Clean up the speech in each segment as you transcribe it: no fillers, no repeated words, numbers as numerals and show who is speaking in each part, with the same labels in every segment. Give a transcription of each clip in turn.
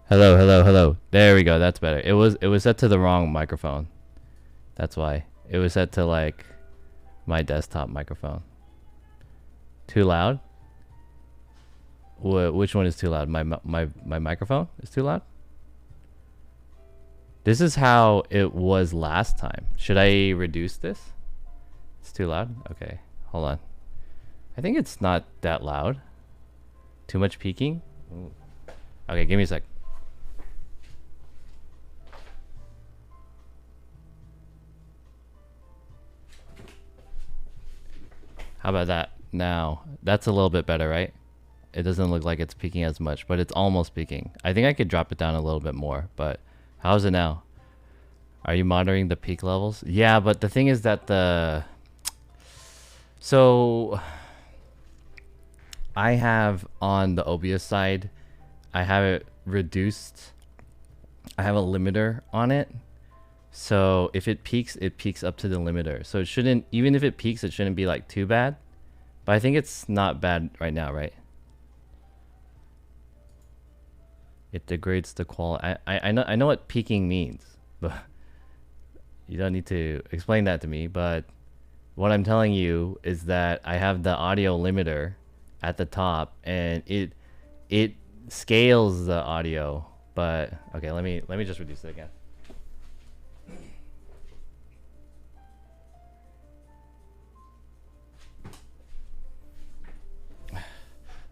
Speaker 1: Hello, hello, hello. There we go. That's better. It was set to the wrong microphone. That's why. It was set to like my desktop microphone. Too loud? Which one is too loud? My microphone is too loud? This is how it was last time. Should I reduce this? It's too loud? Okay. Hold on. I think it's not that loud. Too much peaking? Ooh. Okay, give me a sec. How about that? Now, that's a little bit better, right? It doesn't look like it's peaking as much, but it's almost peaking. I think I could drop it down a little bit more, but how's it now? Are you monitoring the peak levels? Yeah, but the thing is that so I have on the OBS side, I have it reduced. I have a limiter on it. So if it peaks up to the limiter. So it shouldn't, even if it peaks, it shouldn't be like too bad. But I think it's not bad right now, right? It degrades the quality. I know what peaking means, but you don't need to explain that to me. But what I'm telling you is that I have the audio limiter at the top, and it scales the audio. But okay, let me just reduce it again.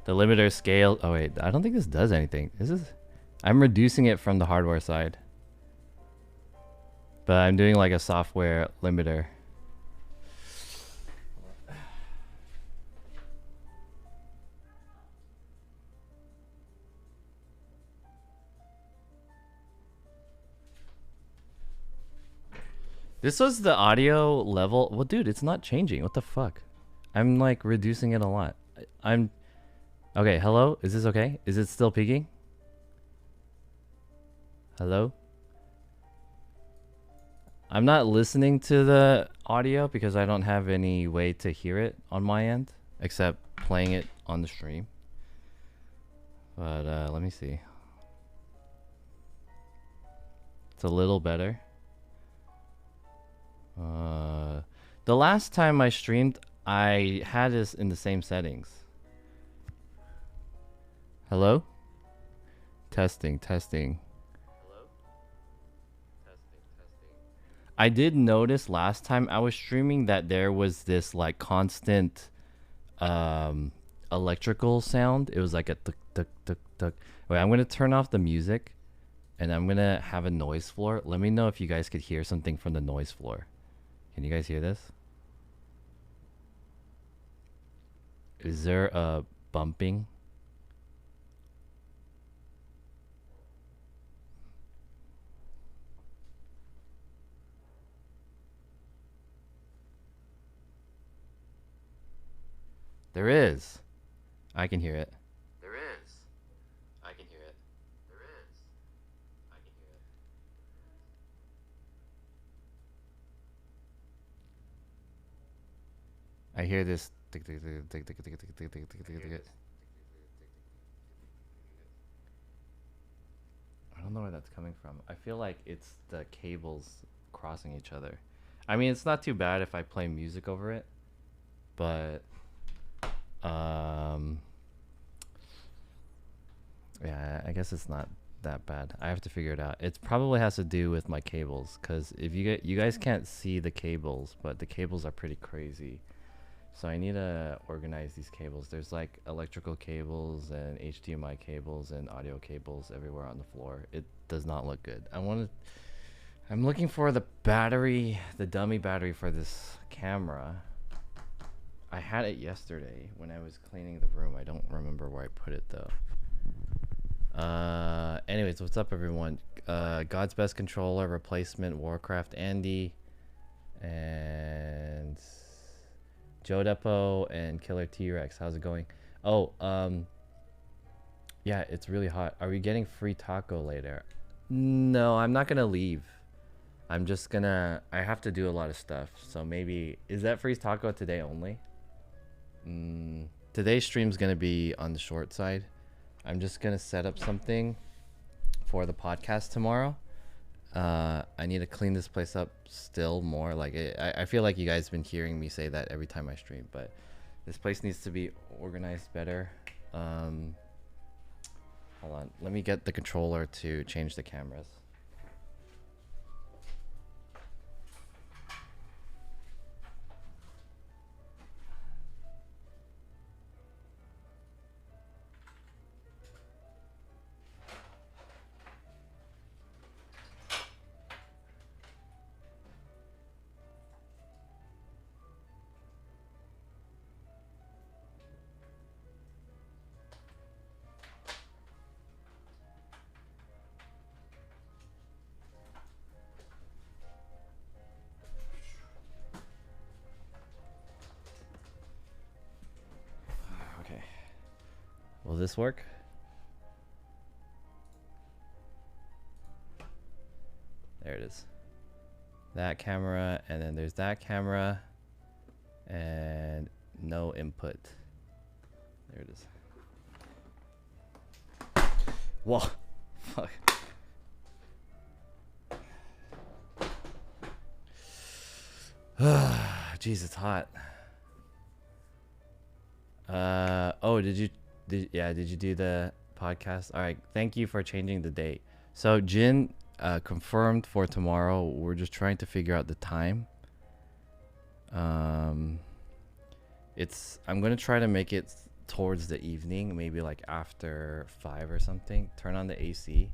Speaker 1: The limiter scale. Oh wait, I don't think this does anything. I'm reducing it from the hardware side, but I'm doing like a software limiter. This was the audio level. Well, dude, it's not changing. What the fuck? I'm like reducing it a lot. I'm okay. Hello, is this okay? Is it still peaking? Hello? I'm not listening to the audio because I don't have any way to hear it on my end except playing it on the stream. But let me see. It's a little better. The last time I streamed, I had this in the same settings. Hello? Testing. Hello? Testing. I did notice last time I was streaming that there was this like constant electrical sound. It was like a tuk tuk tuk tuk. Wait, I'm gonna turn off the music and I'm gonna have a noise floor. Let me know if you guys could hear something from the noise floor. Can you guys hear this? Is there a bumping? There is. I can hear it. There is. I can hear it. There is. I can hear it. I hear this. I don't know where that's coming from. I feel like it's the cables crossing each other. I mean, it's not too bad if I play music over it, but yeah, I guess it's not that bad. I have to figure it out. It probably has to do with my cables, because if you guys can't see the cables, but the cables are pretty crazy. So I need to organize these cables. There's like electrical cables and HDMI cables and audio cables everywhere on the floor. It does not look good. I'm looking for the battery, the dummy battery for this camera. I had it yesterday when I was cleaning the room. I don't remember where I put it though. Anyways, what's up everyone? God's Best Controller Replacement, Warcraft Andy, and Joe Depo and Killer T-Rex. How's it going? Oh, yeah, it's really hot. Are we getting free taco later? No, I'm not gonna leave. I'm just gonna, I have to do a lot of stuff. So maybe, is that free taco today only? Today's stream's gonna be on the short side. I'm just gonna set up something for the podcast tomorrow. I need to clean this place up still more. Like I feel like you guys have been hearing me say that every time I stream, but this place needs to be organized better. Hold on, let me get the controller to change the cameras. Will this work? There it is. That camera, and then there's that camera, and no input. There it is. Whoa, fuck. Jeez, it's hot. Oh, did you do the podcast? All right, thank you for changing the date. So Jin confirmed for tomorrow. We're just trying to figure out the time. I'm gonna try to make it towards the evening, maybe like after 5 or something. Turn on the AC.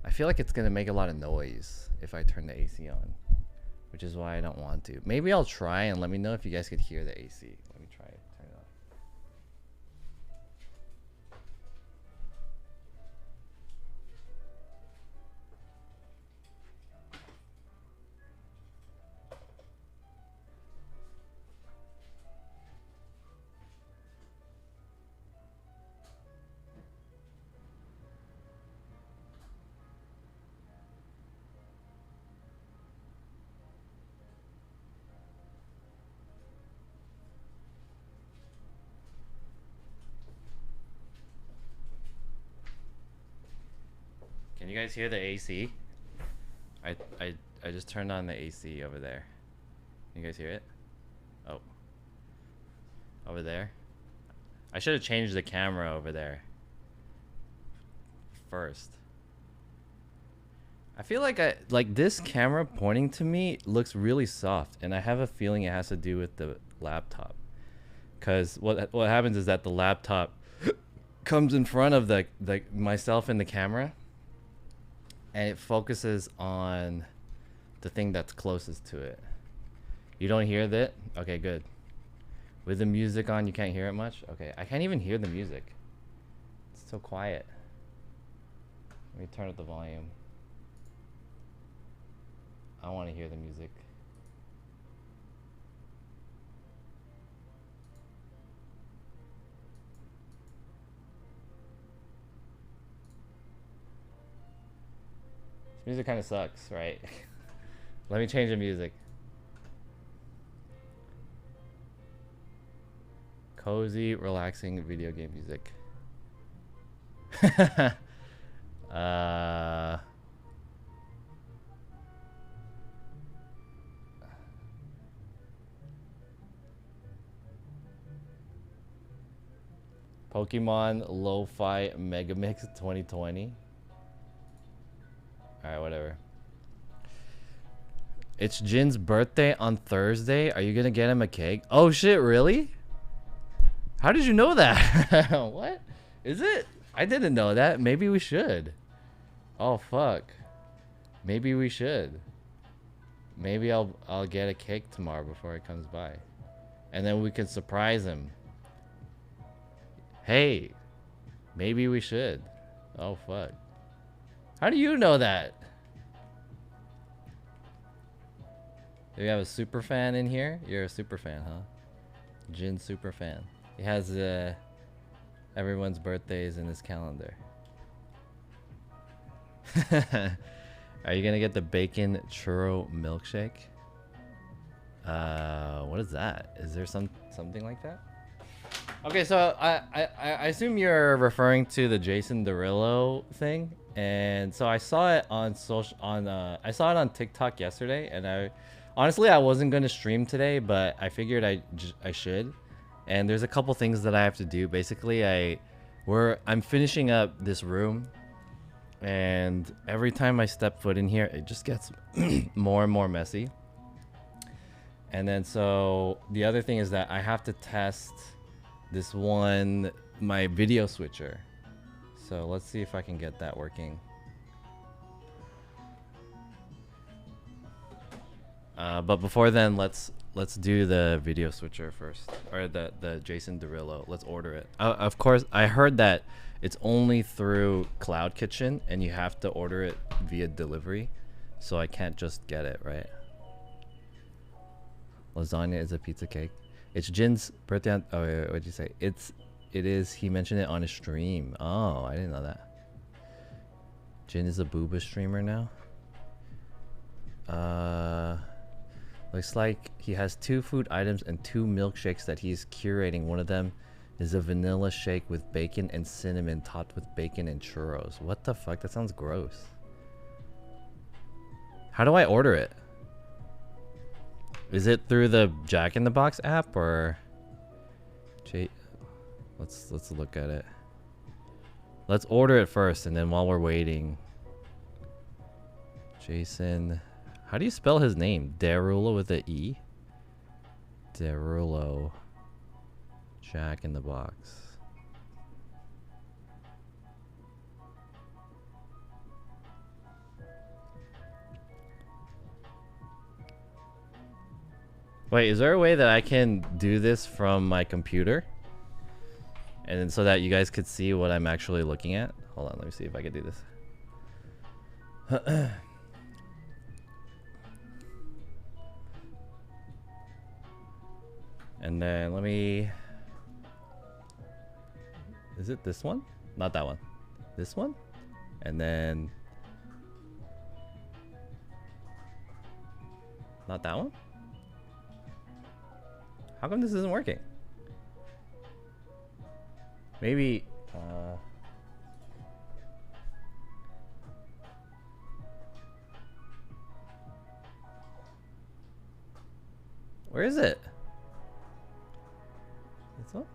Speaker 1: I feel like it's gonna make a lot of noise if I turn the AC on, which is why I don't want to. Maybe I'll try, and let me know if you guys could hear the AC. Let me try it. Turn it on. Can you guys hear the AC? I just turned on the AC over there. Can you guys hear it? Oh. Over there. I should have changed the camera over there first. I feel like this camera pointing to me looks really soft, and I have a feeling it has to do with the laptop. Cause what happens is that the laptop comes in front of the myself and the camera, and it focuses on the thing that's closest to it. You don't hear that? Okay, good. With the music on, you can't hear it much? Okay, I can't even hear the music. It's so quiet. Let me turn up the volume. I want to hear the music. This music kind of sucks, right? Let me change the music. Cozy, relaxing video game music. Pokemon Lo-Fi Megamix 2020. Alright, whatever. It's Jin's birthday on Thursday. Are you gonna get him a cake? Oh shit, really? How did you know that? What? Is it? I didn't know that. Maybe we should. Oh fuck. Maybe we should. Maybe I'll get a cake tomorrow before he comes by. And then we can surprise him. Hey, maybe we should. Oh fuck. How do you know that? Do we have a super fan in here? You're a super fan, huh? Jin super fan. He has everyone's birthdays in his calendar. Are you gonna get the bacon churro milkshake? What is that? Is there something like that? Okay, so I assume you're referring to the Jason Derulo thing, and so I saw it on I saw it on TikTok yesterday, and honestly I wasn't gonna stream today, but I figured I should, and there's a couple things that I have to do. Basically, I'm finishing up this room, and every time I step foot in here, it just gets more and more messy. And then so the other thing is that I have to test this one, my video switcher. So let's see if I can get that working. But before then, let's do the video switcher first, or the Jason Derulo. Let's order it. Of course, I heard that it's only through Cloud Kitchen, and you have to order it via delivery. So I can't just get it, right? Lasagna is a pizza cake. It's Jin's birthday on, oh wait, what'd you say? It is, he mentioned it on his stream. Oh, I didn't know that. Jin is a booba streamer now. Looks like he has 2 food items and 2 milkshakes that he's curating. One of them is a vanilla shake with bacon and cinnamon topped with bacon and churros. What the fuck? That sounds gross. How do I order it? Is it through the Jack in the Box app or let's look at it. Let's order it first, and then while we're waiting, Jason, how do you spell his name? Derulo with an E? Derulo. Jack in the Box. Wait, is there a way that I can do this from my computer? And then so that you guys could see what I'm actually looking at? Hold on, let me see if I can do this. And then let me... Is it this one? Not that one. This one? And then... Not that one? How come this isn't working? Maybe... Where is it? This one?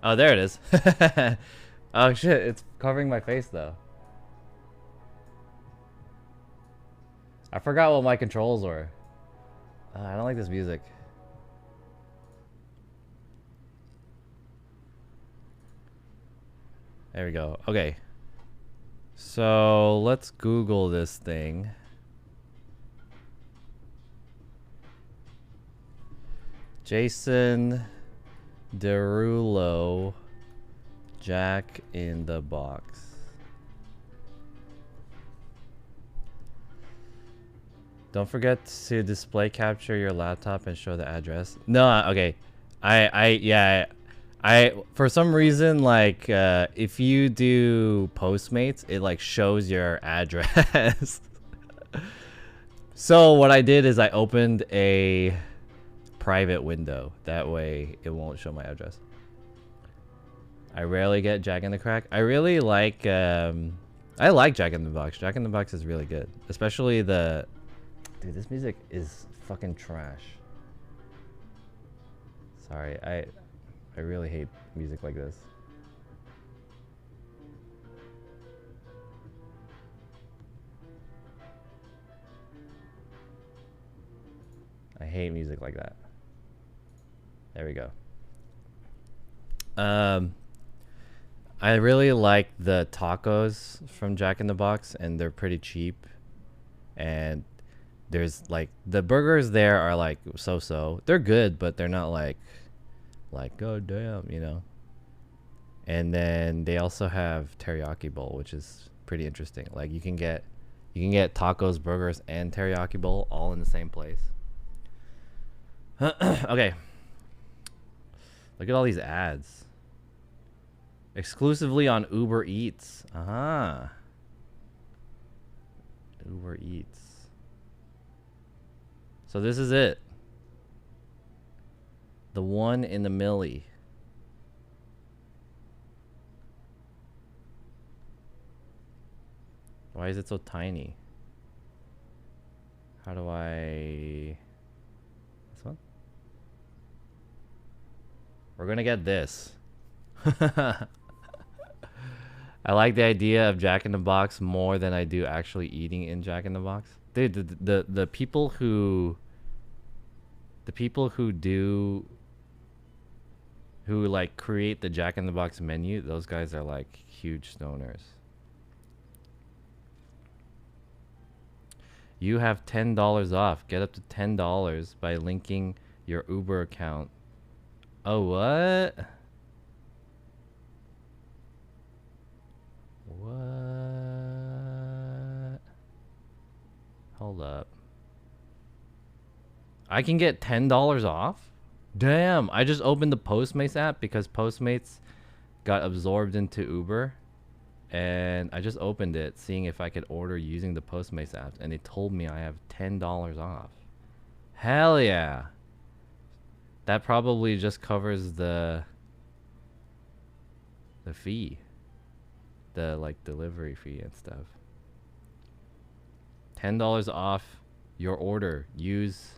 Speaker 1: Oh, there it is. Oh shit, it's covering my face though. I forgot what my controls were. I don't like this music. There we go. Okay. So let's Google this thing. Jason Derulo, Jack in the Box. Don't forget to display capture your laptop and show the address. No, okay. I for some reason, like, if you do Postmates, it like shows your address. So what I did is I opened a private window. That way it won't show my address. I rarely get Jack in the Crack. I really like, I like Jack in the Box. Jack in the Box is really good. Especially the... Dude, this music is fucking trash. Sorry, I really hate music like this. I hate music like that. There we go. I really like the tacos from Jack in the Box, and they're pretty cheap. And there's like the burgers there are like so-so. They're good, but they're not like god damn, you know. And then they also have teriyaki bowl, which is pretty interesting. Like you can get tacos, burgers, and teriyaki bowl all in the same place. Okay. Look at all these ads. Exclusively on Uber Eats. Aha. Uber Eats. So this is it. The one in the milli. Why is it so tiny? How do I... This one? We're gonna get this. I like the idea of Jack in the Box more than I do actually eating in Jack in the Box. Dude, the people who... The people who like create the Jack in the Box menu, those guys are like huge stoners. You have $10 off. Get up to $10 by linking your Uber account. Oh, what? What? Hold up. I can get $10 off? Damn, I just opened the Postmates app because Postmates got absorbed into Uber. And I just opened it, seeing if I could order using the Postmates app, and it told me I have $10 off. Hell yeah! That probably just covers the fee, the like delivery fee and stuff. $10 off your order. Use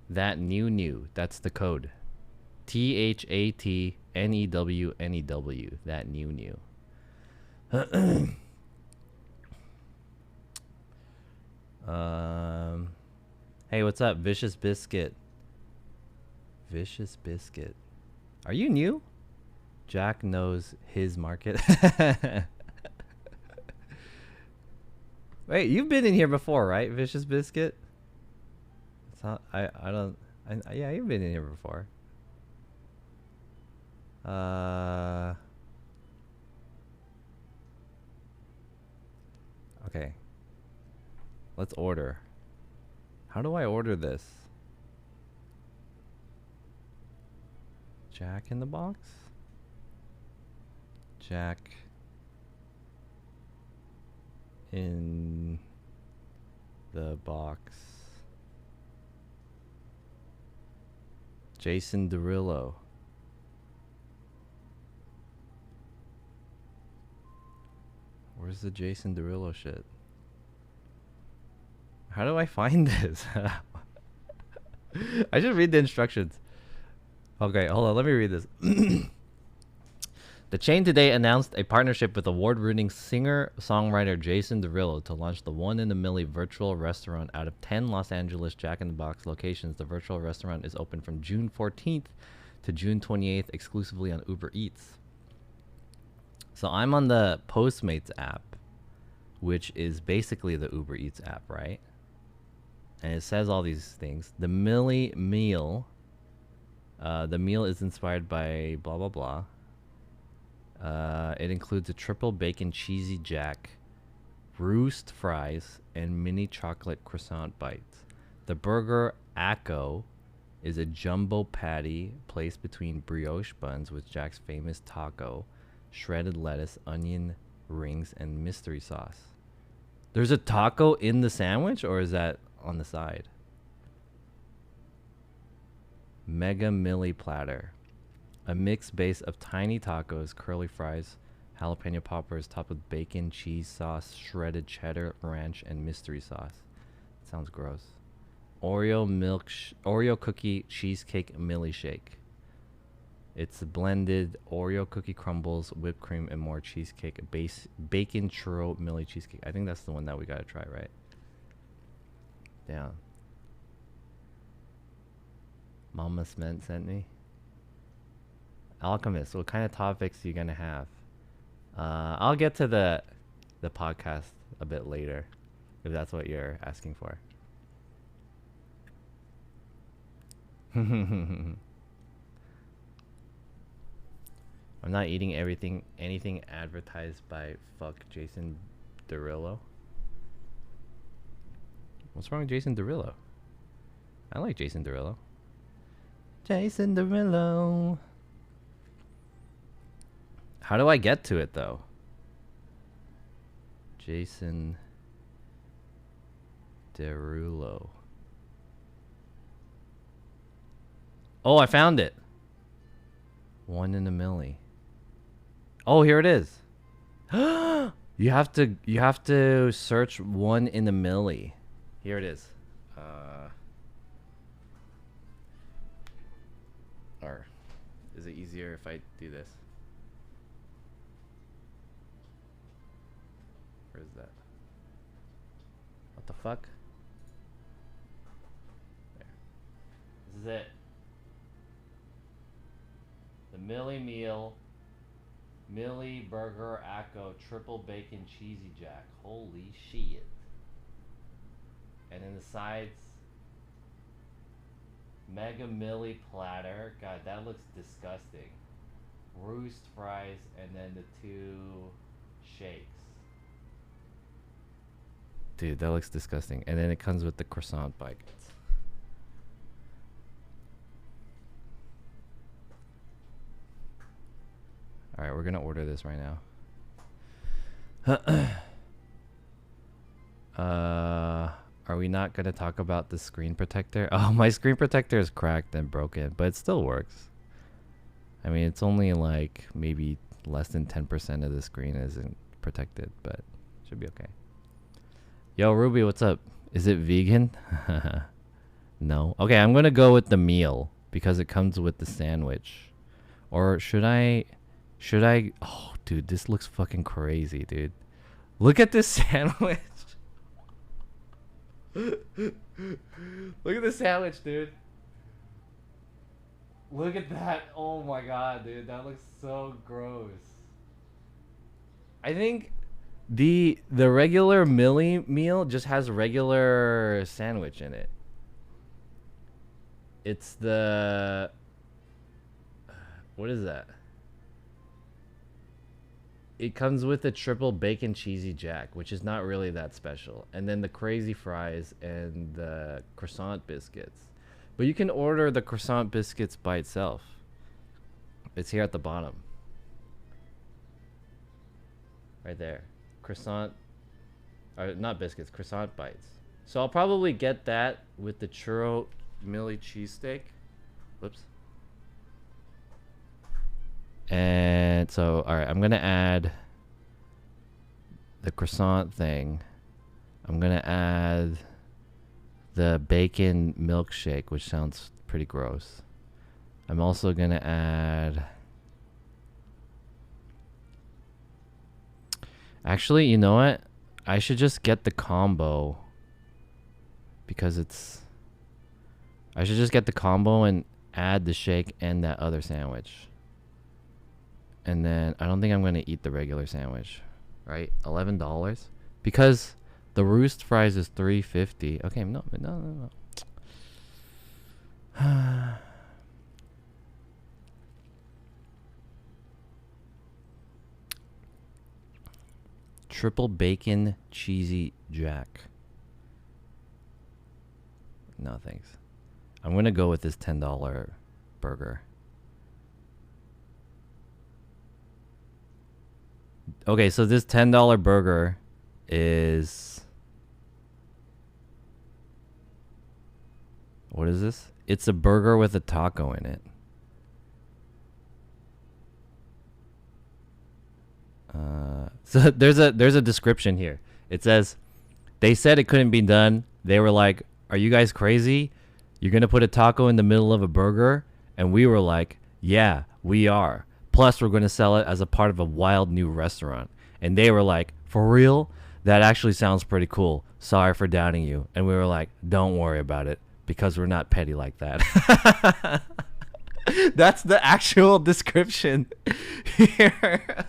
Speaker 1: that new. That's the code. THATNEWNEW. That new. Hey, what's up, Vicious Biscuit? Vicious Biscuit. Are you new? Jack knows his market. Wait, you've been in here before, right, Vicious Biscuit? It's not, yeah, you've been in here before. Okay. Let's order. How do I order this? Jack in the Box? Jack in the Box. Jason Derulo. Where's the Jason Derulo shit? How do I find this? I should read the instructions. Okay, hold on. Let me read this. The chain today announced a partnership with award-winning singer-songwriter Jason Derulo to launch the One in a Milli virtual restaurant out of 10 Los Angeles Jack in the Box locations. The virtual restaurant is open from June 14th to June 28th exclusively on Uber Eats. So I'm on the Postmates app, which is basically the Uber Eats app, right? And it says all these things. The Milli meal. The meal is inspired by blah, blah, blah. It includes a triple bacon cheesy jack, roost fries, and mini chocolate croissant bites. The burger Acco is a jumbo patty placed between brioche buns with Jack's famous taco, shredded lettuce, onion rings, and mystery sauce. There's a taco in the sandwich, or is that on the side? Mega Milli platter. A mixed base of tiny tacos, curly fries, jalapeno poppers topped with bacon, cheese sauce, shredded cheddar, ranch, and mystery sauce. Sounds gross. Oreo cookie cheesecake milli shake. It's blended Oreo cookie crumbles, whipped cream, and more cheesecake. Bacon churro milli cheesecake. I think that's the one that we gotta try, right? Yeah. Mama sent me. Alchemist, what kind of topics are you gonna have? I'll get to the podcast a bit later, if that's what you're asking for. I'm not eating anything advertised by fuck Jason Derulo. What's wrong with Jason Derulo? I like Jason Derulo. Jason Derulo. How do I get to it though? Jason Derulo. Oh, I found it. 1 in a milli. Oh, here it is. You have to search 1 in a milli. Here it is. Or is it easier if I do this? Where is that? What the fuck? There. This is it. The Millie Meal, Millie Burger Acco Triple Bacon Cheesy Jack. Holy shit. And then the sides, Mega Millie Platter. God, that looks disgusting. Roost fries, and then the 2 shakes. Dude, that looks disgusting. And then it comes with the croissant bites. Alright, we're gonna order this right now. Are we not gonna talk about the screen protector? Oh, my screen protector is cracked and broken, but it still works. I mean, it's only like maybe less than 10% of the screen isn't protected, but should be okay. Yo, Ruby, what's up? Is it vegan? No. Okay, I'm gonna go with the meal because it comes with the sandwich. Or should I? Oh, dude, this looks fucking crazy, dude. Look at this sandwich. Look at this sandwich, dude. Look at that. Oh my god, dude. That looks so gross. I think the regular Millie meal just has regular sandwich in it. It's the... What is that? It comes with a triple bacon cheesy jack, which is not really that special. And then the crazy fries and the croissant biscuits. But you can order the croissant biscuits by itself. It's here at the bottom. Right there. Croissant, or not biscuits, croissant bites. So I'll probably get that with the churro Millie cheesesteak. Whoops. And so, all right, I'm gonna add the croissant thing. I'm gonna add the bacon milkshake, which sounds pretty gross. I'm also gonna add... Actually, you know what? I should just get the combo because it's... I should just get the combo and add the shake and that other sandwich. And then I don't think I'm going to eat the regular sandwich. Right? $11? Because the roost fries is $3.50. Okay, no. Triple bacon cheesy jack. No, thanks. I'm going to go with this $10 burger. Okay, so this $10 burger is... What is this? It's a burger with a taco in it. So there's a description here. It says, they said it couldn't be done. They were like, are you guys crazy? You're going to put a taco in the middle of a burger? And we were like, yeah, we are. Plus, we're going to sell it as a part of a wild new restaurant. And they were like, for real? That actually sounds pretty cool. Sorry for doubting you. And we were like, don't worry about it because we're not petty like that. That's the actual description here.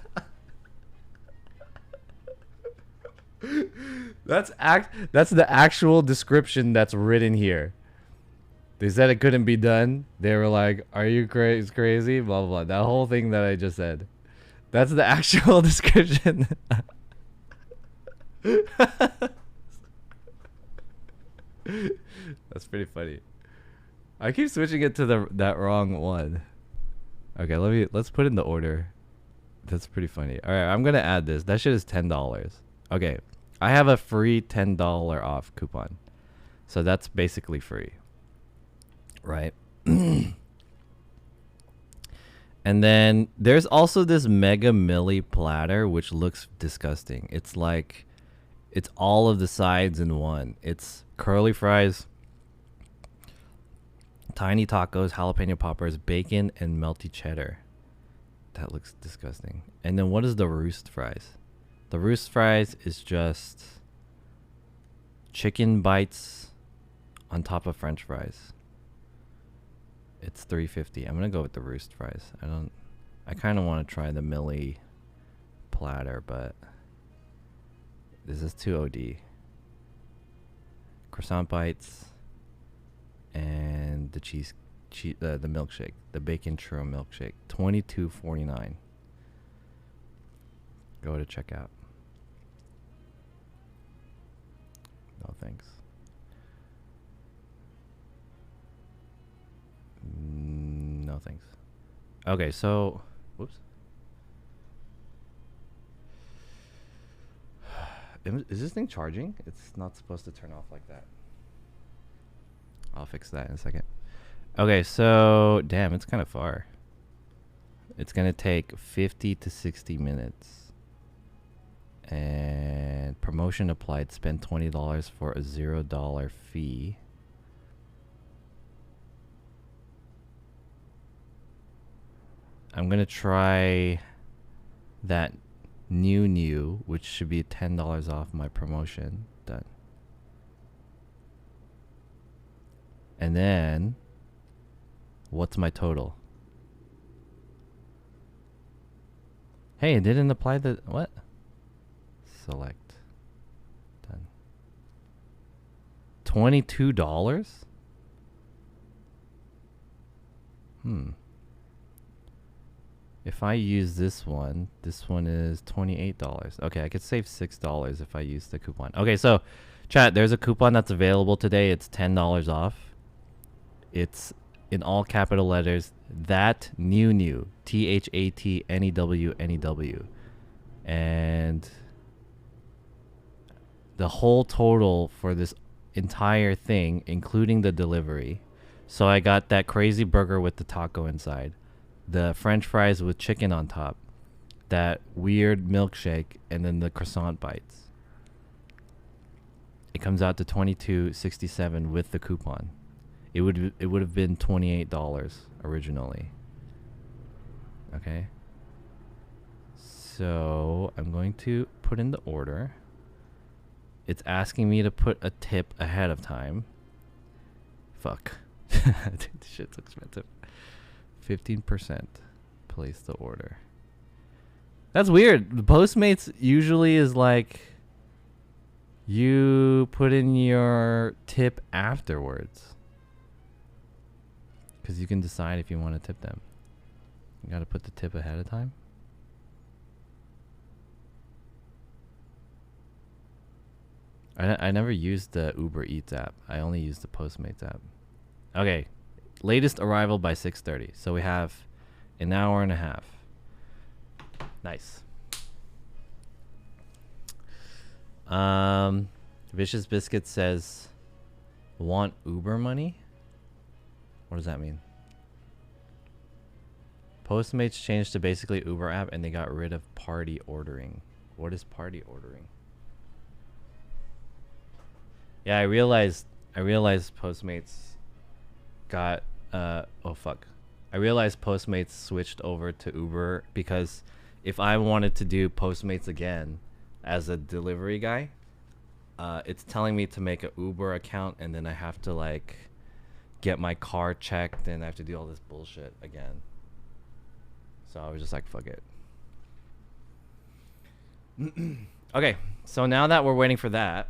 Speaker 1: That's the actual description that's written here. They said it couldn't be done. They were like, are you crazy? Blah, blah, blah. That whole thing that I just said. That's the actual description. That's pretty funny. I keep switching it to that wrong one. Okay, let's put in the order. That's pretty funny. All right, I'm going to add this. That shit is $10. Okay. I have a free $10 off coupon. So that's basically free. Right? And then there's also this Mega Milli platter, which looks disgusting. It's like, it's all of the sides in one. It's curly fries, tiny tacos, jalapeno poppers, bacon, and melty cheddar. That looks disgusting. And then what is the roost fries? The roost fries is just chicken bites on top of French fries. It's $3.50. I'm gonna go with the roost fries. I kind of want to try the Millie platter, but this is too OD. Croissant bites and the the milkshake, the bacon churro milkshake, $22.49. Go to checkout. No thanks. No thanks. Okay, so whoops. Is this thing charging? It's not supposed to turn off like that. I'll fix that in a second. Okay, so damn, it's kind of far. It's gonna take 50 to 60 minutes. And promotion applied. Spend $20 for a $0 fee. I'm gonna try that new, which should be $10 off my promotion. Done. And then, what's my total? Hey, it didn't apply the what? Select. Done. $22? If I use this one is $28. Okay, I could save $6 if I use the coupon. Okay, so chat, there's a coupon that's available today. It's $10 off. It's in all capital letters. That new THATNEW. And the whole total for this entire thing, including the delivery. So I got that crazy burger with the taco inside, the French fries with chicken on top, that weird milkshake, and then the croissant bites. It comes out to $22.67 with the coupon. It would have been $28 originally. Okay. So I'm going to put in the order. It's asking me to put a tip ahead of time. Fuck. Dude, this shit's expensive. 15%. Place the order. That's weird. The Postmates usually is like you put in your tip afterwards, because you can decide if you want to tip them. You got to put the tip ahead of time. I never used the Uber Eats app. I only used the Postmates app. Okay. Latest arrival by 6:30. So we have an hour and a half. Nice. Vicious Biscuit says, want Uber money? What does that mean? Postmates changed to basically Uber app and they got rid of party ordering. What is party ordering? Yeah, I realized Postmates got oh fuck. I realized Postmates switched over to Uber because if I wanted to do Postmates again as a delivery guy, it's telling me to make an Uber account and then I have to like get my car checked and I have to do all this bullshit again. So I was just like, fuck it. Okay, so now that we're waiting for that,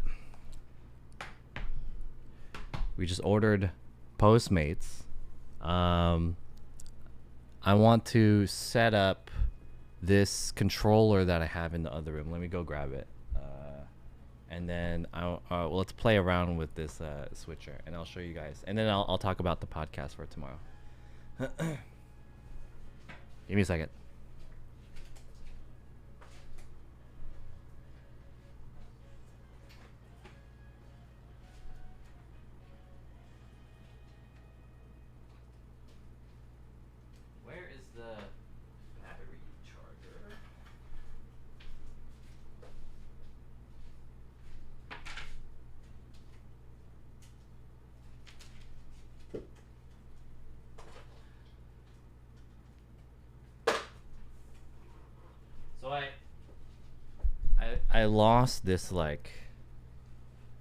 Speaker 1: we just ordered Postmates. I want to set up this controller that I have in the other room. Let me go grab it. And then well, let's play around with this switcher and I'll show you guys. And then I'll talk about the podcast for tomorrow. Give me a second. Where is the I lost this like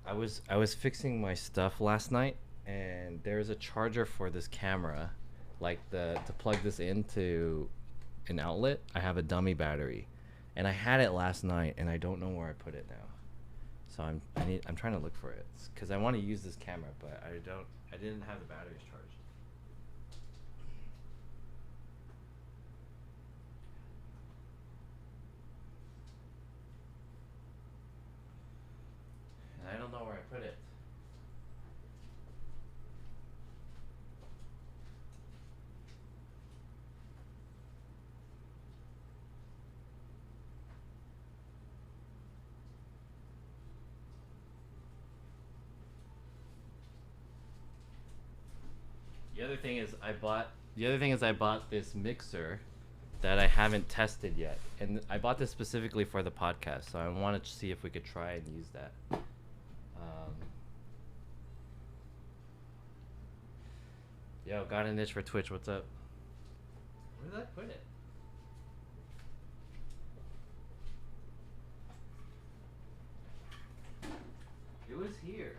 Speaker 1: I was fixing my stuff last night, and there's a charger for this camera, like the to plug this into an outlet. I have a dummy battery, and I had it last night, and I don't know where I put it now. So I'm trying to look for it because I want to use this camera, but I didn't have the batteries charged. And I don't know where I put it. The other thing is I bought this mixer that I haven't tested yet, and I bought this specifically for the podcast. So I wanted to see if we could try and use that. Yo, got an itch for Twitch. What's up? Where did I put it? It was here.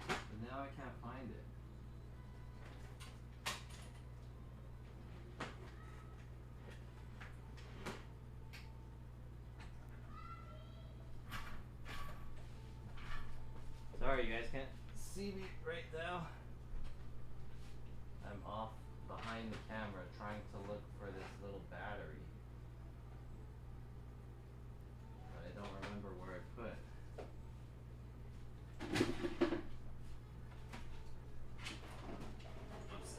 Speaker 1: But now I can't find it. Sorry, you guys can't see me right now. I'm off behind the camera trying to look for this little battery. But I don't remember where I put. Oops.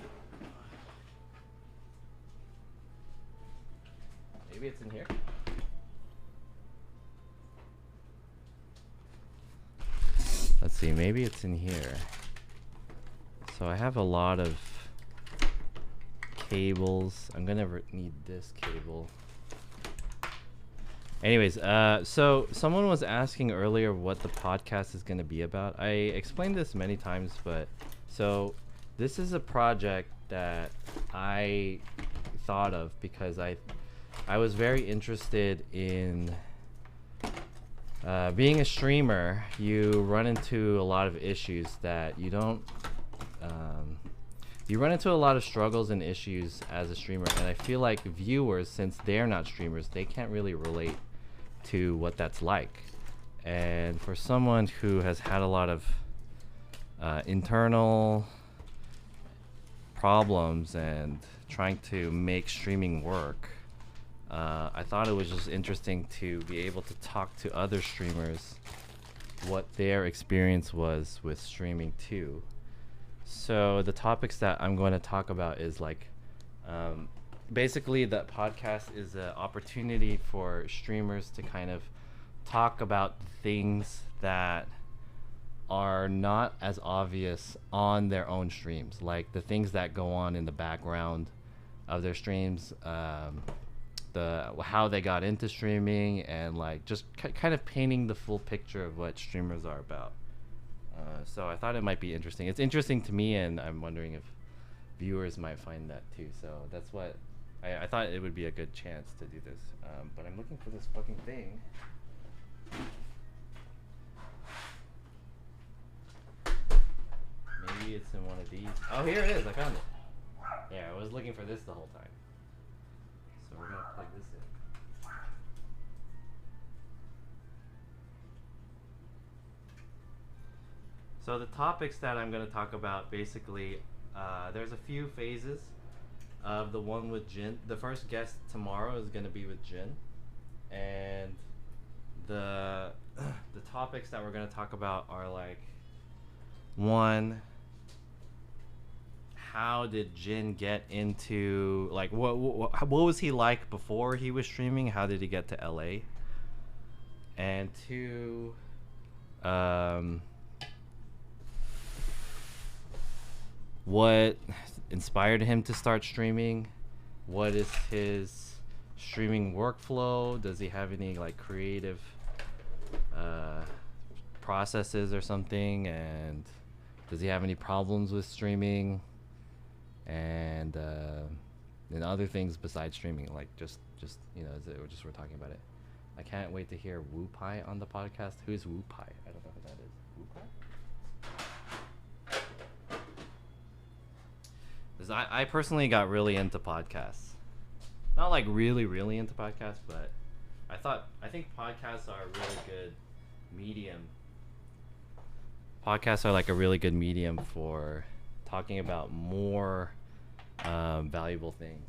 Speaker 1: Maybe it's in here. Let's see, maybe it's in here. So I have a lot of cables. I'm gonna need this cable. Anyways, so someone was asking earlier what the podcast is gonna be about. I explained this many times, but so this is a project that I thought of because I was very interested in being a streamer. You run into a lot of issues that you don't you run into a lot of struggles and issues as a streamer, and I feel like viewers, since they're not streamers, they can't really relate to what that's like. And for someone who has had a lot of internal problems and trying to make streaming work, I thought it was just interesting to be able to talk to other streamers what their experience was with streaming too. So the topics that I'm going to talk about is like basically the podcast is an opportunity for streamers to kind of talk about things that are not as obvious on their own streams, like the things that go on in the background of their streams, the how they got into streaming, and like just kind of painting the full picture of what streamers are about. So I thought it might be interesting. It's interesting to me, and I'm wondering if viewers might find that too. So that's what I thought it would be a good chance to do this. But I'm looking for this fucking thing. Maybe it's in one of these. Oh, here it is. I found it. Yeah, I was looking for this the whole time. So we're gonna plug this in. So the topics that I'm going to talk about, basically, there's a few phases of the one with Jin. The first guest tomorrow is going to be with Jin, and the the topics that we're going to talk about are like, one, how did Jin get into, like, what was he like before he was streaming? How did he get to LA? And two, what inspired him to start streaming? What is his streaming workflow? Does he have any like creative processes or something? And does he have any problems with streaming? and other things besides streaming, like just we're talking about it. I can't wait to hear Woo Pai on the podcast. Who is Woo Pai? I don't know who that is. Woo Pai? Because I personally got really into podcasts. Not like really, really into podcasts, but I think podcasts are a really good medium. Podcasts are like a really good medium for talking about more valuable things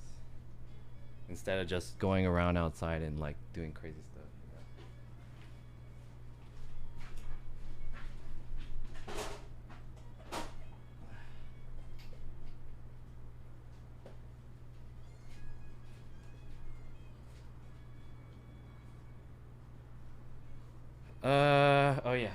Speaker 1: instead of just going around outside and like doing crazy stuff. Oh yeah.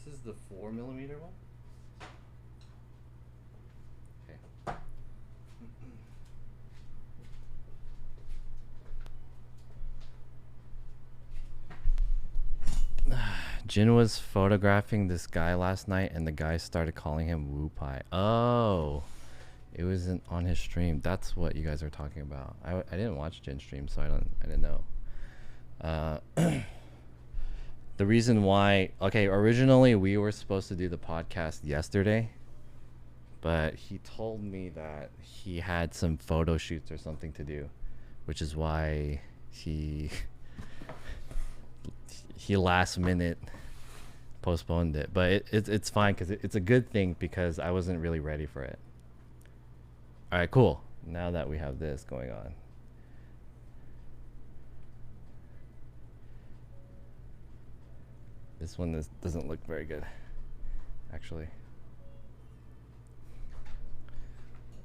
Speaker 1: This is the 4mm one? Okay. Jin was photographing this guy last night and the guy started calling him Woo Pai. Oh, it wasn't on his stream. That's what you guys are talking about. I didn't watch Jin's stream, so I didn't know. The reason why, okay, originally we were supposed to do the podcast yesterday, but he told me that he had some photo shoots or something to do, which is why he last minute postponed it. But it's fine because it's a good thing because I wasn't really ready for it. All right, cool. Now that we have this going on. This one doesn't look very good, actually.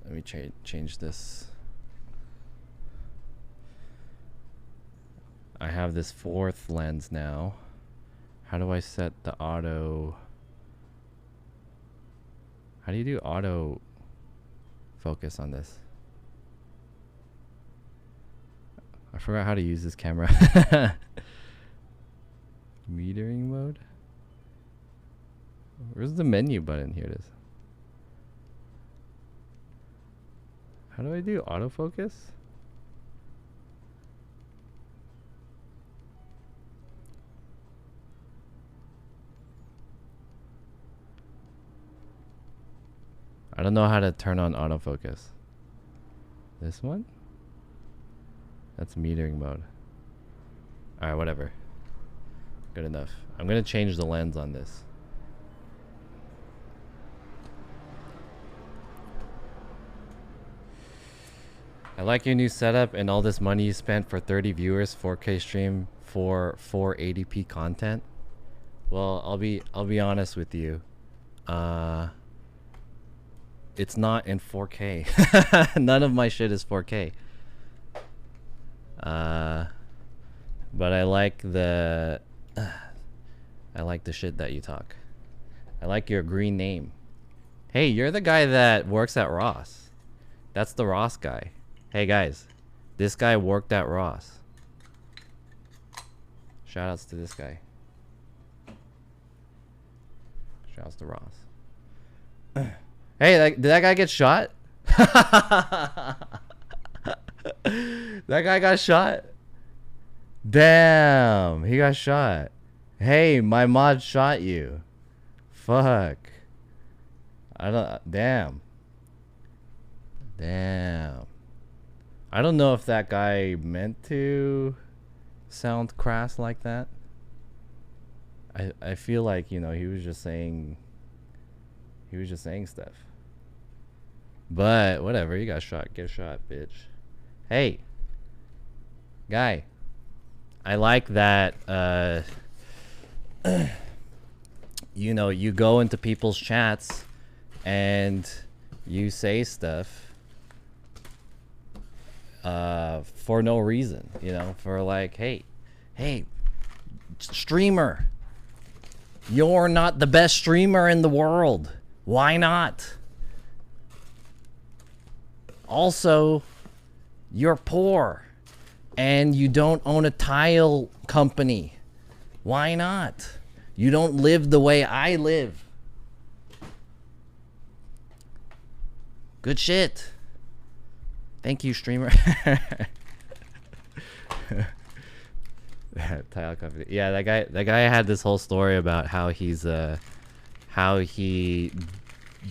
Speaker 1: Let me change this. I have this 4th lens now. How do I set the auto? How do you do auto focus on this? I forgot how to use this camera. Metering mode? Where's the menu button? Here it is. How do I do autofocus? I don't know how to turn on autofocus. This one? That's metering mode. Alright, whatever. Good enough. I'm gonna change the lens on this. I like your new setup and all this money you spent for 30 viewers, 4K stream for 480p content. Well, I'll be honest with you. It's not in 4K. None of my shit is 4K. But I like the shit that you talk. I like your green name. Hey, you're the guy that works at Ross. That's the Ross guy. Hey guys, this guy worked at Ross. Shoutouts to this guy. Shoutouts to Ross. Hey, did that guy get shot? That guy got shot? Damn, he got shot. Hey, my mod shot you. Fuck. Damn. I don't know if that guy meant to sound crass like that. I feel like, you know, he was just saying stuff. But whatever, you got shot, get shot, bitch. Hey, guy. I like that you know, you go into people's chats and you say stuff for no reason, you know, for like, hey, streamer, you're not the best streamer in the world. Why not? Also, you're poor and you don't own a tile company. Why not? You don't live the way I live. Good shit. Thank you, streamer. Tile company. Yeah, that guy had this whole story about how he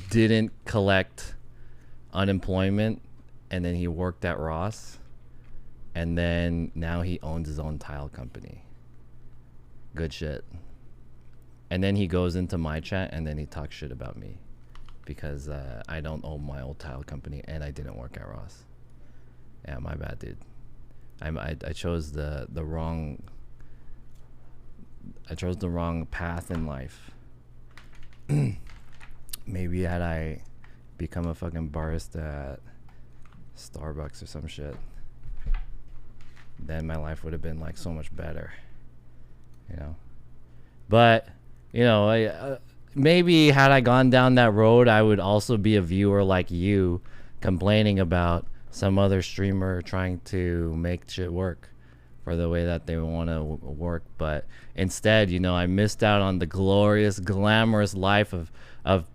Speaker 1: didn't collect unemployment and then he worked at Ross and then now he owns his own tile company. Good shit. And then he goes into my chat and then he talks shit about me because I don't own my old tile company and I didn't work at Ross. Yeah, my bad, dude. I chose the wrong path in life. Maybe had I become a fucking barista at Starbucks or some shit, then my life would have been like so much better, you know. But you know, maybe had I gone down that road, I would also be a viewer like you, complaining about some other streamer trying to make shit work for the way that they want to work. But instead, you know, I missed out on the glorious, glamorous life of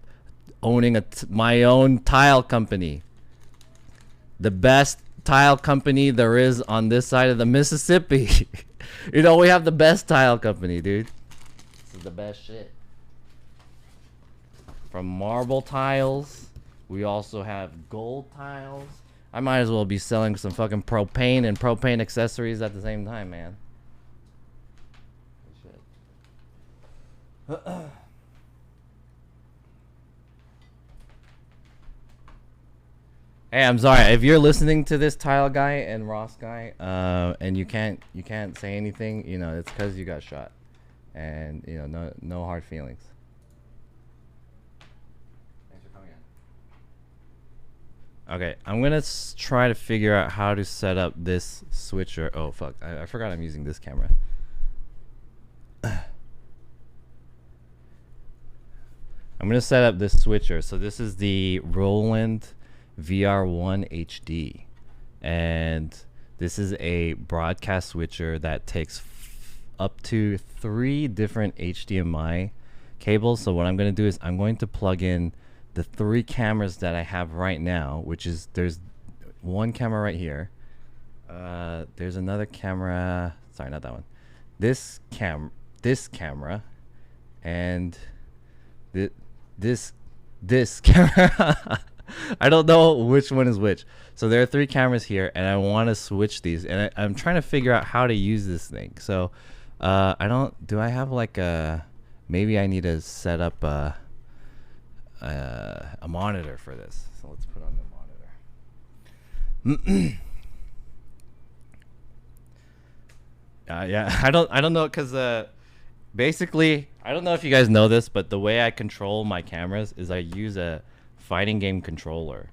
Speaker 1: owning my own tile company. The best tile company there is on this side of the Mississippi. You know, we have the best tile company, dude. This is the best shit. From marble tiles, we also have gold tiles. I might as well be selling some fucking propane and propane accessories at the same time, man. Shit. Hey, I'm sorry if you're listening to this tile guy and Ross guy, and you can't say anything. You know, it's because you got shot, and you know, no hard feelings. Okay, I'm gonna try to figure out how to set up this switcher. Oh fuck, I forgot I'm using this camera. I'm gonna set up this switcher. So this is the Rowland VR1 HD, and this is a broadcast switcher that takes up to 3 different HDMI cables. So what I'm gonna do is I'm going to plug in the 3 cameras that I have right now, which is there's one camera right here. There's another camera. Sorry, not that one. This camera, and this camera. I don't know which one is which. So there are 3 cameras here, and I want to switch these, and I'm trying to figure out how to use this thing. So do I have like maybe I need to set up a monitor for this. So let's put on the monitor. Yeah, I don't know, because basically, I don't know if you guys know this, but the way I control my cameras is I use a fighting game controller,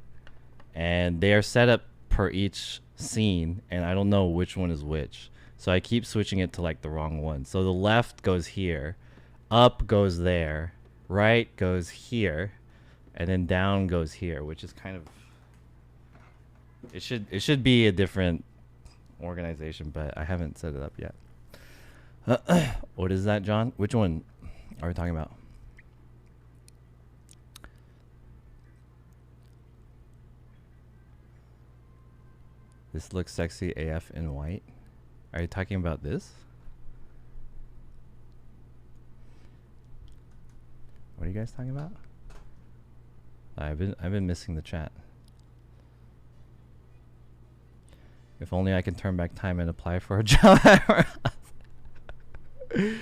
Speaker 1: and they are set up per each scene, and I don't know which one is which. So I keep switching it to like the wrong one. So the left goes here, up goes there, right goes here, and then down goes here, which is kind of, it should be a different organization, but I haven't set it up yet. What is that, John? Which one are we talking about? This looks sexy AF in white. Are you talking about this? What are you guys talking about? I've been missing the chat. If only I can turn back time and apply for a job. If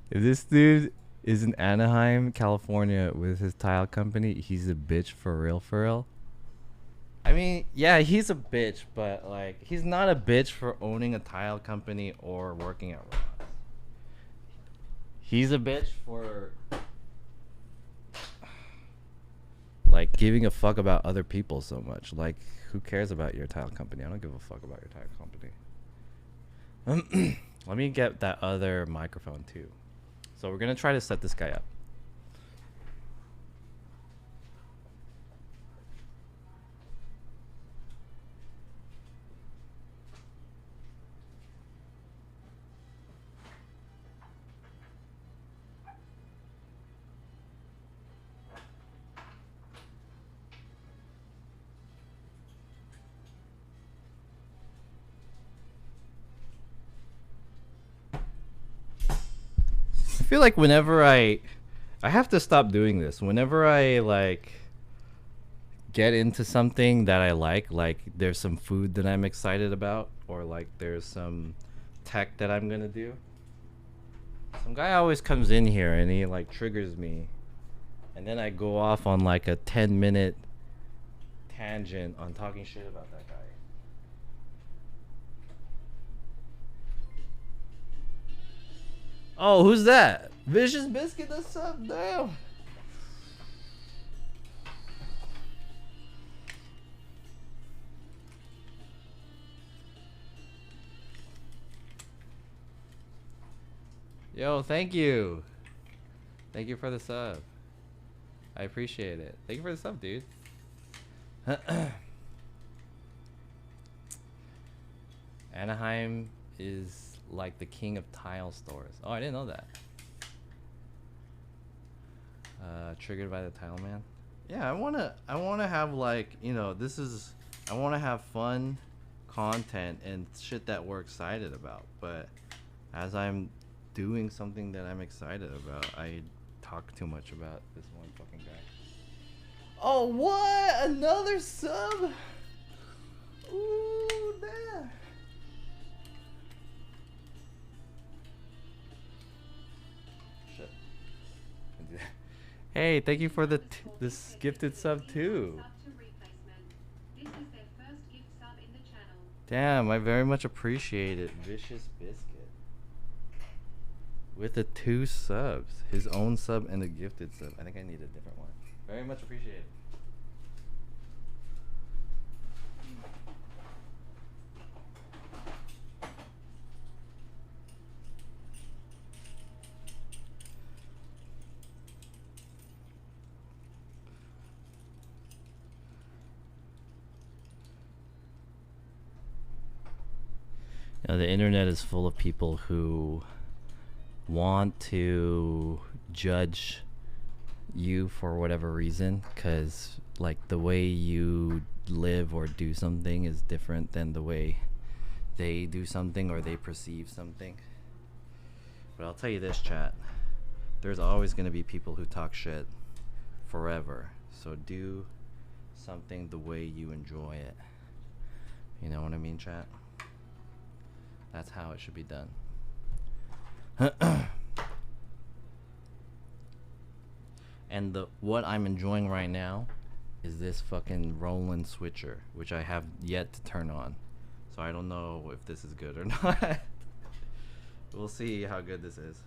Speaker 1: this dude is in Anaheim, California with his tile company, he's a bitch for real, for real. I mean, yeah, he's a bitch, but like, he's not a bitch for owning a tile company or working at Ross. He's a bitch for like giving a fuck about other people so much. Like, who cares about your tile company? I don't give a fuck about your tile company. Let me get that other microphone too. So we're gonna try to set this guy up. I feel like whenever I have to stop doing this. Whenever I like get into something that I like there's some food that I'm excited about, or like there's some tech that I'm gonna do. Some guy always comes in here and he like triggers me, and then I go off on like a 10-minute tangent on talking shit about that guy. Oh, who's that? Vicious Biscuit, that's up, damn. Yo, thank you. Thank you for the sub. I appreciate it. Thank you for the sub, dude. Anaheim is like the king of tile stores. Oh, I didn't know that. Triggered by the tile man. Yeah, I wanna have like, you know, I wanna have fun content and shit that we're excited about. But as I'm doing something that I'm excited about, I talk too much about this one fucking guy. Oh, what? Another sub? Ooh, damn. Shit. Hey, thank you for this gifted sub too. Damn, I very much appreciate it. Vicious Biscuit. With the 2 subs. His own sub and a gifted sub. I think I need a different one. Very much appreciated. You know, the internet is full of people who want to judge you for whatever reason, because like the way you live or do something is different than the way they do something or they perceive something. But I'll tell you this, chat, there's always going to be people who talk shit forever. So do something the way you enjoy it. You know what I mean, chat? That's how it should be done. And what I'm enjoying right now is this fucking Rowland switcher, which I have yet to turn on. So I don't know if this is good or not. We'll see how good this is.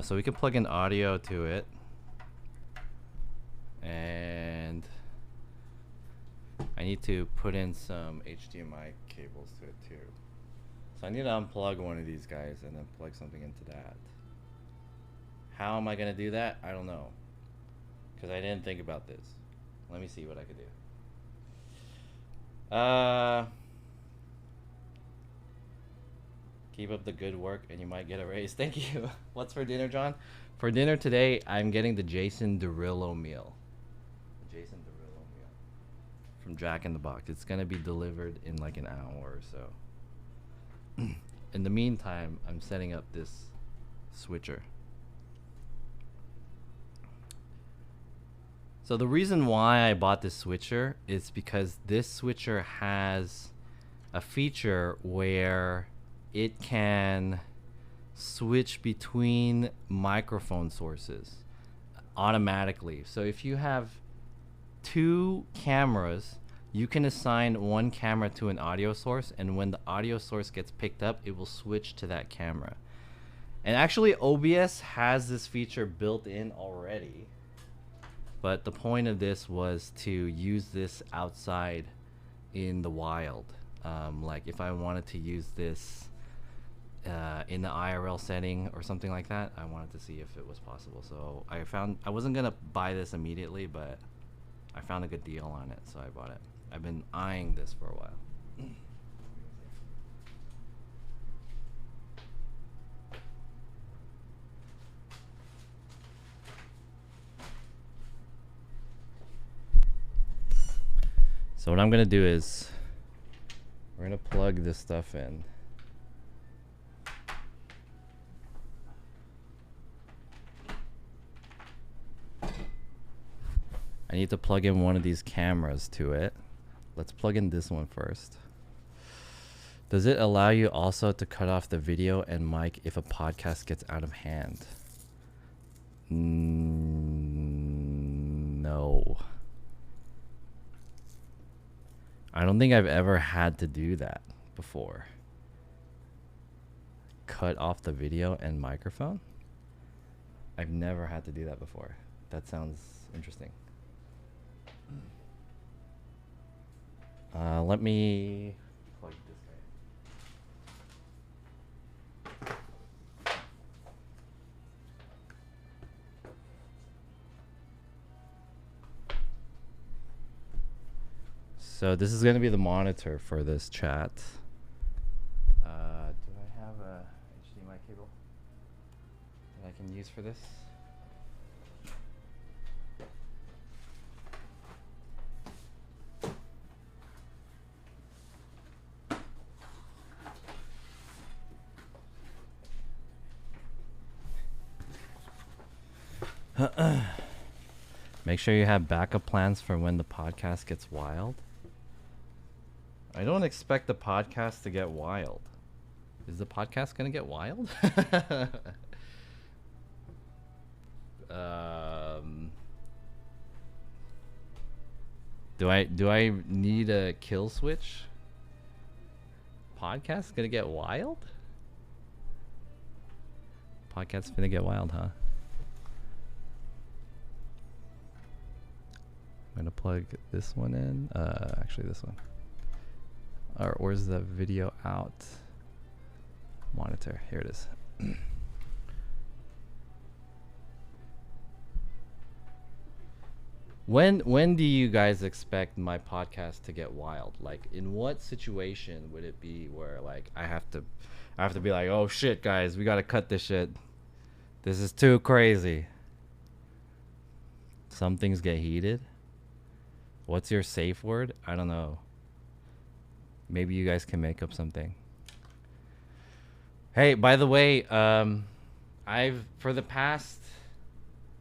Speaker 1: So we can plug in audio to it. And I need to put in some HDMI cables to it too. So I need to unplug one of these guys and then plug something into that. How am I gonna do that? I don't know, because I didn't think about this. Let me see what I could do. Keep up the good work and you might get a raise. Thank you. What's for dinner, John? For dinner today, I'm getting the Jason Derulo meal. Jason Derulo meal from Jack in the Box. It's gonna be delivered in like an hour or so. In the meantime, I'm setting up this switcher. So the reason why I bought this switcher is because this switcher has a feature where it can switch between microphone sources automatically. So if you have 2 cameras, you can assign one camera to an audio source, and when the audio source gets picked up, it will switch to that camera. And actually, OBS has this feature built in already. But the point of this was to use this outside in the wild. Like if I wanted to use this in the IRL setting or something like that, I wanted to see if it was possible. So I wasn't gonna buy this immediately, but I found a good deal on it, so I bought it. I've been eyeing this for a while. So what I'm gonna do is we're gonna plug this stuff in. I need to plug in one of these cameras to it. Let's plug in this one first. Does it allow you also to cut off the video and mic if a podcast gets out of hand? No. I don't think I've ever had to do that before. Cut off the video and microphone? I've never had to do that before. That sounds interesting. Let me plug this guy. So this is going to be the monitor for this chat. Do I have a HDMI cable that I can use for this? Make sure you have backup plans for when the podcast gets wild. I don't expect the podcast to get wild. Is the podcast gonna get wild? Do I need a kill switch? Podcast gonna get wild? Podcast's gonna get wild, huh? I'm gonna plug this one in. Actually, this one. Or where's the video out monitor? Here it is. When do you guys expect my podcast to get wild? Like, in what situation would it be where like I have to be like, oh shit, guys, we gotta cut this shit. This is too crazy. Some things get heated. What's your safe word? I don't know. Maybe you guys can make up something. Hey, by the way, for the past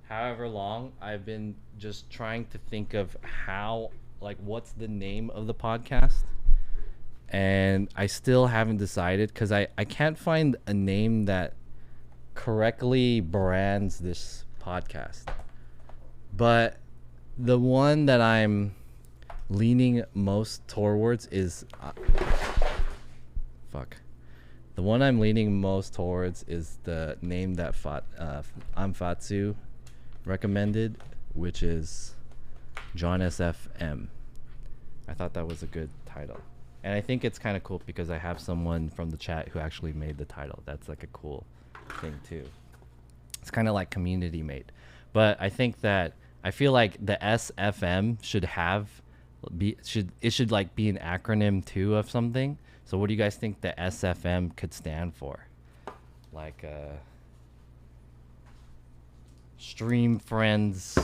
Speaker 1: however long, I've been just trying to think of what's the name of the podcast. And I still haven't decided because I can't find a name that correctly brands this podcast. But the one that I'm leaning most towards is the one I'm leaning most towards is the name that Amfatsu recommended, which is John SFM. I thought that was a good title, and I think it's kind of cool because I have someone from the chat who actually made the title. That's like a cool thing too. It's kind of like community made, but I think that I feel like the SFM should like be an acronym too of something. So what do you guys think the SFM could stand for? Like Stream Friends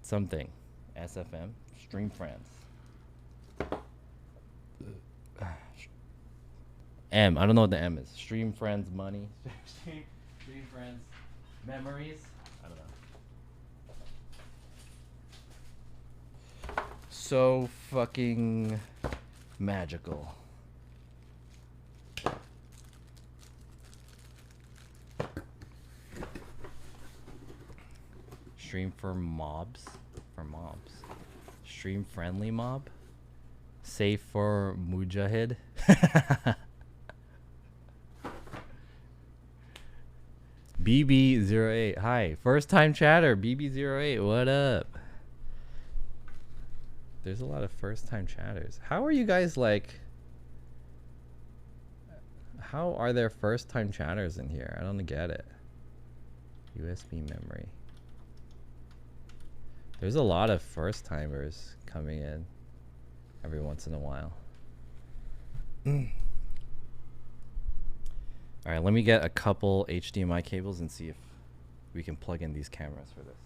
Speaker 1: something. SFM, Stream Friends. M, I don't know what the M is. Stream Friends Money. Stream Friends Memories. I don't know. So fucking magical. Stream for mobs. Stream friendly mob. Safe for Mujahid. BB08. Hi. First time chatter. BB08. What up? There's a lot of first time chatters. How are you guys like... How are there first time chatters in here? I don't get it. USB memory. There's a lot of first timers coming in every once in a while. Alright, let me get a couple HDMI cables and see if we can plug in these cameras for this.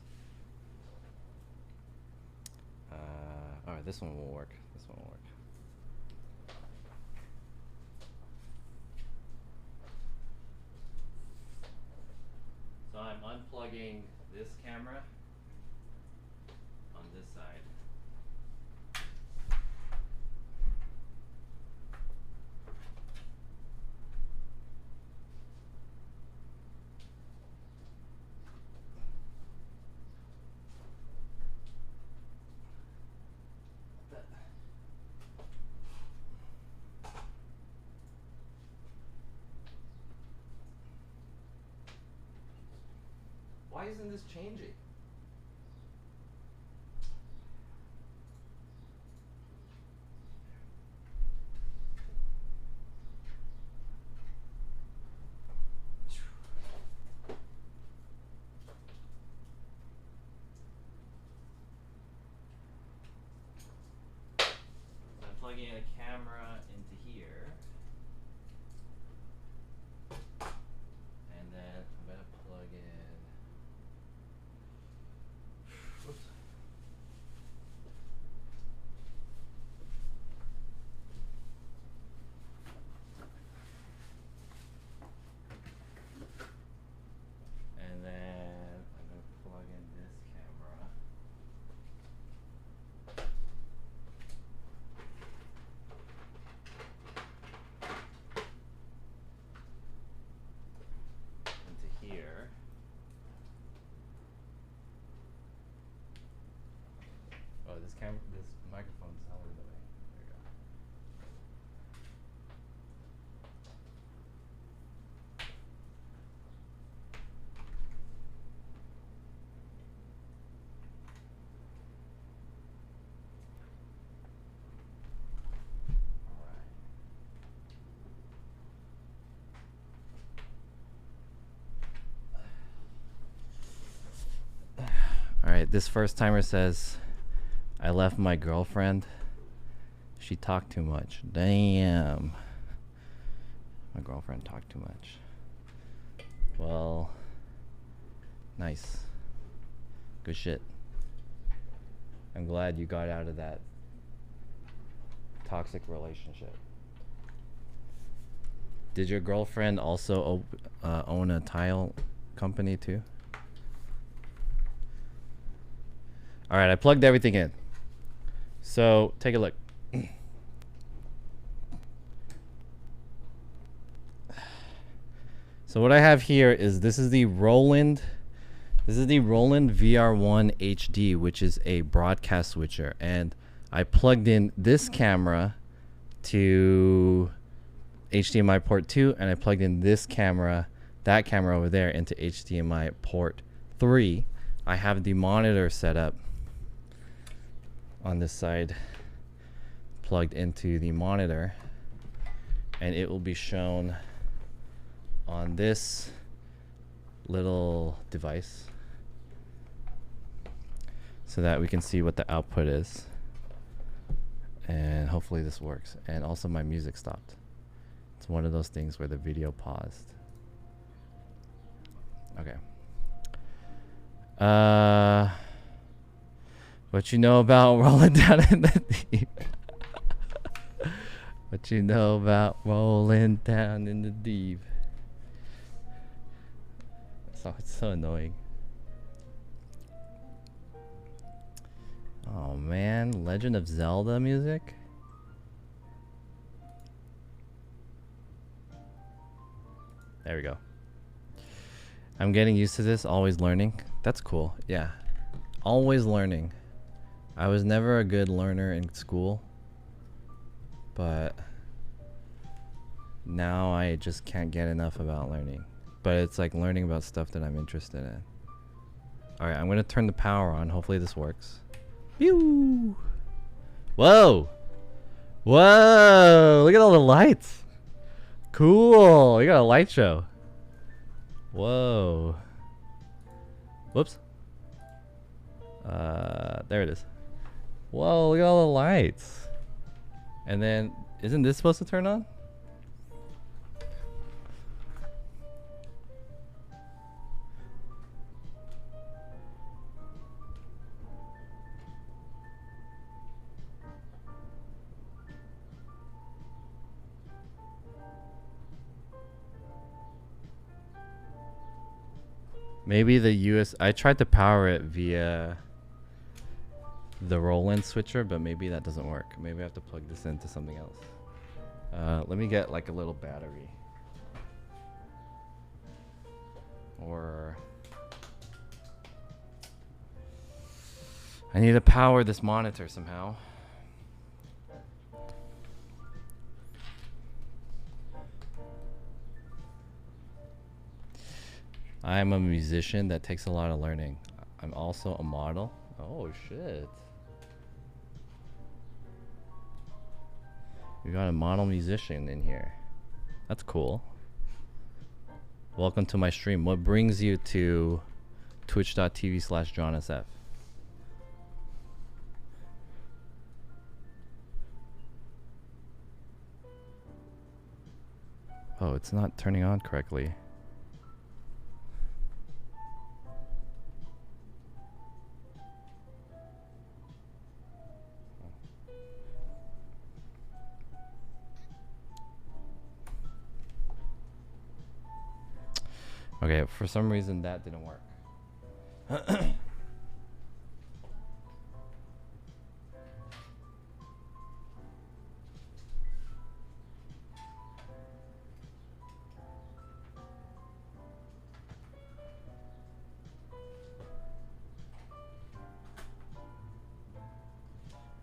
Speaker 1: Alright, this one will work. This one will work. So I'm unplugging this camera on this side. Why isn't this changing? I'm plugging in a camera into here. And then I'm going to plug in... Whoops. And then I'm going to plug in this camera. Into here. Oh, this microphone's held in the way. There you go. Alright, this first timer says, I left my girlfriend. She talked too much. Damn. My girlfriend talked too much. Well, nice. Good shit. I'm glad you got out of that toxic relationship. Did your girlfriend also own a tile company too? All right, I plugged everything in. So take a look. So what I have here is this is the rowland VR1 HD, which is a broadcast switcher, and I plugged in this camera to HDMI port 2, and I plugged in this camera, that camera over there, into HDMI port 3. I have the monitor set up on this side, plugged into the monitor, and it will be shown on this little device so that we can see what the output is, and hopefully this works. And also my music stopped. It's one of those things where the video paused. Okay. What you know about rolling down in the deep? What you know about rolling down in the deep? So it's so annoying. Oh man, Legend of Zelda music? There we go. I'm getting used to this, always learning. That's cool, yeah. Always learning. I was never a good learner in school, but now I just can't get enough about learning. but it's like learning about stuff that I'm interested in. All right, I'm gonna turn the power on. Hopefully this works. Pew! Whoa! Whoa! Look at all the lights. Cool. We got a light show. Whoa. Whoops. There it is. Whoa! Look at all the lights. And then, isn't this supposed to turn on? Maybe the I tried to power it via the rowland switcher, but maybe that doesn't work. Maybe I have to plug this into something else. Let me get like a little battery. Or I need to power this monitor somehow. I'm a musician. That takes a lot of learning. I'm also a model. Oh shit. We got a model musician in here. That's cool. Welcome to my stream. What brings you to twitch.tv/JohnSF? Oh, it's not turning on correctly. Okay, for some reason that didn't work.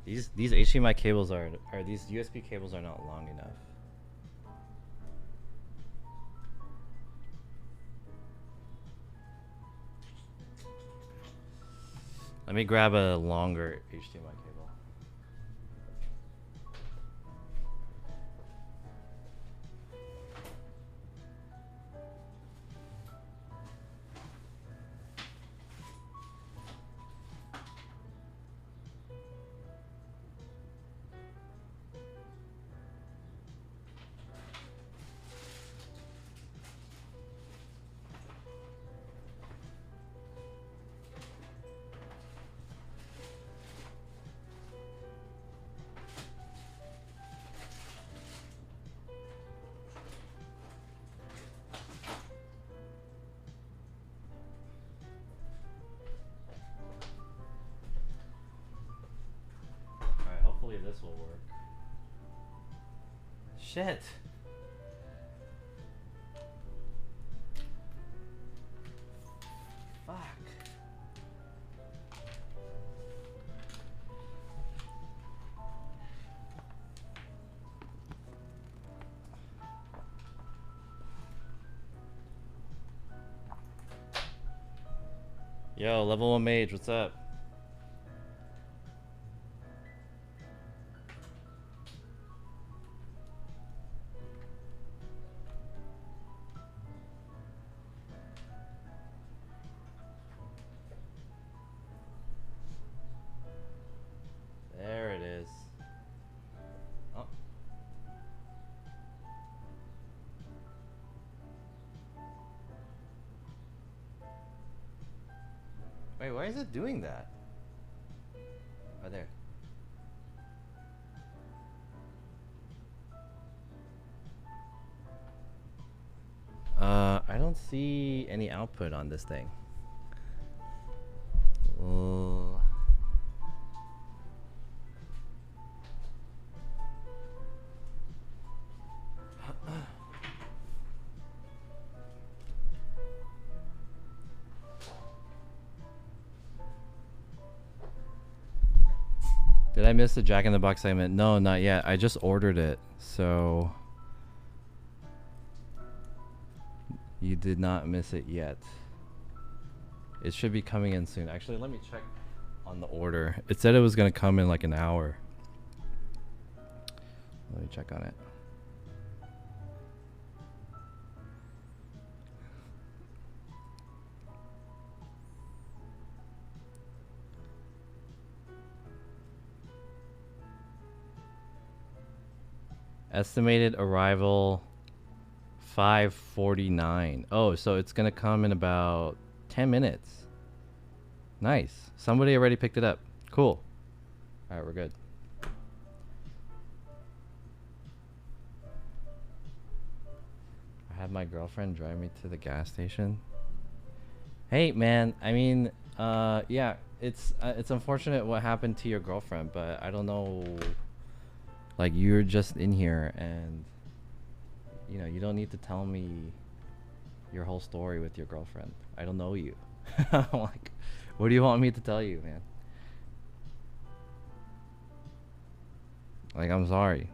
Speaker 1: These HDMI cables are these USB cables are not long enough. Let me grab a longer HDMI cable. Hopefully this will work. Shit. Fuck. Yo, level 1 mage, what's up? There it is. Oh. Wait, why is it doing that? Oh, there. I don't see any output on this thing. Did I miss the Jack in the Box segment? No, not yet. I just ordered it, so You did not miss it yet. It should be coming in soon. Actually, let me check on the order. It said it was gonna come in like an hour. Let me check on it. Estimated arrival 5:49. Oh, so it's gonna come in about 10 minutes. Nice. Somebody already picked it up. Cool. All right, we're good. I had my girlfriend drive me to the gas station. Hey, man. I mean, yeah, it's unfortunate what happened to your girlfriend, but I don't know. Like, you're just in here, and you know, you don't need to tell me your whole story with your girlfriend. I don't know you. Like, what do you want me to tell you, man? Like, I'm sorry.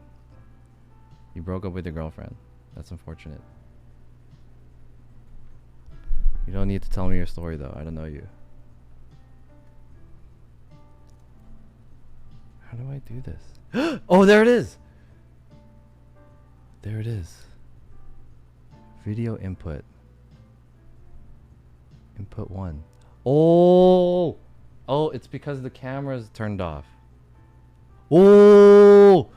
Speaker 1: You broke up with your girlfriend. That's unfortunate. You don't need to tell me your story, though. I don't know you. How do I do this? Oh, there it is! There it is. Video input. Input 1. Oh! Oh, it's because the camera's turned off. Oh!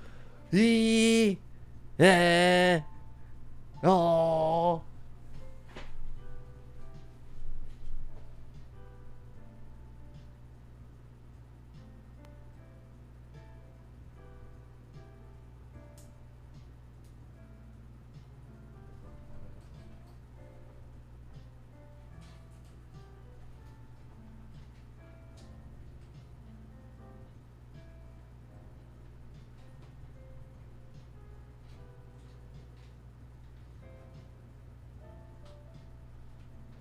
Speaker 1: Oh!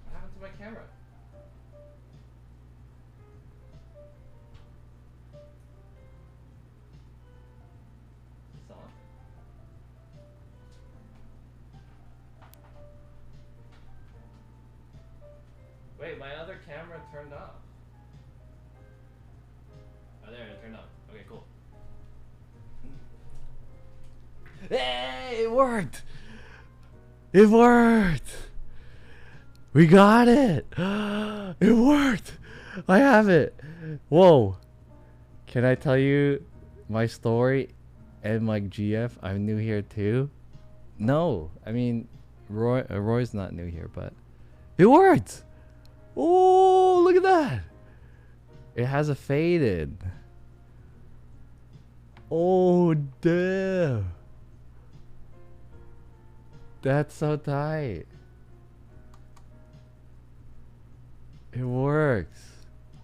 Speaker 1: What happened to my camera? It's on. Wait, my other camera turned off. Oh, there, it turned off. Okay, cool. Hey, it worked! It worked! We got it! It worked! I have it! Whoa! Can I tell you my story and my GF? I'm new here too. No, I mean, Roy's not new here, but it worked! Oh, look at that! It has a faded. Oh, damn! That's so tight. It works.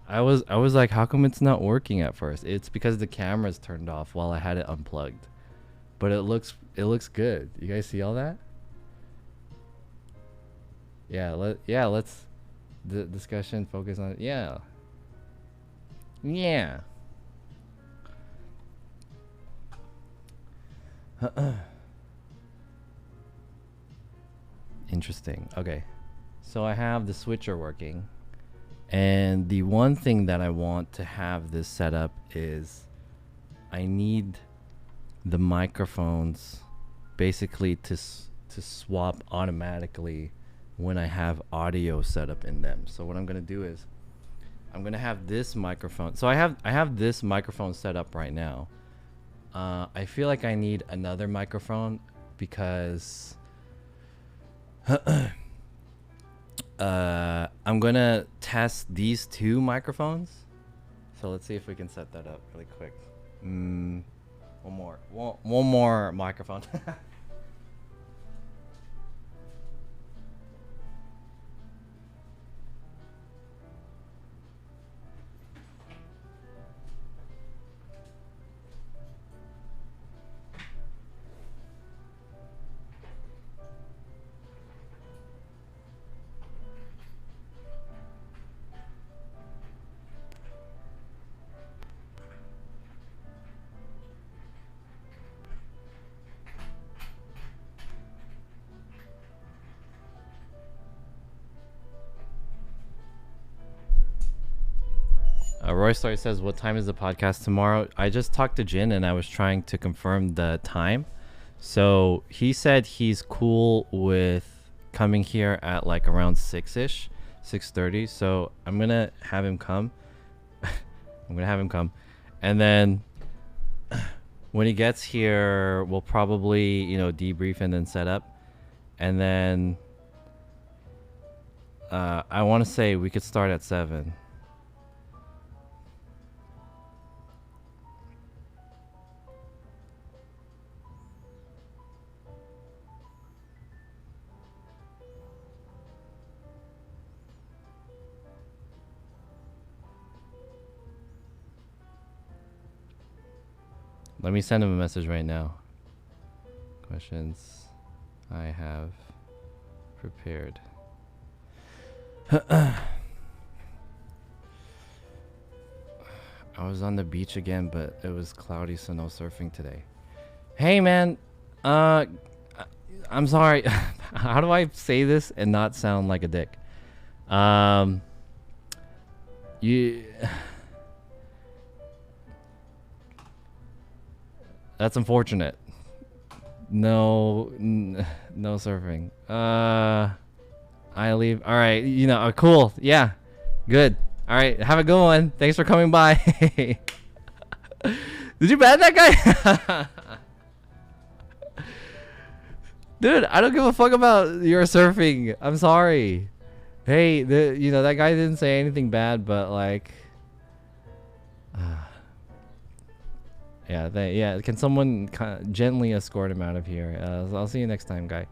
Speaker 1: I was like, how come it's not working at first? It's because the camera's turned off while I had it unplugged. But it looks good. You guys see all that? Yeah, let's the discussion focus on yeah. Yeah. Interesting. Okay. So I have the switcher working. And the one thing that I want to have this set up is I need the microphones basically to swap automatically when I have audio set up in them. So what I'm going to do is I'm going to have this microphone. So I have this microphone set up right now. I feel like I need another microphone because I'm gonna test these two microphones. So let's see if we can set that up really quick. One more microphone. Roy Story says, what time is the podcast tomorrow? I just talked to Jin and I was trying to confirm the time. So he said he's cool with coming here at like around 6-ish, 6:30. So I'm going to have him come. And then when he gets here, we'll probably, debrief and then set up. And then I want to say we could start at 7. Let me send him a message right now. Questions I have prepared. I was on the beach again, but it was cloudy, so no surfing today. Hey, man. I'm sorry. How do I say this and not sound like a dick? That's unfortunate. No surfing. I leave. All right. Cool. Yeah. Good. All right. Have a good one. Thanks for coming by. Did you ban that guy? Dude, I don't give a fuck about your surfing. I'm sorry. Hey, that guy didn't say anything bad, but like, yeah. Can someone gently escort him out of here? I'll see you next time, guy.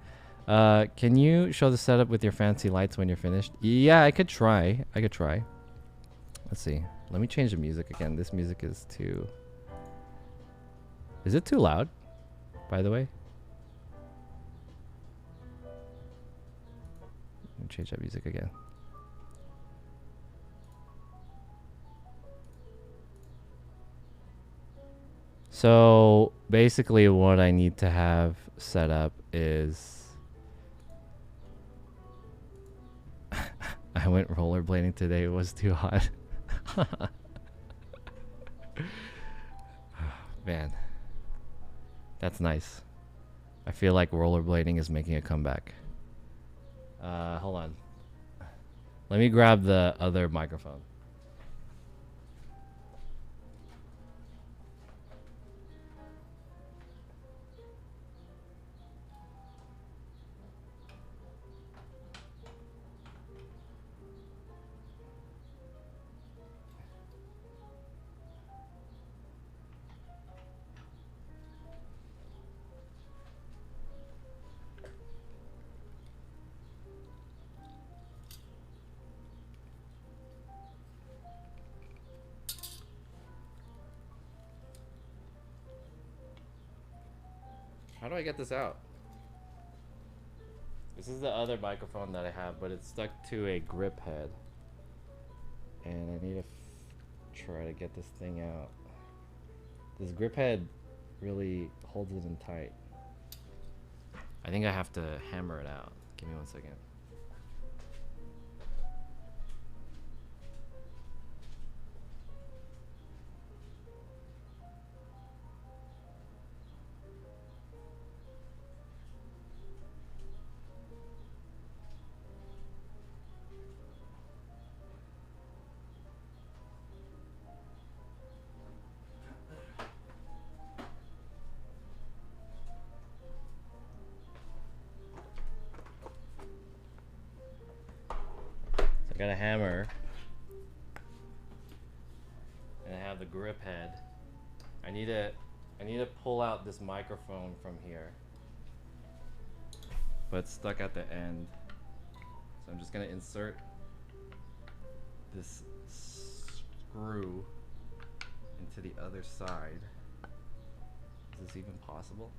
Speaker 1: Can you show the setup with your fancy lights when you're finished? Yeah, I could try. Let's see. Let me change the music again. This music is too... Is it too loud, by the way? Let me change that music again. So basically what I need to have set up is... I went rollerblading today. It was too hot. Man, that's nice. I feel like rollerblading is making a comeback. Hold on. Let me grab the other microphone. How do I get this out? This is the other microphone that I have, but it's stuck to a grip head. And I need to try to get this thing out. This grip head really holds it in tight. I think I have to hammer it out. Give me 1 second. Got a hammer, and I have the grip head. I need to pull out this microphone from here, but it's stuck at the end. So I'm just gonna insert this screw into the other side. Is this even possible?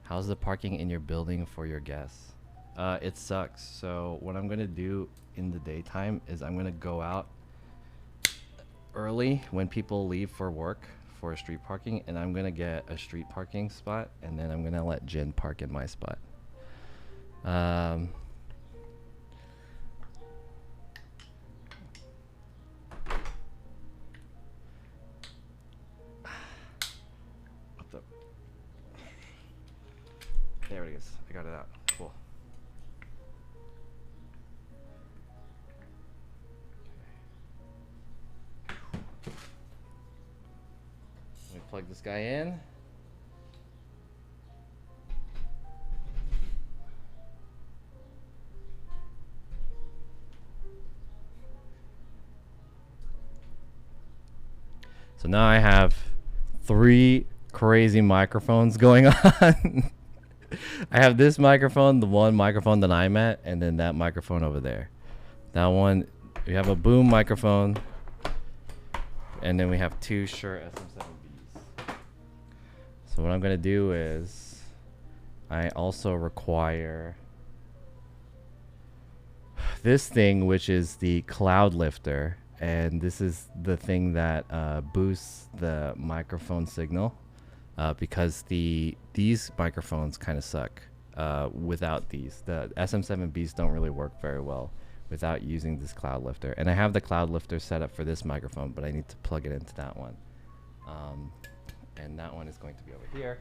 Speaker 1: How's the parking in your building for your guests? It sucks. So what I'm gonna do in the daytime is I'm gonna go out early when people leave for work for a street parking, and I'm gonna get a street parking spot, and then I'm gonna let Jin park in my spot. What's up? There it is. I got it out. Cool. Let me plug this guy in. So now I have 3 crazy microphones going on. I have this microphone, the one microphone that I'm at, and then that microphone over there. That one, we have a boom microphone, and then we have 2 Shure SM7Bs. So what I'm gonna do is, I also require this thing, which is the cloud lifter. And this is the thing that boosts the microphone signal, because these microphones kind of suck without these. The SM7Bs don't really work very well without using this cloud lifter. And I have the cloud lifter set up for this microphone, but I need to plug it into that one. And that one is going to be over here.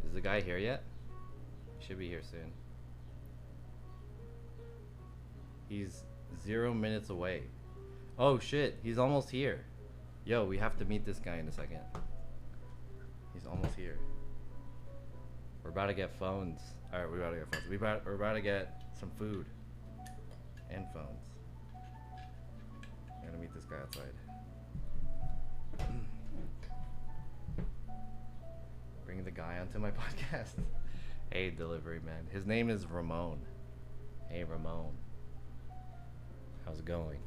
Speaker 1: Is the guy here yet? Should be here soon. He's 0 minutes away. Oh shit, he's almost here. Yo, we have to meet this guy in a second. He's almost here. We're about to get phones. Alright, we're about to get phones. We're about to get some food. And phones. I'm gonna meet this guy outside. Bring the guy onto my podcast. Hey, delivery man. His name is Ramon. Hey, Ramon. How's it going?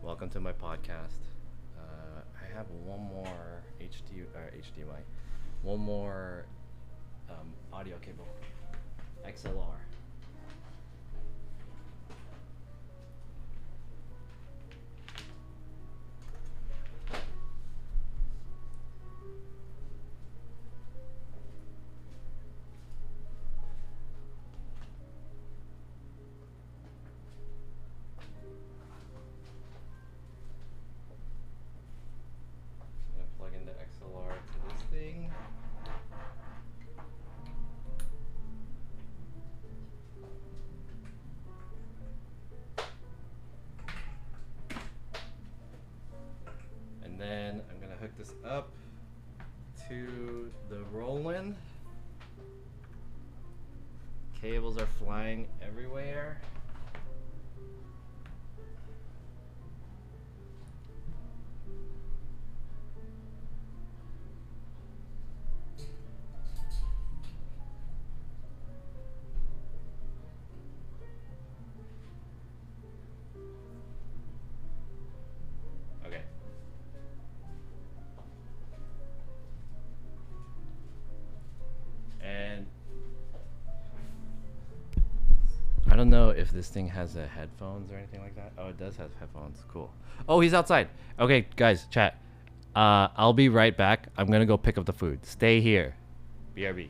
Speaker 1: Welcome to my podcast. I have one more HDMI. One more audio cable. XLR. Then I'm gonna hook this up to the rowland. Cables are flying everywhere. I don't know if this thing has headphones or anything like that. Oh, it does have headphones. Cool. Oh, he's outside. Okay, guys, chat. I'll be right back. I'm gonna go pick up the food. Stay here. BRB.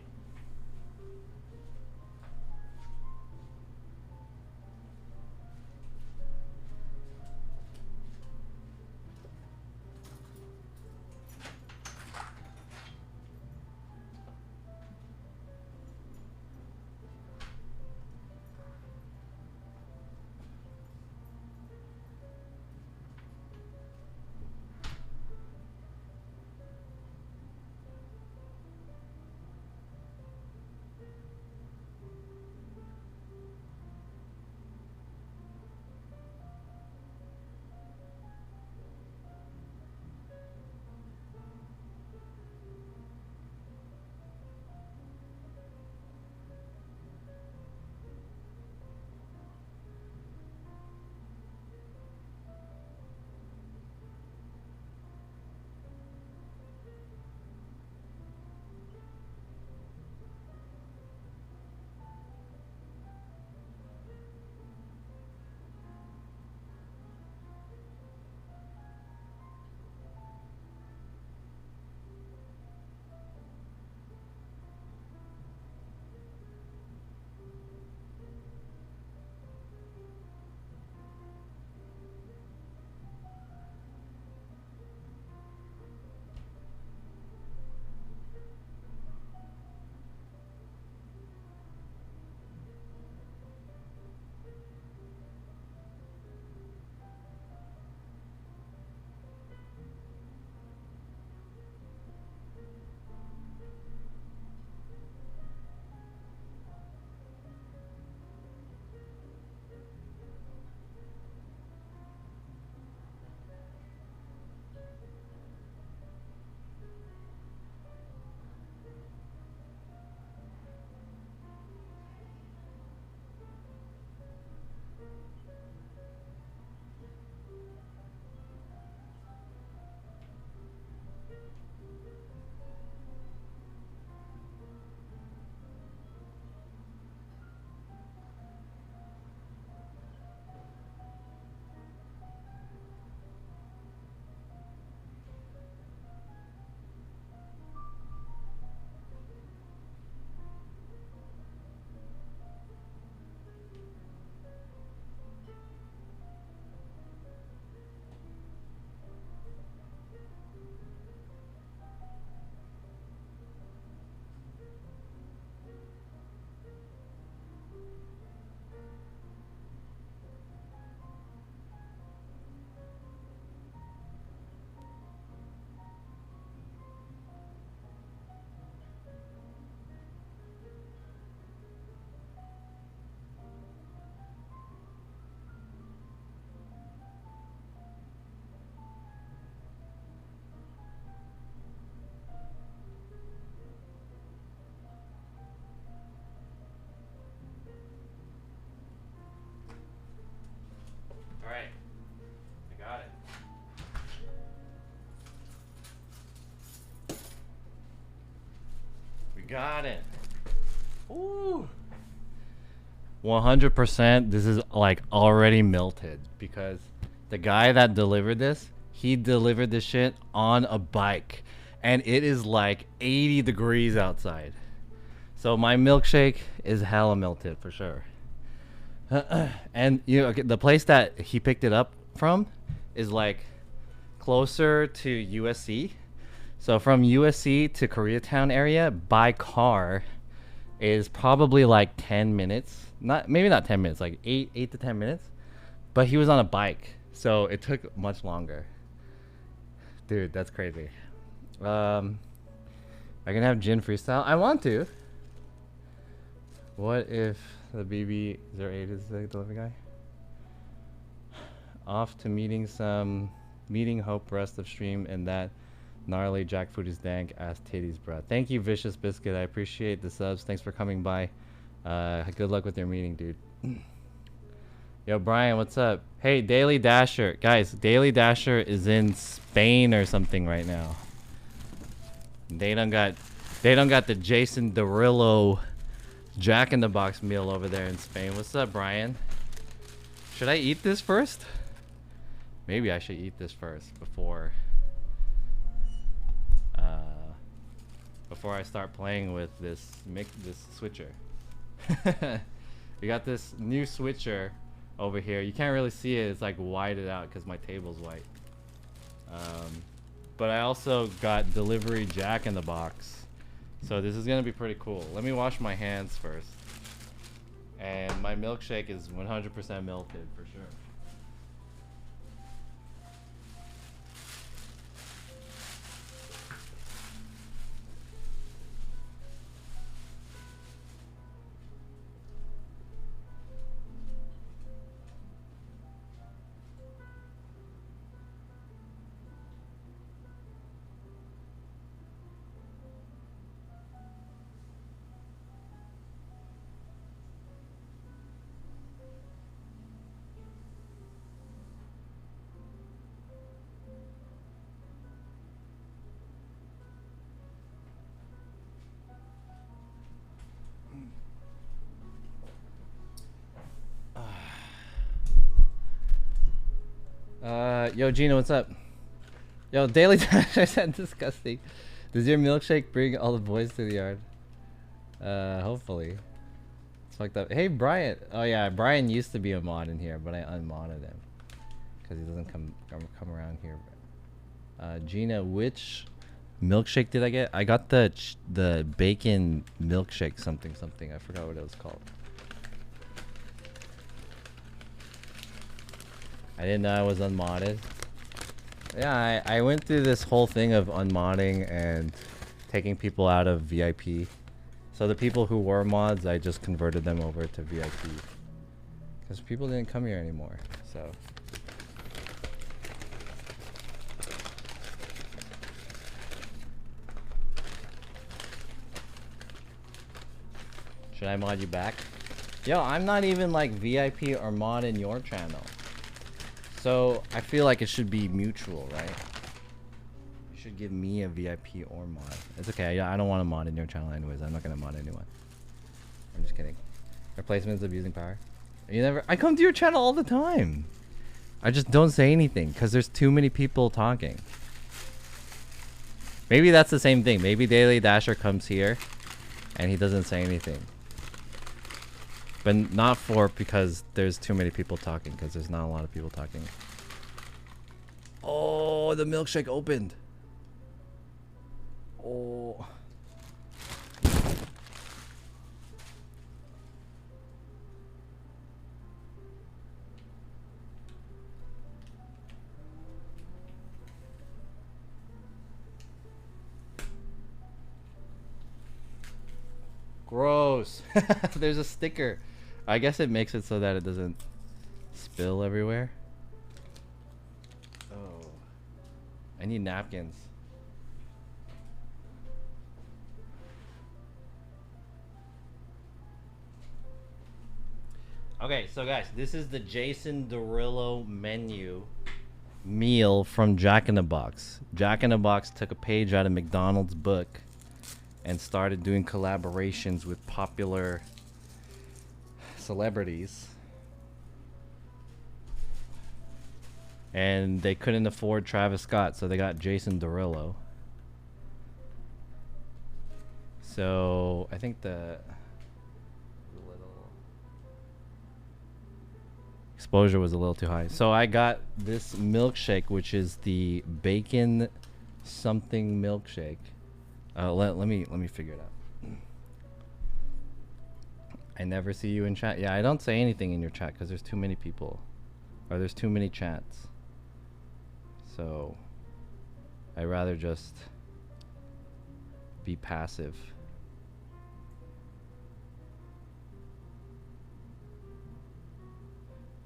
Speaker 1: got it. Ooh. 100%. This is like already melted because the guy that delivered this, he delivered this shit on a bike, and it is like 80 degrees outside. So my milkshake is hella melted for sure. And you know, the place that he picked it up from is like closer to USC. So from USC to Koreatown area by car is probably like 10 minutes. Maybe not 10 minutes, like 8 to 10 minutes. But he was on a bike, so it took much longer. Dude, that's crazy. I can have Jin freestyle. I want to. What if the BB08 is the delivery guy? Off to meeting Hope rest of stream, and that gnarly jackfruit is dank ass titties, bro. Thank you, Vicious Biscuit. I appreciate the subs. Thanks for coming by. Good luck with your meeting, dude. Yo, Brian, what's up? Hey, Daily Dasher. Guys, Daily Dasher is in Spain or something right now. They don't got the Jason Derulo Jack in the Box meal over there in Spain. What's up, Brian? Should I eat this first? Maybe I should eat this first before I start playing with this switcher. We got this new switcher over here. You can't really see it. It's like whited out because my table's white. But I also got delivery Jack in the Box. So this is gonna be pretty cool. Let me wash my hands first. And my milkshake is 100% melted for sure. Yo, Gina, what's up? Yo, Daily Dash, I said disgusting. Does your milkshake bring all the boys to the yard? Hopefully. It's fucked up. Hey, Brian. Oh yeah, Brian used to be a mod in here, but I unmodded him because he doesn't come around here. Gina, which milkshake did I get? I got the bacon milkshake something. I forgot what it was called. I didn't know I was unmodded. Yeah, I went through this whole thing of unmodding and taking people out of VIP. So the people who were mods, I just converted them over to VIP. Because people didn't come here anymore, so. Should I mod you back? Yo, I'm not even like VIP or mod in your channel. So I feel like it should be mutual, right? You should give me a VIP or mod. It's okay. I don't want to mod in your channel anyways. I'm not gonna mod anyone. I'm just kidding. Replacements of using power. You never. I come to your channel all the time. I just don't say anything because there's too many people talking. Maybe that's the same thing. Maybe Daily Dasher comes here and he doesn't say anything. But not because there's too many people talking, because there's not a lot of people talking. Oh, the milkshake opened. Oh. Gross. There's a sticker. I guess it makes it so that it doesn't spill everywhere. Oh. I need napkins. Okay, so guys, this is the Jason Derulo meal from Jack in the Box. Jack in the Box took a page out of McDonald's book and started doing collaborations with popular celebrities. And they couldn't afford Travis Scott, so they got Jason Derulo. So I think the little exposure was a little too high. So I got this milkshake, which is the bacon something milkshake. Let me figure it out. I never see you in chat. Yeah, I don't say anything in your chat because there's too many people, or there's too many chats. So I'd rather just be passive.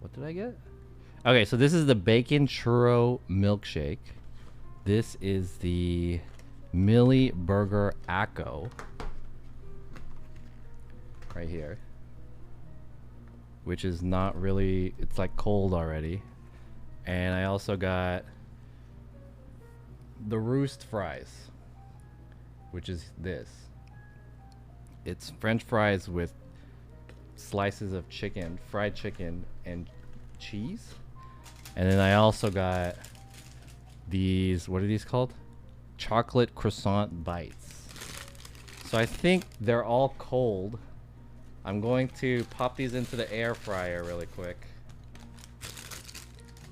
Speaker 1: What did I get? Okay, so this is the bacon churro milkshake. This is the Millie Burger Acco right here, which is not really, it's like cold already. And I also got the Roost fries, which is this. It's French fries with slices of chicken, fried chicken, and cheese. And then I also got these, what are these called? Chocolate croissant bites. So I think they're all cold. I'm going to pop these into the air fryer really quick.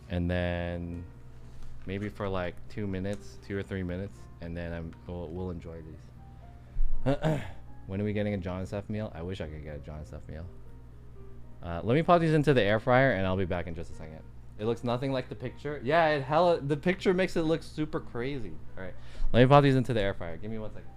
Speaker 1: And then maybe for like 2 minutes, 2 or 3 minutes, and then we'll enjoy these. When are we getting a John and Steph meal? I wish I could get a John and Steph meal. Let me pop these into the air fryer and I'll be back in just a second. It looks nothing like the picture. Yeah, the picture makes it look super crazy. All right, let me pop these into the air fryer. Give me 1 second.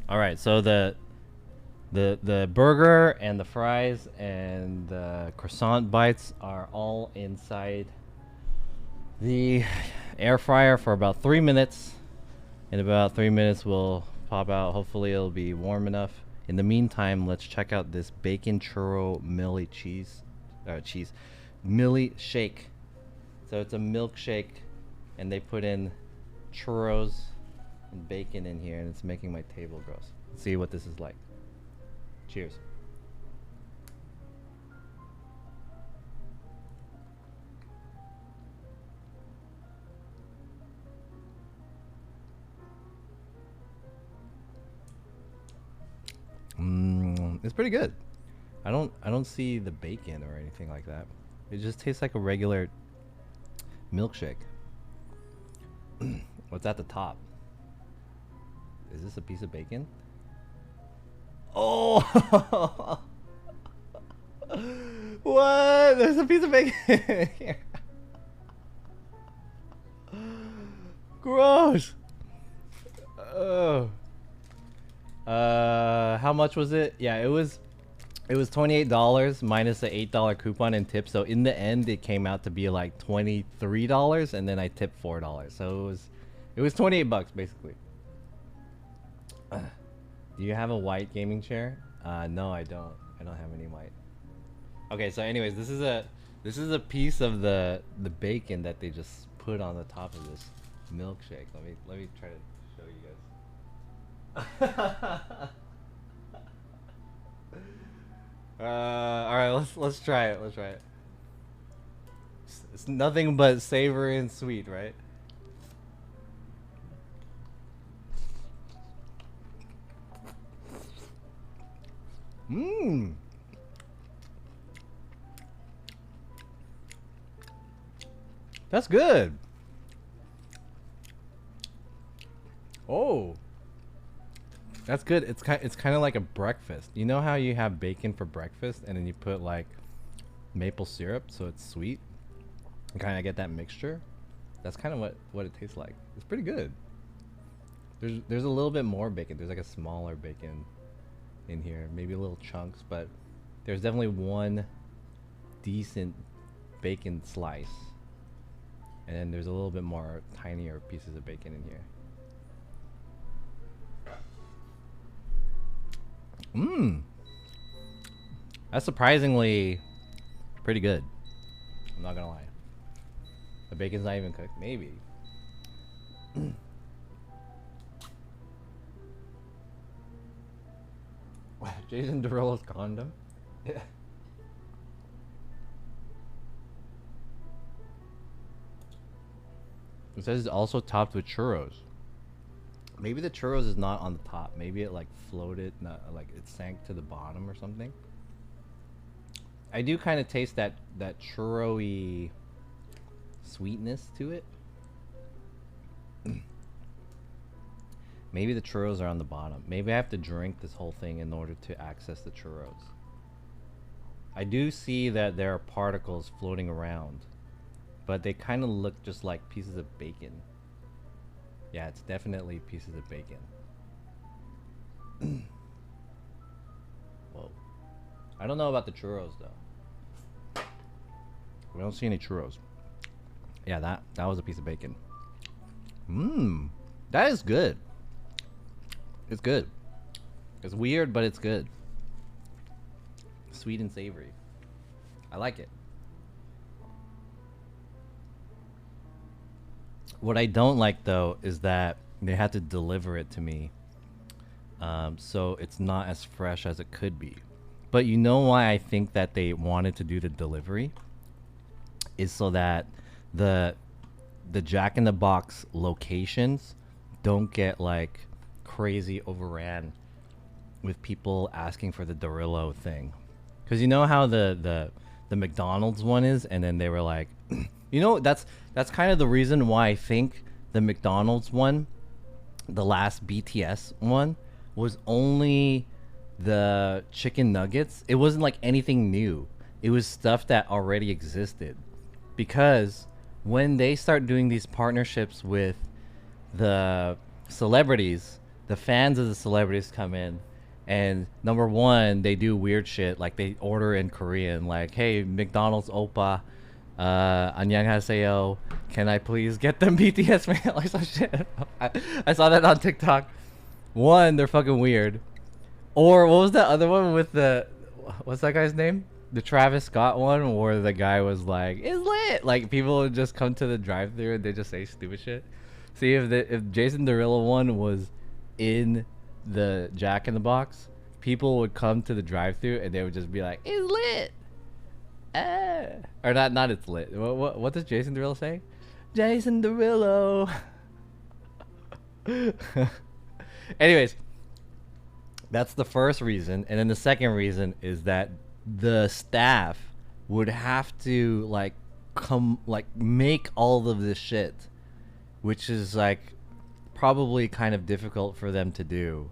Speaker 1: All right, so the burger and the fries and the croissant bites are all inside the air fryer for about 3 minutes. In about 3 minutes, we'll pop out. Hopefully, it'll be warm enough. In the meantime, let's check out this bacon churro Millie Millie shake. So it's a milkshake, and they put in churros and bacon in here, and it's making my table gross. Let's see what this is like. Cheers. It's pretty good. I don't see the bacon or anything like that. It just tastes like a regular milkshake. What's at the top? Is this a piece of bacon? Oh! What? There's a piece of bacon here. Gross. Oh. How much was it? Yeah, it was $28 minus the $8 coupon and tip. So in the end, it came out to be like $23, and then I tipped $4. So it was 28 bucks basically. Do you have a white gaming chair? No, I don't. I don't have any white. Okay, so anyways, this is a piece of the bacon that they just put on the top of this. milkshake. Let me try to show you guys. All right, let's try it. Let's try it. It's nothing but savory and sweet, right? Mmm. That's good. Oh. That's good. It's kind of like a breakfast. You know how you have bacon for breakfast and then you put like maple syrup so it's sweet? You kind of get that mixture. That's kind of what it tastes like. It's pretty good. There's a little bit more bacon. There's like a smaller bacon in here, maybe a little chunks, but there's definitely one decent bacon slice. And then there's a little bit more tinier pieces of bacon in here. Mmm. That's surprisingly pretty good. I'm not gonna lie. The bacon's not even cooked. Maybe. Jason Derulo's condom? Yeah. It says it's also topped with churros. Maybe the churros is not on the top. Maybe it like floated, not like it sank to the bottom or something. I do kind of taste that churro-y sweetness to it. Maybe the churros are on the bottom. Maybe I have to drink this whole thing in order to access the churros. I do see that there are particles floating around, but they kind of look just like pieces of bacon. Yeah, it's definitely pieces of bacon. Whoa. I don't know about the churros though. We don't see any churros. Yeah, that was a piece of bacon. Mmm. That is good. It's good. It's weird, but it's good. Sweet and savory. I like it. What I don't like though is that they had to deliver it to me, so it's not as fresh as it could be. But you know why I think that they wanted to do the delivery is so that the Jack in the Box locations don't get like crazy overran with people asking for the derulo thing. Because you know how the McDonald's one is, and then they were like, you know, that's kind of the reason why I think the McDonald's one, the last BTS one, was only the chicken nuggets. It wasn't like anything new. It was stuff that already existed. Because when they start doing these partnerships with the celebrities, the fans of the celebrities come in, and number one, they do weird shit. Like they order in Korean, like, hey, McDonald's oppa, 안녕하세요, can I please get them BTS man? Like some shit. I saw that on TikTok. One, they're fucking weird. Or what was that other one with the, what's that guy's name? The Travis Scott one, where the guy was like, it's lit. Like people would just come to the drive-thru and they just say stupid shit. See, if Jason Derulo one was in the Jack in the Box, people would come to the drive-thru and they would just be like, it's lit. Or not it's lit. What does Jason Derulo say? Jason Derulo. Anyways, that's the first reason, and then the second reason is that the staff would have to like make all of this shit, which is like probably kind of difficult for them to do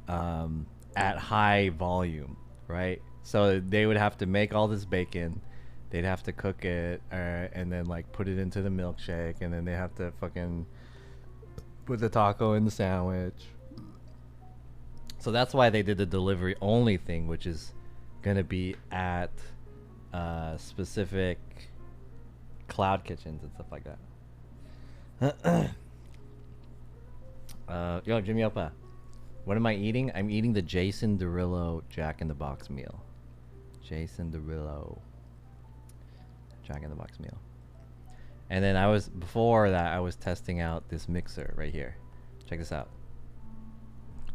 Speaker 1: at high volume, right? So they would have to make all this bacon, they'd have to cook it, and then like put it into the milkshake, and then they have to fucking put the taco in the sandwich. So that's why they did the delivery only thing, which is gonna be at specific cloud kitchens and stuff like that. Yo, Jimmy Opa, what am I eating? I'm eating the Jason Derulo Jack in the Box meal. Jason Derulo Jack in the Box meal. And then before that, I was testing out this mixer right here. Check this out.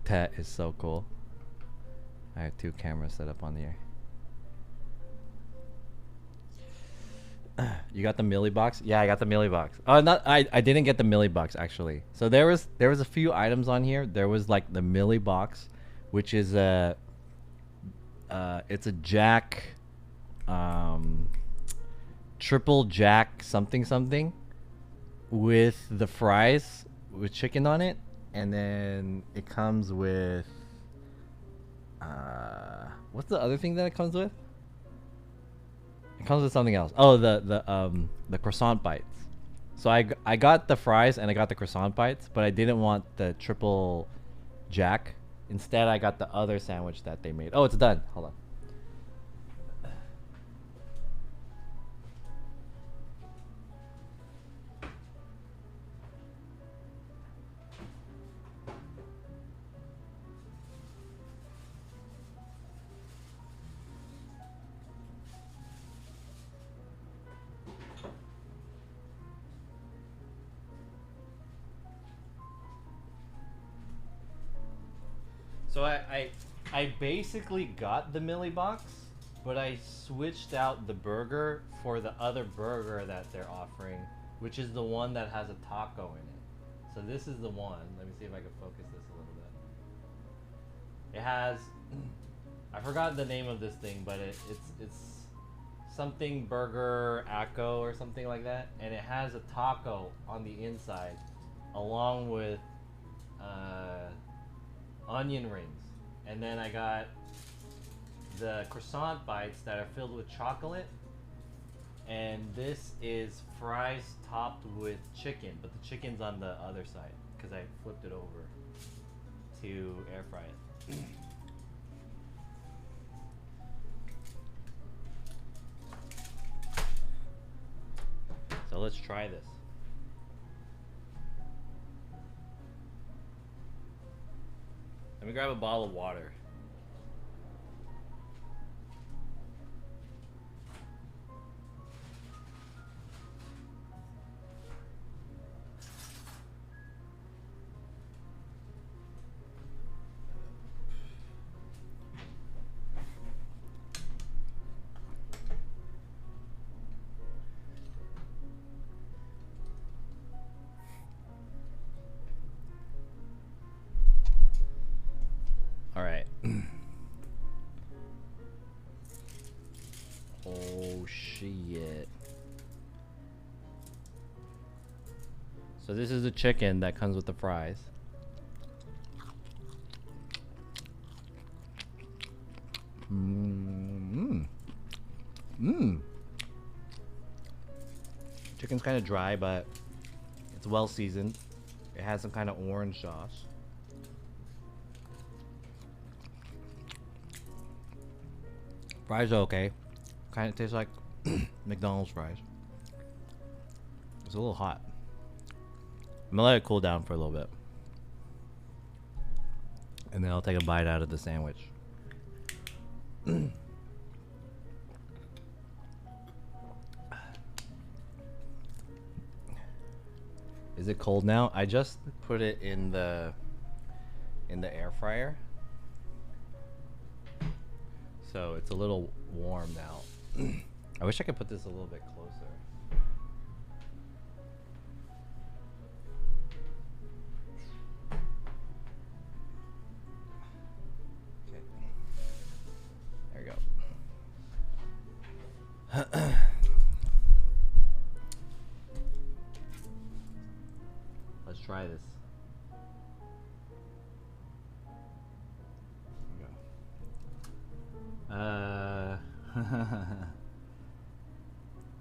Speaker 1: That is so cool. I have 2 cameras set up on here. You got the Millie box? Yeah, I got the Millie box. Not I didn't get the Millie box actually. So there was a few items on here. There was like the Millie box, which is it's a Jack triple Jack something with the fries with chicken on it, and then it comes with what's the other thing that it comes with? It comes with something else. Oh, the croissant bites. So I got the fries and I got the croissant bites, but I didn't want the triple Jack. Instead, I got the other sandwich that they made. Oh, it's done. Hold on. So I basically got the Millie box, but I switched out the burger for the other burger that they're offering, which is the one that has a taco in it. So this is the one. Let me see if I can focus this a little bit. It has I forgot the name of this thing, but it's something burger Acco or something like that, and it has a taco on the inside along with onion rings. And then I got the croissant bites that are filled with chocolate, and this is fries topped with chicken, but the chicken's on the other side because I flipped it over to air fry it. So let's try this. Let me grab a bottle of water. All right. Oh shit. So this is the chicken that comes with the fries. Chicken's kind of dry, but it's well seasoned. It has some kind of orange sauce. Fries are okay. Kind of tastes like McDonald's fries. It's a little hot. I'm gonna let it cool down for a little bit, and then I'll take a bite out of the sandwich. Is it cold now? I just put it in the air fryer, so it's a little warm now. I wish I could put this a little bit closer. Okay. There you go. Let's try this.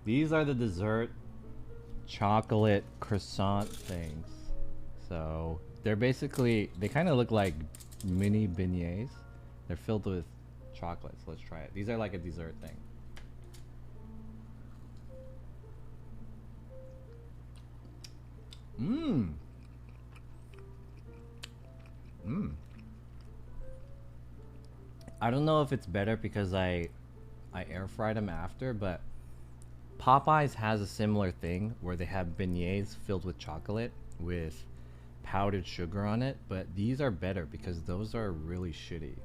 Speaker 1: These are the dessert chocolate croissant things. So they're basically, they kind of look like mini beignets. They're filled with chocolate. So let's try it. These are like a dessert thing. I don't know if it's better because I air fried them after, but Popeyes has a similar thing where they have beignets filled with chocolate with powdered sugar on it, but these are better because those are really shitty.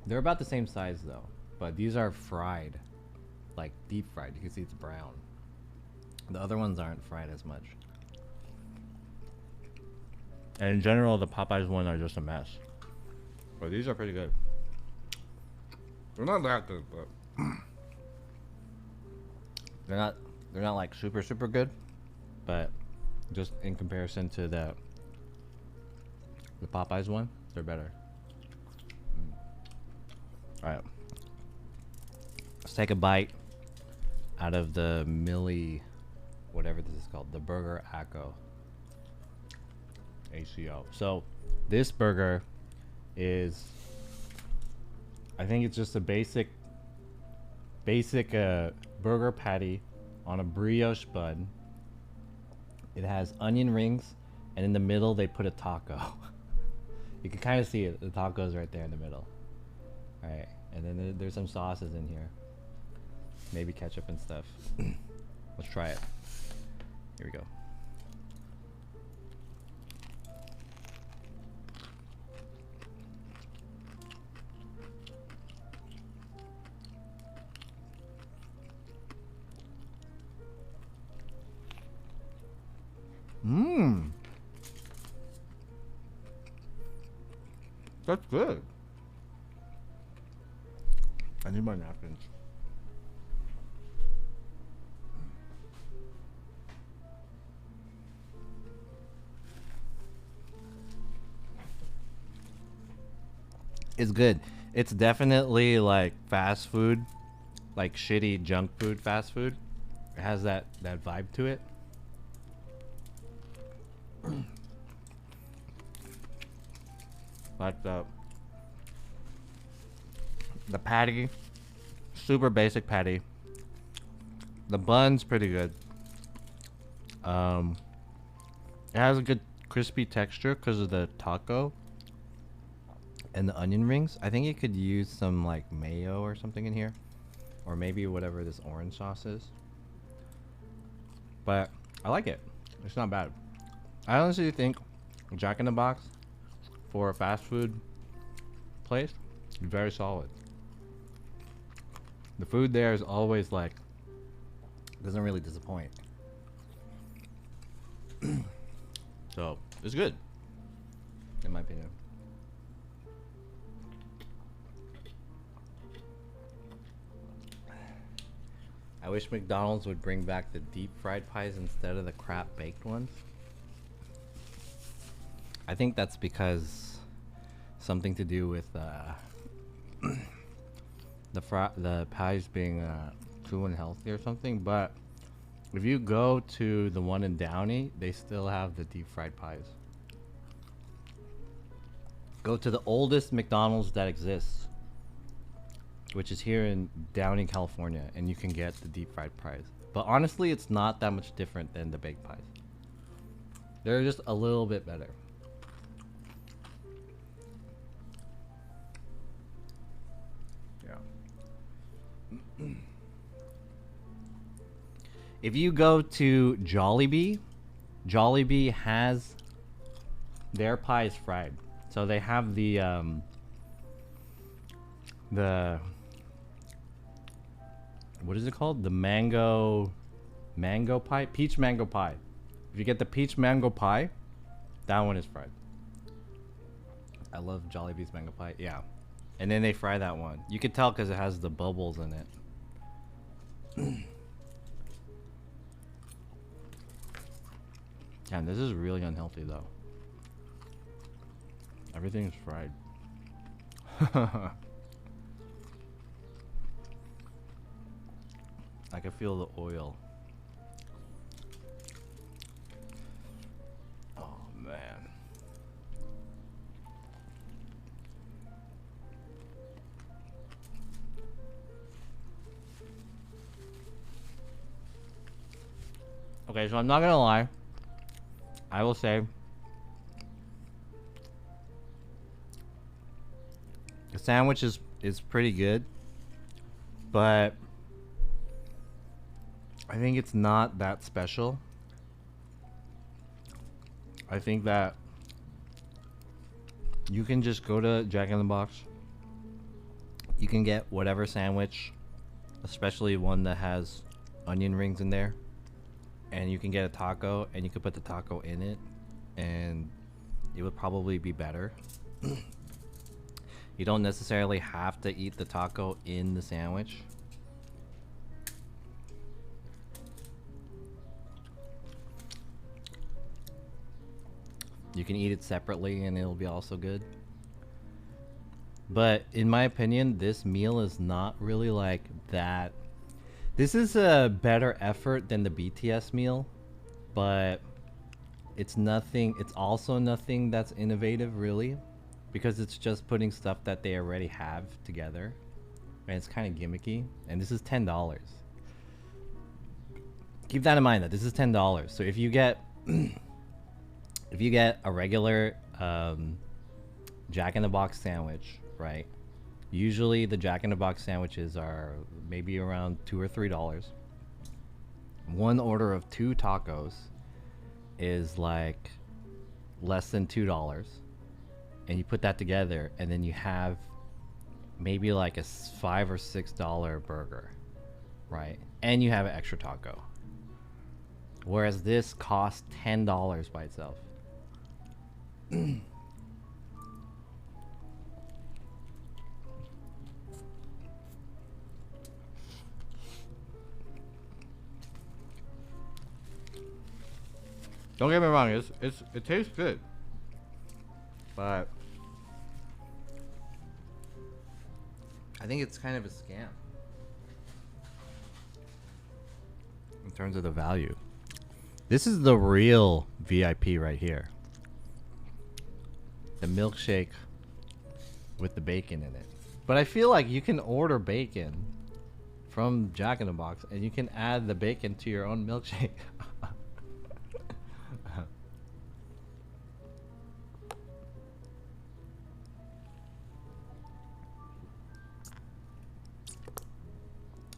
Speaker 1: They're about the same size though, but these are fried, like deep fried. You can see it's brown. The other ones aren't fried as much. And in general, the Popeyes one are just a mess. But these are pretty good. They're not that good, but they're not like super good, but just in comparison to the Popeyes one, they're better. All right, let's take a bite out of the Millie, whatever this is called, the Burger ACO. So this burger is, I think it's just a basic burger patty on a brioche bun. It has onion rings, and in the middle they put a taco. You can kind of see it. The taco's right there in the middle. All right, and then there's some sauces in here, maybe ketchup and stuff. Let's try it. Here we go. Mmm. That's good. I need my napkins. It's good. It's definitely like fast food, like shitty junk food fast food. It has that vibe to it. Like the patty, super basic patty. The bun's pretty good. It has a good crispy texture because of the taco and the onion rings. I think you could use some like mayo or something in here, or maybe whatever this orange sauce is. But I like it. It's not bad. I honestly think Jack in the Box for a fast food place is very solid. The food there is always like, doesn't really disappoint. So it's good, in my opinion. I wish McDonald's would bring back the deep fried pies instead of the crap baked ones. I think that's because something to do with the pies being too unhealthy or something. But if you go to the one in Downey, they still have the deep fried pies. Go to the oldest McDonald's that exists, which is here in Downey, California, and you can get the deep fried pies. But honestly, it's not that much different than the baked pies. They're just a little bit better. Yeah. If you go to Jollibee, Jollibee has their pies fried. So they have the what is it called? The mango pie? Peach mango pie. If you get the peach mango pie, that one is fried. I love Jollibee's mango pie. Yeah. And then they fry that one. You could tell because it has the bubbles in it. Damn, this is really unhealthy though. Everything's fried. I can feel the oil. Oh man. Okay, so I'm not gonna lie. I will say the sandwich is pretty good, but I think it's not that special. I think that you can just go to Jack in the Box. You can get whatever sandwich, especially one that has onion rings in there, and you can get a taco and you can put the taco in it, and it would probably be better. You don't necessarily have to eat the taco in the sandwich. You can eat it separately and it'll be also good. But in my opinion, this meal is not really like that. This is a better effort than the BTS meal, but it's nothing. It's also nothing that's innovative really, because it's just putting stuff that they already have together, and it's kind of gimmicky. And this is $10. Keep that in mind that this is $10. So if you get if you get a regular Jack in the Box sandwich, right? Usually the Jack in the Box sandwiches are maybe around $2 or $3. One order of 2 tacos is like less than $2, and you put that together, and then you have maybe like a $5 or $6 burger, right? And you have an extra taco. Whereas this costs $10 by itself. Don't get me wrong, it tastes good, but I think it's kind of a scam in terms of the value. This is the real VIP right here. The milkshake with the bacon in it. But I feel like you can order bacon from Jack in the Box and you can add the bacon to your own milkshake.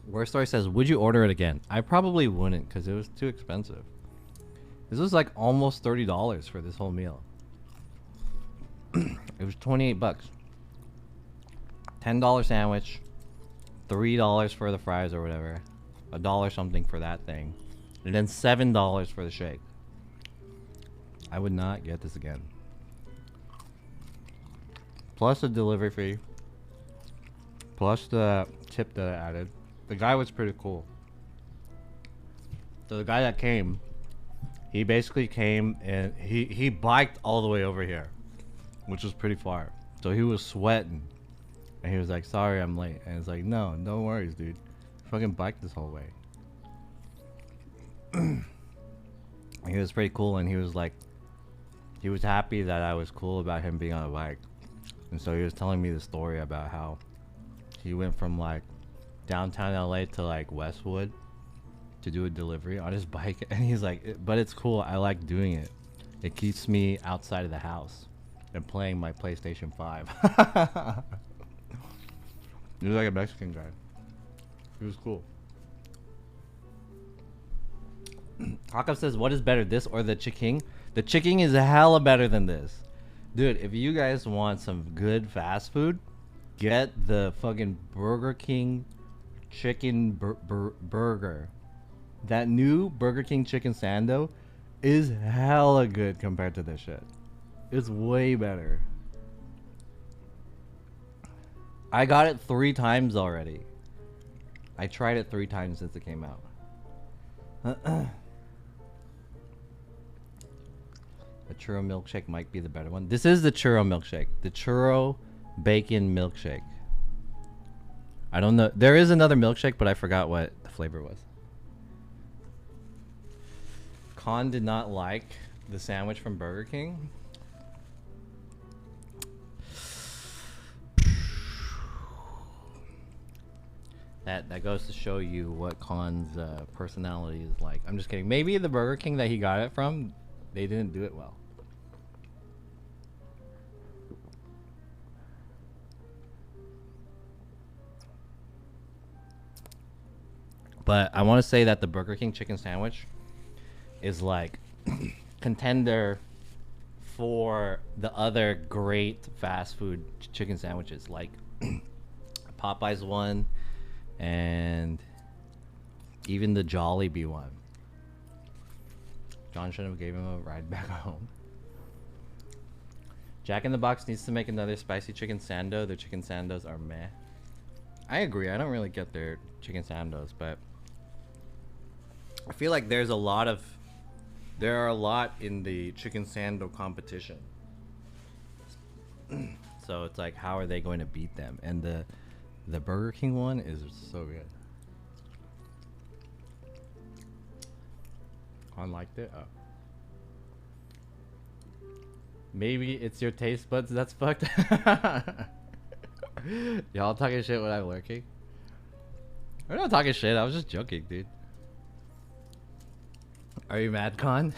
Speaker 1: Worst Story says, would you order it again? I probably wouldn't because it was too expensive. This was like almost $30 for this whole meal. It was 28 bucks. $10 sandwich, $3 for the fries or whatever, $1 something for that thing, and then $7 for the shake. I would not get this again. Plus the delivery fee, plus the tip that I added. The guy was pretty cool. So the guy that came, he basically came and he biked all the way over here, which was pretty far. So he was sweating, and he was like, "Sorry, I'm late." And it's like, "No, no worries, dude. Fucking biked this whole way." And he was pretty cool, and he was like, he was happy that I was cool about him being on a bike. And so he was telling me the story about how he went from like downtown LA to like Westwood to do a delivery on his bike, and he's like, but it's cool, I like doing it. It keeps me outside of the house and playing my PlayStation 5. He was like a Mexican guy. He was cool. Hakam says, what is better, this or the chicken? The chicken is hella better than this. Dude, if you guys want some good fast food, get the fucking Burger King chicken burger. That new Burger King chicken sando is hella good compared to this shit. It's way better. I got it 3 times already. I tried it 3 times since it came out. The churro milkshake might be the better one. This is the churro milkshake. The churro bacon milkshake. I don't know. There is another milkshake, but I forgot what the flavor was. Khan did not like the sandwich from Burger King. That goes to show you what Khan's personality is like. I'm just kidding. Maybe the Burger King that he got it from, they didn't do it well. But I want to say that the Burger King chicken sandwich is like contender for the other great fast food chicken sandwiches, like Popeyes one, and even the Jollibee one. John should have gave him a ride back home. Jack in the Box needs to make another spicy chicken sando. Their chicken sandos are meh. I agree. I don't really get their chicken sandos, but I feel like there are a lot in the chicken sando competition. So it's like, how are they going to beat them? And the Burger King one is so good. Unliked it? Oh. Maybe it's your taste buds that's fucked. Y'all talking shit when I'm lurking? I'm not talking shit. I was just joking, dude. Are you mad, Con?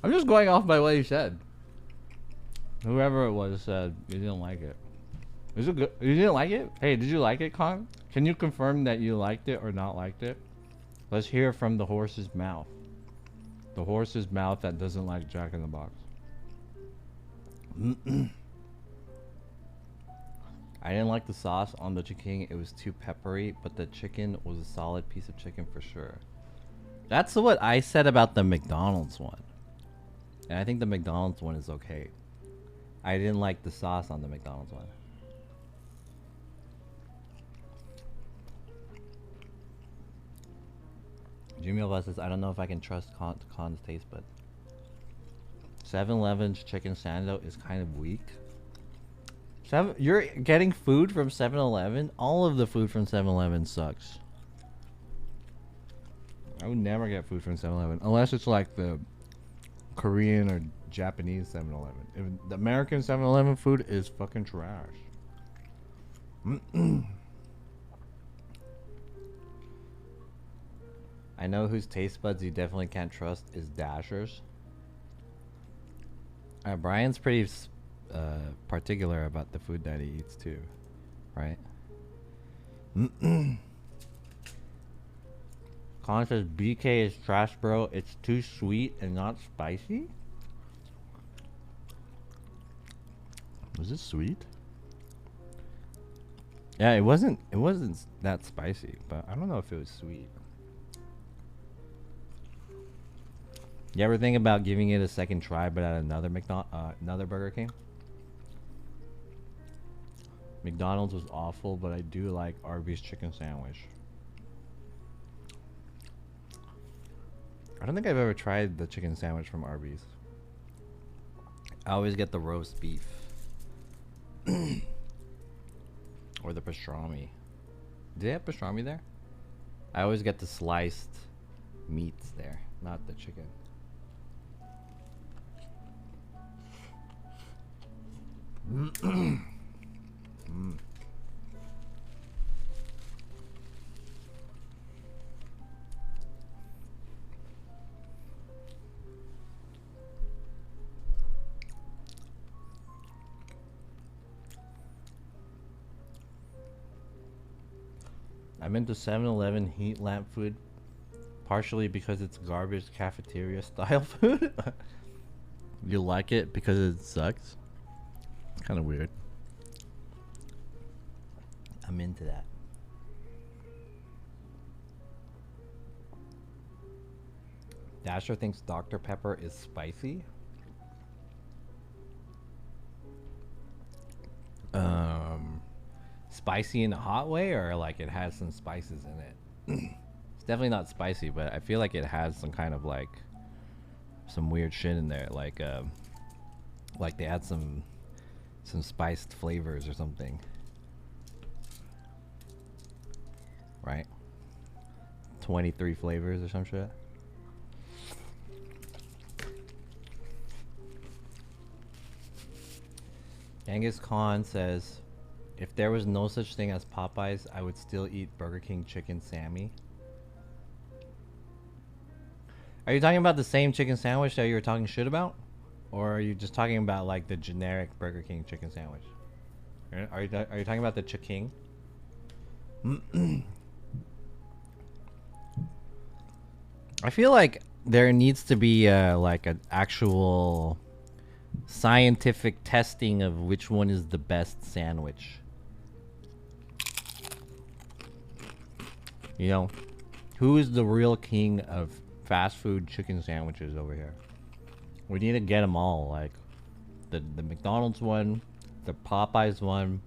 Speaker 1: I'm just going off by what you said. Whoever it was said you didn't like it. Is it good? You didn't like it? Hey, did you like it, Con? Can you confirm that you liked it or not liked it? Let's hear from the horse's mouth. The horse's mouth that doesn't like Jack in the Box. I didn't like the sauce on the chicken. It was too peppery, but the chicken was a solid piece of chicken for sure. That's what I said about the McDonald's one. And I think the McDonald's one is okay. I didn't like the sauce on the McDonald's one. Jimmy Elba says, I don't know if I can trust Con's taste, but 7-Eleven's chicken sando is kind of weak. You're getting food from 7-Eleven? All of the food from 7-Eleven sucks. I would never get food from 7-Eleven unless it's like the Korean or Japanese 7-Eleven. If the American 7-Eleven food is fucking trash. I know whose taste buds you definitely can't trust is Dasher's. Brian's pretty particular about the food that he eats too, right? Colin says BK is trash, bro. It's too sweet and not spicy. Was it sweet? Yeah, it wasn't that spicy, but I don't know if it was sweet. You ever think about giving it a second try, but at another another Burger King? McDonald's was awful, but I do like Arby's chicken sandwich. I don't think I've ever tried the chicken sandwich from Arby's. I always get the roast beef. Or the pastrami. Do they have pastrami there? I always get the sliced meats there, not the chicken. I'm into 7-Eleven heat lamp food, partially because it's garbage cafeteria style food. You like it because it sucks? It's kind of weird. I'm into that. Dasher thinks Dr. Pepper is spicy. Spicy in a hot way, or like it has some spices in it? It's definitely not spicy, but I feel like it has some kind of like some weird shit in there, like they add some spiced flavors or something, right? 23 flavors or some shit. Genghis Khan says, if there was no such thing as Popeyes, I would still eat Burger King chicken Sammy. Are you talking about the same chicken sandwich that you were talking shit about? Or are you just talking about like the generic Burger King chicken sandwich? Are you talking about the chiking? I feel like there needs to be like an actual scientific testing of which one is the best sandwich. You know, who is the real king of fast food chicken sandwiches over here? We need to get them all, like the McDonald's one, the Popeyes one,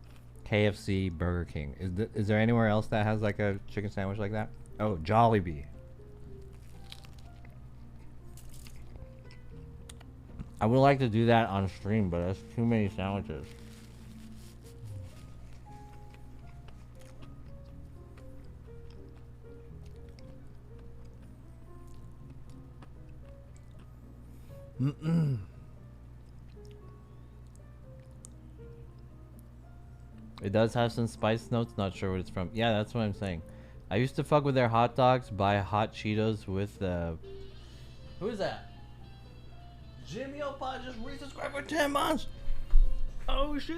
Speaker 1: KFC, Burger King. Is there anywhere else that has like a chicken sandwich like that? Oh, Jollibee. I would like to do that on stream, but that's too many sandwiches. It does have some spice notes, not sure what it's from. Yeah, that's what I'm saying. I used to fuck with their hot dogs, buy hot Cheetos with who is that? Jimmy Opa just resubscribed for 10 months. Oh shit.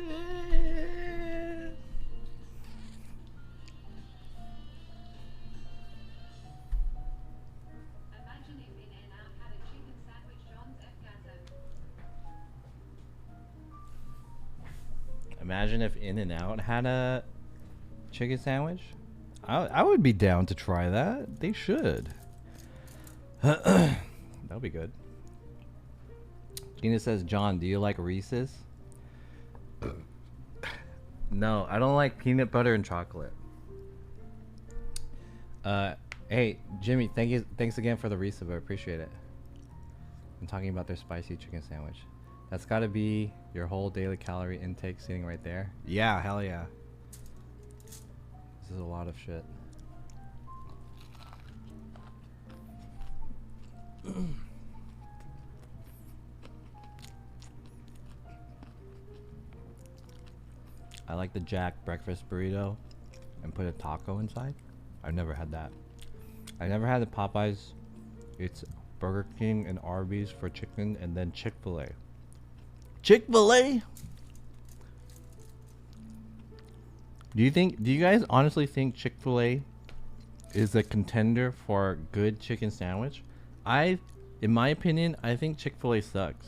Speaker 1: Imagine if In-N-Out had a chicken sandwich. I would be down to try that. They should. That would be good. Gina says, John, do you like Reese's? No, I don't like peanut butter and chocolate. Hey, Jimmy, thanks again for the resub. I appreciate it. I'm talking about their spicy chicken sandwich. That's gotta be your whole daily calorie intake sitting right there. Yeah, hell yeah. This is a lot of shit. I like the Jack breakfast burrito and put a taco inside. I've never had that. I never had the Popeyes. It's Burger King and Arby's for chicken, and then Chick-fil-A. Chick-fil-A? Do you guys honestly think Chick-fil-A is a contender for a good chicken sandwich? In my opinion, I think Chick-fil-A sucks.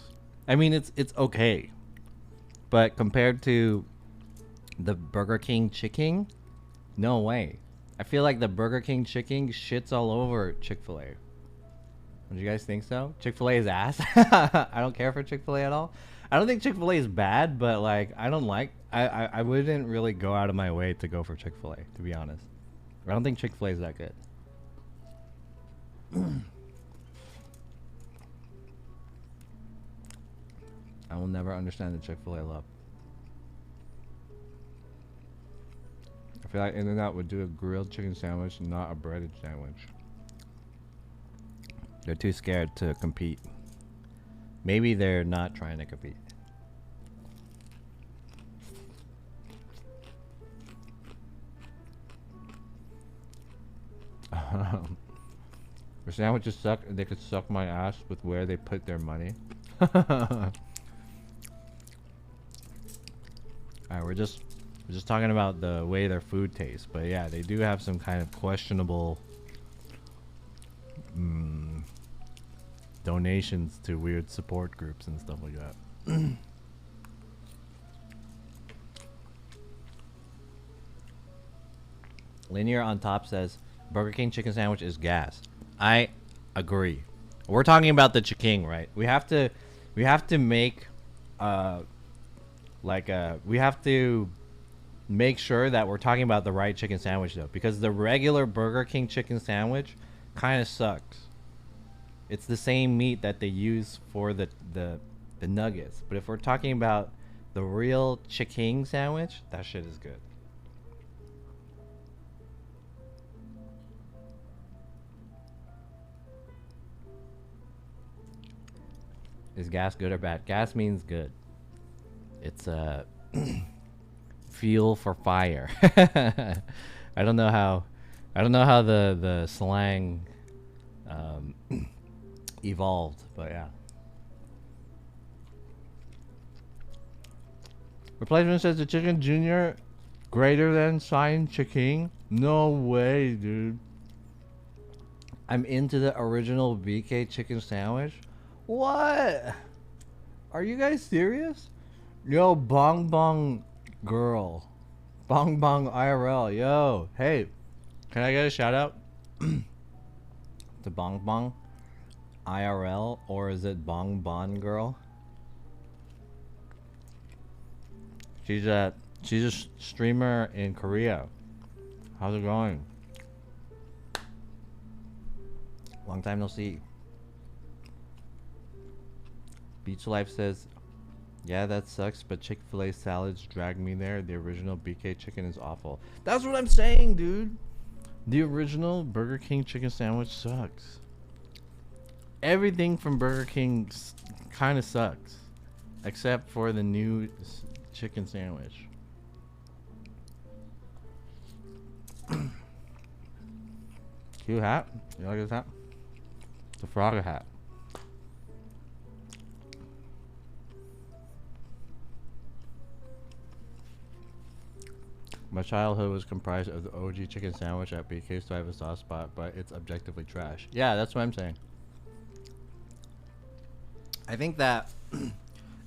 Speaker 1: I mean, it's okay. But compared to the Burger King chicken, no way. I feel like the Burger King chicken shits all over Chick-fil-A. Don't you guys think so? Chick-fil-A is ass. I don't care for Chick-fil-A at all. I don't think Chick-fil-A is bad, but like I wouldn't really go out of my way to go for Chick-fil-A, to be honest. I don't think Chick-fil-A is that good. I will never understand the Chick-fil-A love. I feel like In-N-Out would do a grilled chicken sandwich, not a breaded sandwich. They're too scared to compete. Maybe they're not trying to compete. Their sandwiches suck, and they could suck my ass with where they put their money. Alright, we're just talking about the way their food tastes, but yeah, they do have some kind of questionable donations to weird support groups and stuff like that. Linear on top says Burger King chicken sandwich is gas. I agree. We're talking about the chicken, right? We have to make we have to make sure that we're talking about the right chicken sandwich though, because the regular Burger King chicken sandwich kind of sucks. It's the same meat that they use for the nuggets, but if we're talking about the real chicken sandwich, that shit is good. Is gas good or bad? Gas means good. It's fuel for fire. I don't know how the slang evolved, but yeah.
Speaker 2: Replacement says the chicken junior greater than sign chicken. No way, dude. I'm into the original BK chicken sandwich. What? Are you guys serious? Yo, bong bong girl. Bong bong IRL. Yo, hey. Can I get a shout out to bong bong IRL, or is it bong bon girl? She's a streamer in Korea. How's it going? Long time no see. Beach Life says, yeah, that sucks, but Chick-fil-A salads drag me there. The original BK chicken is awful. That's what I'm saying, dude. The original Burger King chicken sandwich sucks. Everything from Burger King kind of sucks, except for the new chicken sandwich. Cute hat. You like this hat? It's a frog hat. My childhood was comprised of the OG chicken sandwich at BK, so I have a soft spot, but it's objectively trash. Yeah, that's what I'm saying. I think that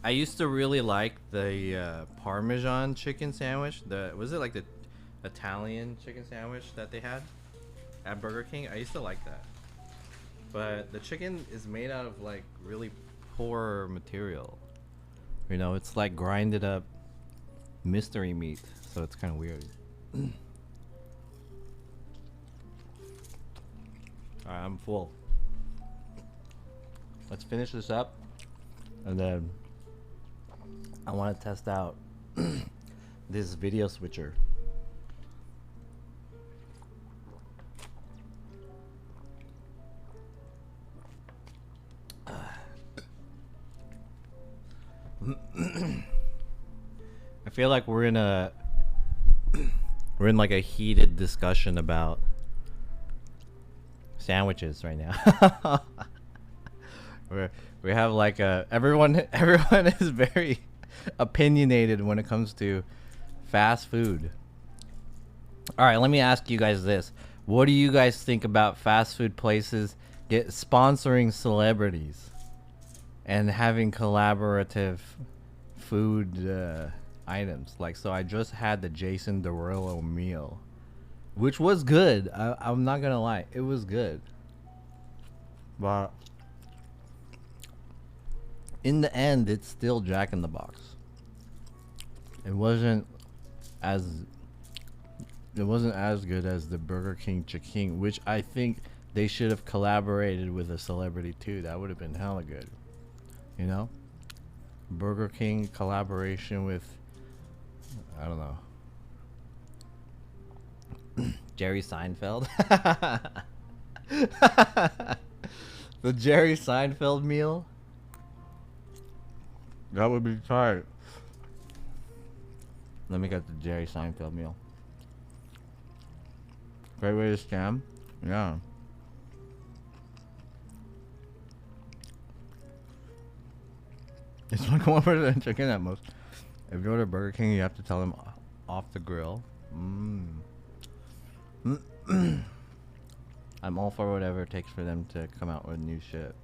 Speaker 2: I used to really like the Parmesan chicken sandwich. Was it like the Italian chicken sandwich that they had at Burger King? I used to like that. But the chicken is made out of like really poor material. You know, it's like grinded up mystery meat, so it's kind of weird. Alright, I'm full. Let's finish this up, and then I want to test out this video switcher. I feel like we're in like a heated discussion about sandwiches right now. We have like everyone is very opinionated when it comes to fast food. All right, let me ask you guys this. What do you guys think about fast food places sponsoring celebrities and having collaborative food items? Like, so I just had the Jason Derulo meal, which was good. I'm not gonna lie, it was good, but in the end, it's still Jack in the Box. It wasn't as good as the Burger King chicken, which I think they should have collaborated with a celebrity too. That would have been hella good, you know. Burger King collaboration with, I don't know, Jerry Seinfeld. The Jerry Seinfeld meal. That would be tight. Let me get the Jerry Seinfeld meal. Great way to scam. Yeah. It's like 1% chicken at most. If you order Burger King, you have to tell them off the grill. I'm all for whatever it takes for them to come out with new shit.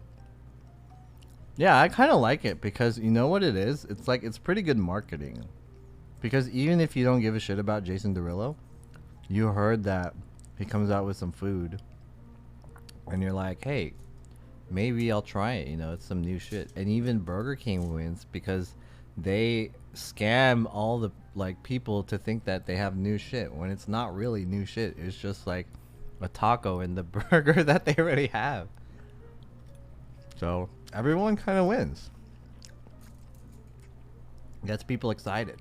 Speaker 2: Yeah, I kind of like it because you know what it is? It's like, it's pretty good marketing. Because even if you don't give a shit about Jason Derulo, you heard that he comes out with some food and you're like, hey, maybe I'll try it, you know, it's some new shit. And even Burger King wins because they scam all the like people to think that they have new shit when it's not really new shit. It's just like a taco in the burger that they already have. So everyone kind of wins. Gets people excited.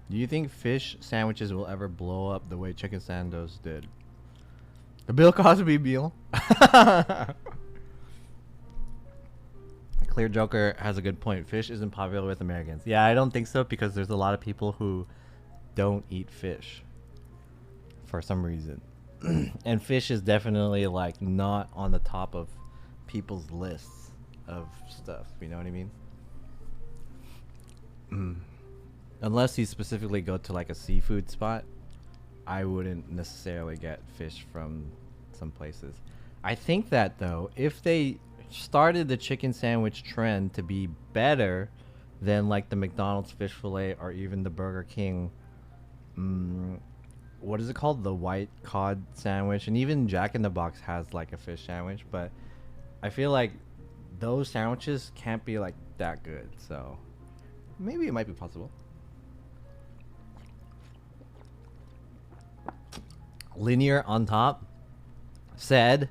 Speaker 2: Do you think fish sandwiches will ever blow up the way chicken sandos did? The Bill Cosby meal. Clear Joker has a good point. Fish isn't popular with Americans. Yeah, I don't think so because there's a lot of people who don't eat fish for some reason. And fish is definitely like not on the top of people's lists of stuff. You know what I mean? Unless you specifically go to like a seafood spot, I wouldn't necessarily get fish from some places. I think that though, if they started the chicken sandwich trend to be better than like the McDonald's fish fillet or even the Burger King, what is it called? The white cod sandwich, and even Jack in the Box has like a fish sandwich, but I feel like those sandwiches can't be like that good. So maybe it might be possible. Linear on top said,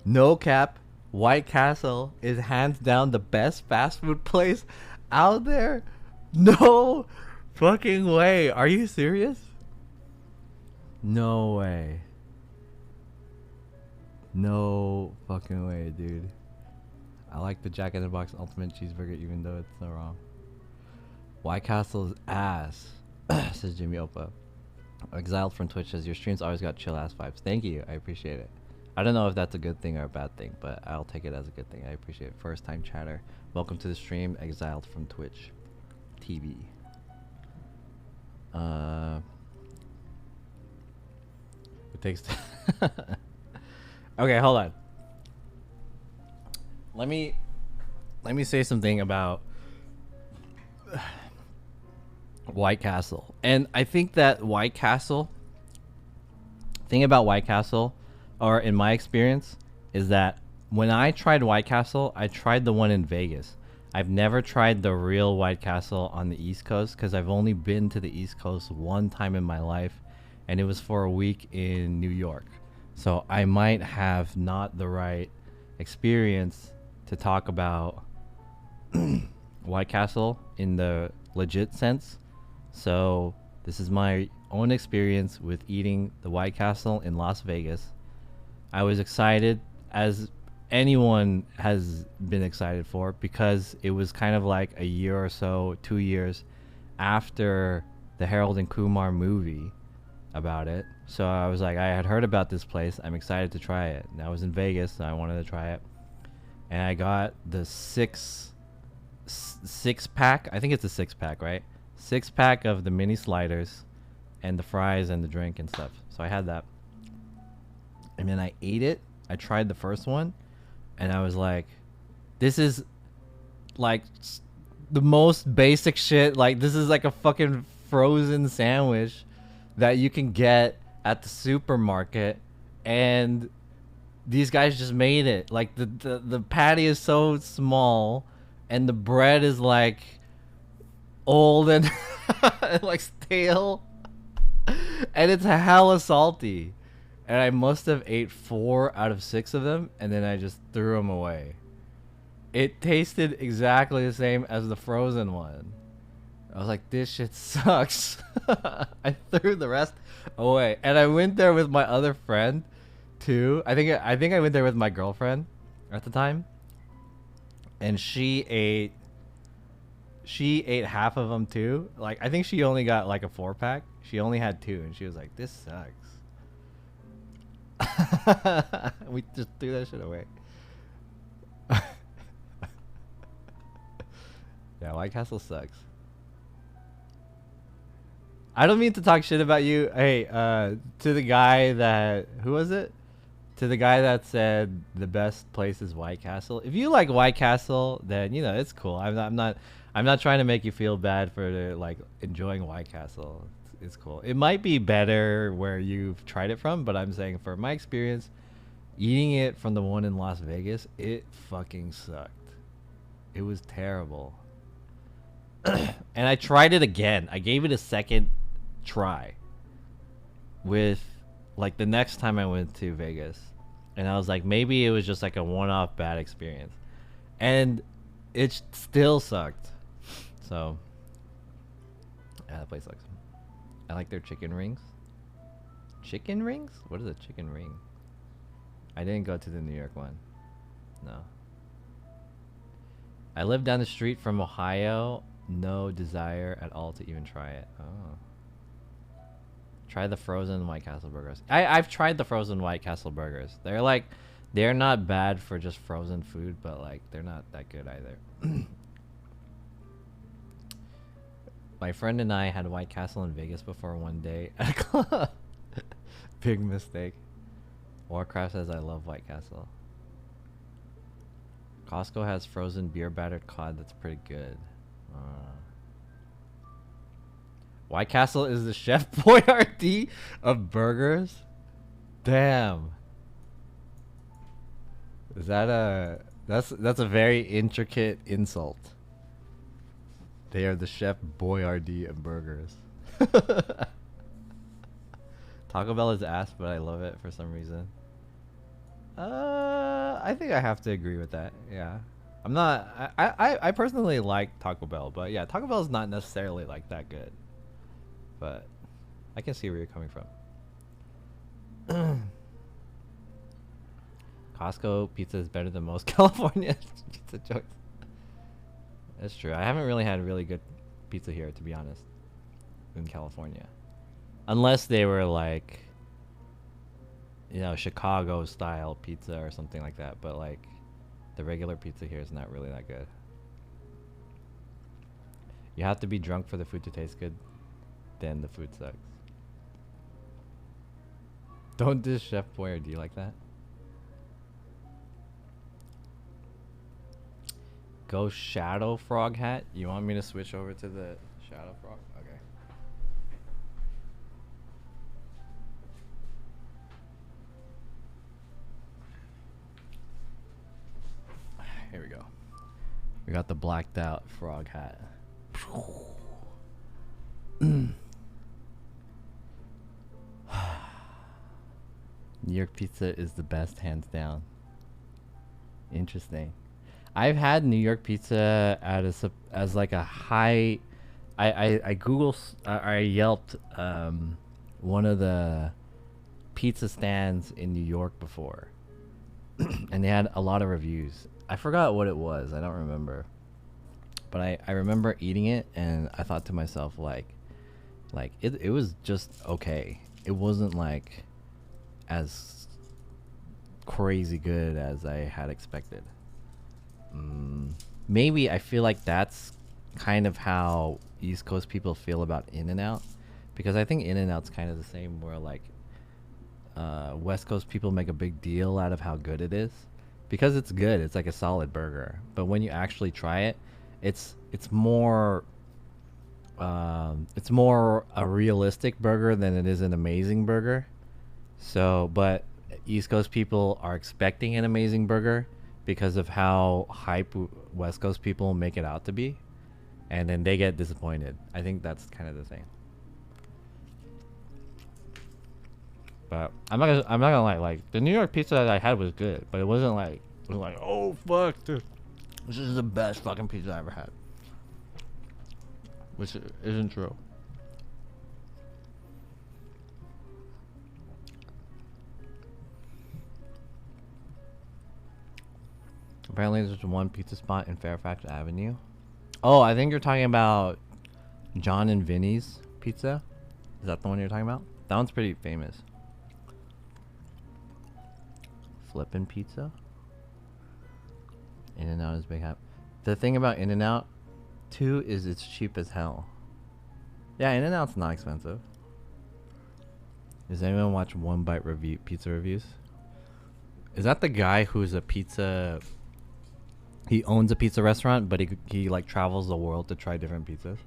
Speaker 2: no cap, White Castle is hands down the best fast food place out there. No fucking way. Are you serious? No way. No fucking way, dude. I like the Jack in the Box Ultimate Cheeseburger even though it's so wrong. White Castle's ass, says Jimmy Opa. Exiled from Twitch says, your streams always got chill ass vibes. Thank you. I appreciate it. I don't know if that's a good thing or a bad thing, but I'll take it as a good thing. I appreciate it. First time chatter. Welcome to the stream, Exiled from Twitch TV. It takes okay, hold on. Let me say something about White Castle. And I think that White Castle, thing about White Castle, or in my experience, is that when I tried White Castle, I tried the one in Vegas. I've never tried the real White Castle on the East Coast because I've only been to the East Coast one time in my life, and it was for a week in New York. So I might have not the right experience to talk about White Castle in the legit sense. So this is my own experience with eating the White Castle in Las Vegas. I was excited, as anyone has been excited for, because it was kind of like a year or so, 2 years after the Harold and Kumar movie about it. So I was like, I had heard about this place. I'm excited to try it. And I was in Vegas, so I wanted to try it. And I got the six pack. I think it's a 6-pack, right? 6-pack of the mini sliders and the fries and the drink and stuff. So I had that. And then I ate it. I tried the first one. And I was like, this is like the most basic shit. Like, this is like a fucking frozen sandwich that you can get at the supermarket. And these guys just made it. Like, the patty is so small. And the bread is like old and like stale. And it's hella salty. And I must have ate 4 out of 6 of them, and then I just threw them away. It tasted exactly the same as the frozen one. I was like, this shit sucks. I threw the rest away. And I went there with my other friend, too. I think I went there with my girlfriend at the time. And she ate half of them, too. Like, I think she only got, like, a 4-pack. She only had 2, and she was like, this sucks. We just threw that shit away. Yeah, White Castle sucks. I don't mean to talk shit about you. Hey, to the guy that, who was it? To the guy that said the best place is White Castle. If you like White Castle, then you know it's cool. I'm not trying to make you feel bad for like enjoying White Castle. It's cool. It might be better where you've tried it from, but I'm saying for my experience, eating it from the one in Las Vegas, it fucking sucked. It was terrible. And I tried it again. I gave it a second try with like the next time I went to Vegas. And I was like, maybe it was just like a one-off bad experience. And it still sucked. So, yeah, that place sucks. I like their chicken rings. Chicken rings? What is a chicken ring? I didn't go to the New York one. No. I live down the street from Ohio. No desire at all to even try it. Oh. Try the frozen White Castle burgers. I've tried the frozen White Castle burgers. They're not bad for just frozen food, but like they're not that good either. My friend and I had White Castle in Vegas before one day. Big mistake. Warcraft says I love White Castle. Costco has frozen beer battered cod that's pretty good. White Castle is the Chef Boyardee of burgers? Damn. Is that a... That's a very intricate insult. They are the Chef Boyardee of burgers. Taco Bell is ass, but I love it for some reason. I think I have to agree with that. Yeah. I'm not... I personally like Taco Bell, but yeah, Taco Bell is not necessarily like that good. But I can see where you're coming from. Costco pizza is better than most California pizza joints. That's true. I haven't really had really good pizza here, to be honest, in California. Unless they were like, you know, Chicago style pizza or something like that. But like, the regular pizza here is not really that good. You have to be drunk for the food to taste good. Then the food sucks. Don't diss Chef Boyardee like that. Go Shadow Frog hat. You want me to switch over to the Shadow Frog? Okay. Here we go. We got the blacked out frog hat. New York pizza is the best, hands down. Interesting. I've had New York pizza as like a high. I Yelped one of the pizza stands in New York before, and they had a lot of reviews. I forgot what it was. I don't remember, but I remember eating it, and I thought to myself like it was just okay. It wasn't like as crazy good as I had expected. Maybe I feel like that's kind of how East Coast people feel about In-N-Out, because I think In-N-Out's kind of the same, where like West Coast people make a big deal out of how good it is because it's good. It's like a solid burger, but when you actually try it, it's more a realistic burger than it is an amazing burger. So, but East Coast people are expecting an amazing burger because of how hype West Coast people make it out to be, and then they get disappointed. I think that's kind of the thing. But I'm not gonna lie, like the New York pizza that I had was good, but it wasn't like oh fuck, dude, this is the best fucking pizza I ever had, which isn't true. Apparently there's one pizza spot in Fairfax Avenue. Oh, I think you're talking about John and Vinny's Pizza. Is that the one you're talking about? That one's pretty famous. Flippin' Pizza. In-N-Out is big hype. The thing about In-N-Out too is it's cheap as hell. Yeah, In-N-Out's not expensive. Does anyone watch One Bite pizza reviews? Is that the guy who's a pizza... He owns a pizza restaurant, but he like travels the world to try different pizzas?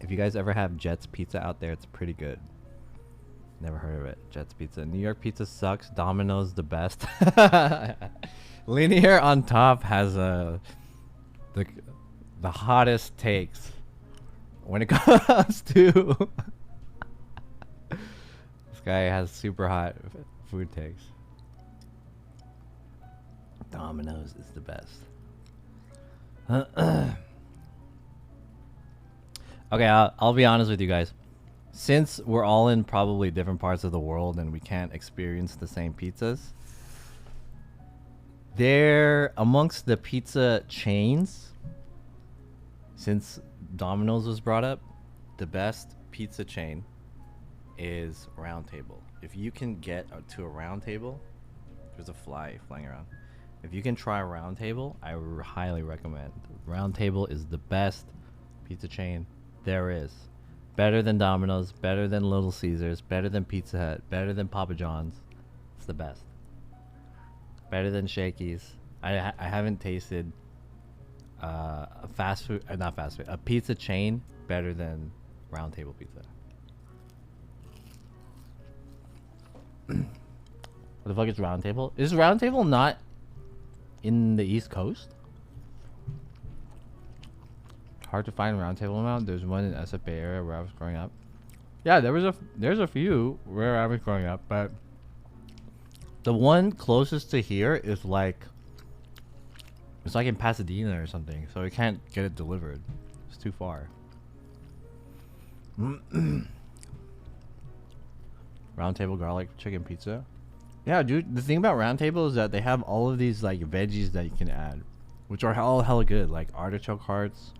Speaker 2: If you guys ever have Jet's Pizza out there, it's pretty good. Never heard of it. Jet's Pizza. New York pizza sucks. Domino's the best. Linear on top has the hottest takes when it comes to... This guy has super hot food takes. Domino's is the best. Okay, I'll be honest with you guys. Since we're all in probably different parts of the world and we can't experience the same pizzas, there amongst the pizza chains, since Domino's was brought up, the best pizza chain is Round Table. If you can get to a Round Table, there's a fly flying around. If you can try Round Table, highly recommend. Round Table is the best pizza chain there is. Better than Domino's, better than Little Caesars, better than Pizza Hut, better than Papa John's. It's the best. Better than Shakey's. I haven't tasted a fast food, not fast food, a pizza chain better than Round Table Pizza. What the fuck is Round Table? Is Round Table not in the East Coast? Hard to find Round Table now. There's one in SFA area where I was growing up. Yeah, there's a few where I was growing up, but the one closest to here is like, it's like in Pasadena or something, so we can't get it delivered. It's too far. Round Table garlic chicken pizza. Yeah, dude, the thing about Round Table is that they have all of these like veggies that you can add, which are all hella good, like artichoke hearts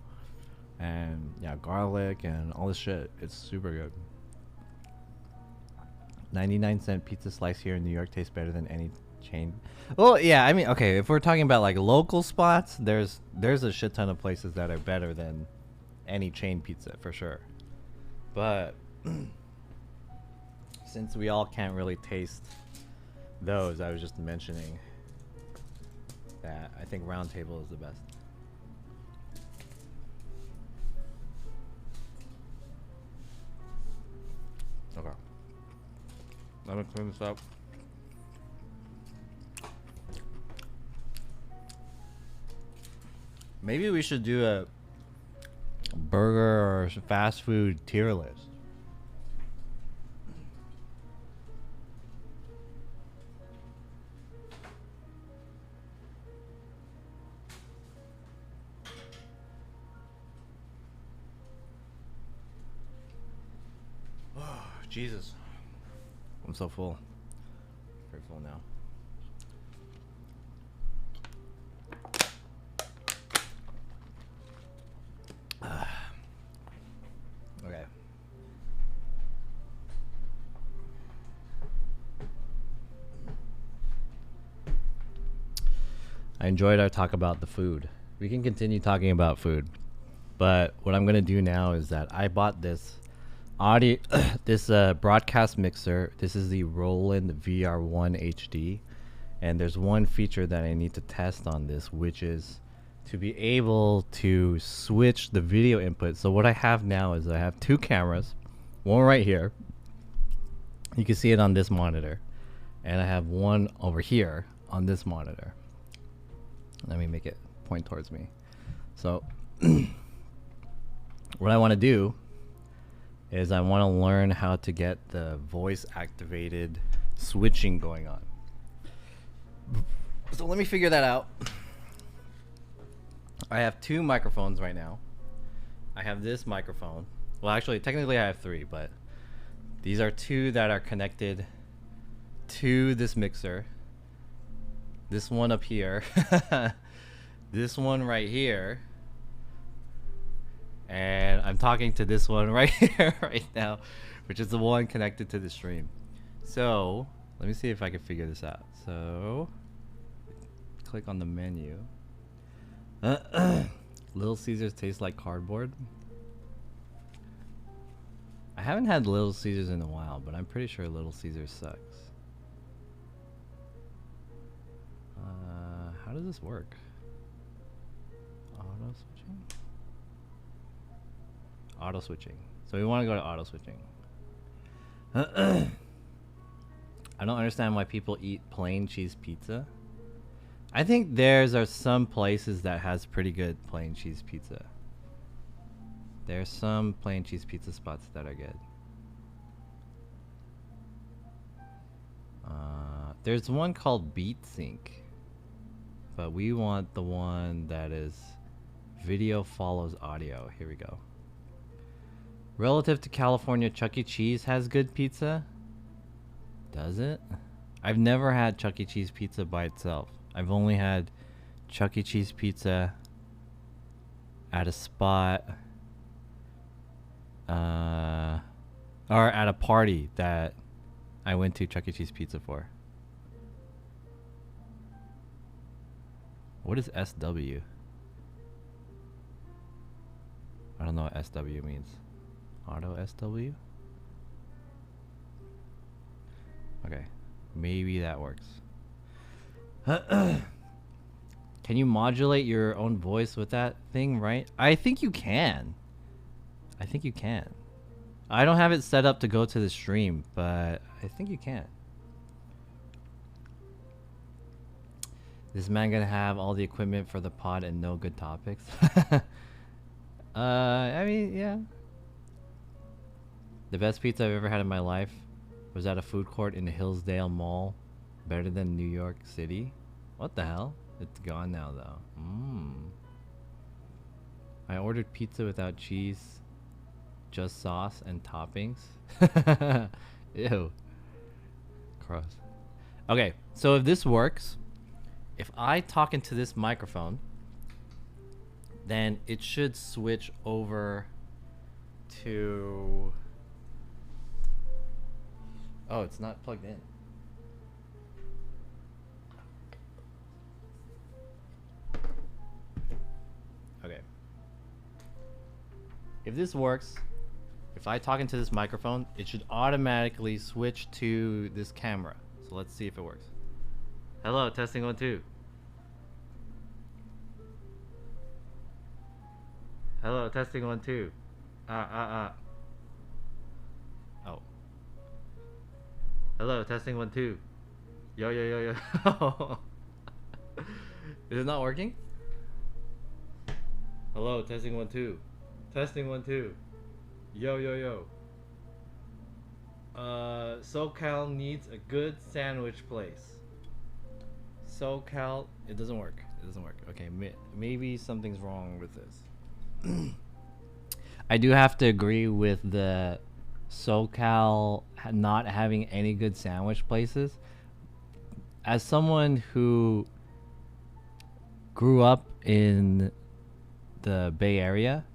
Speaker 2: and yeah, garlic and all this shit. It's super good. 99-cent pizza slice here in New York tastes better than any chain. Well, yeah, I mean, okay, if we're talking about like local spots, there's a shit ton of places that are better than any chain pizza for sure. But since we all can't really taste those, I was just mentioning that I think Round Table is the best. Okay. Let me clean this up. Maybe we should do a burger or fast food tier list. Jesus. I'm so full. Very full now. Okay. I enjoyed our talk about the food. We can continue talking about food, but what I'm gonna do now is that I bought this audio this broadcast mixer. This is the Rowland VR1 HD, and there's one feature that I need to test on this, which is to be able to switch the video input. So what I have now is I have two cameras, one right here, you can see it on this monitor, and I have one over here on this monitor. Let me make it point towards me. So what I want to do is I want to learn how to get the voice activated switching going on. So let me figure that out. I have two microphones right now. I have this microphone. Well, actually, technically I have three, but these are two that are connected to this mixer. This one up here. This one right here. And I'm talking to this one right here right now, which is the one connected to the stream. So let me see if I can figure this out. So click on the menu. Little Caesars tastes like cardboard. I haven't had Little Caesars in a while, but I'm pretty sure Little Caesars sucks. How does this work? Auto switching? Auto switching. So we want to go to auto switching. I don't understand why people eat plain cheese pizza. I think are some places that has pretty good plain cheese pizza. There's some plain cheese pizza spots that are good. There's one called Beat Sync, but we want the one that is video follows audio. Here we go. Relative to California, Chuck E. Cheese has good pizza. Does it? I've never had Chuck E. Cheese pizza by itself. I've only had Chuck E. Cheese pizza at a spot, or at a party that I went to Chuck E. Cheese pizza for. What is SW? I don't know what SW means. Auto SW? Okay. Maybe that works. Can you modulate your own voice with that thing, right? I think you can. I think you can. I don't have it set up to go to the stream, but I think you can. This man gonna have all the equipment for the pod and no good topics? I mean, yeah. The best pizza I've ever had in my life was at a food court in the Hillsdale Mall. Better than New York City? What the hell? It's gone now, though. I ordered pizza without cheese, just sauce and toppings. Ew. Gross. Okay, so if this works, if I talk into this microphone, then it should switch over to... Oh, it's not plugged in. Okay. If this works, if I talk into this microphone, it should automatically switch to this camera. So let's see if it works. Hello, testing 1 2. Hello, testing 1 2. Oh. Hello, testing 1 2. Yo. Is it not working? Hello, testing 1 2. Testing 1 2. Yo. SoCal needs a good sandwich place. SoCal, it doesn't work. Okay, maybe something's wrong with this. I do have to agree with the SoCal not having any good sandwich places. As someone who grew up in the Bay Area,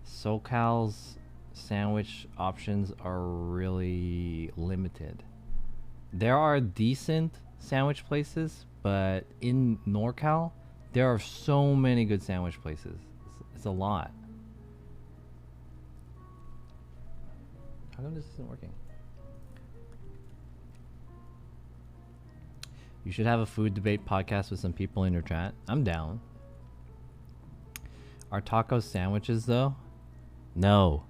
Speaker 2: SoCal's sandwich options are really limited. There are decent sandwich places, but in NorCal, there are so many good sandwich places. It's a lot. How come this isn't working? You should have a food debate podcast with some people in your chat. I'm down. Are tacos sandwiches though? No.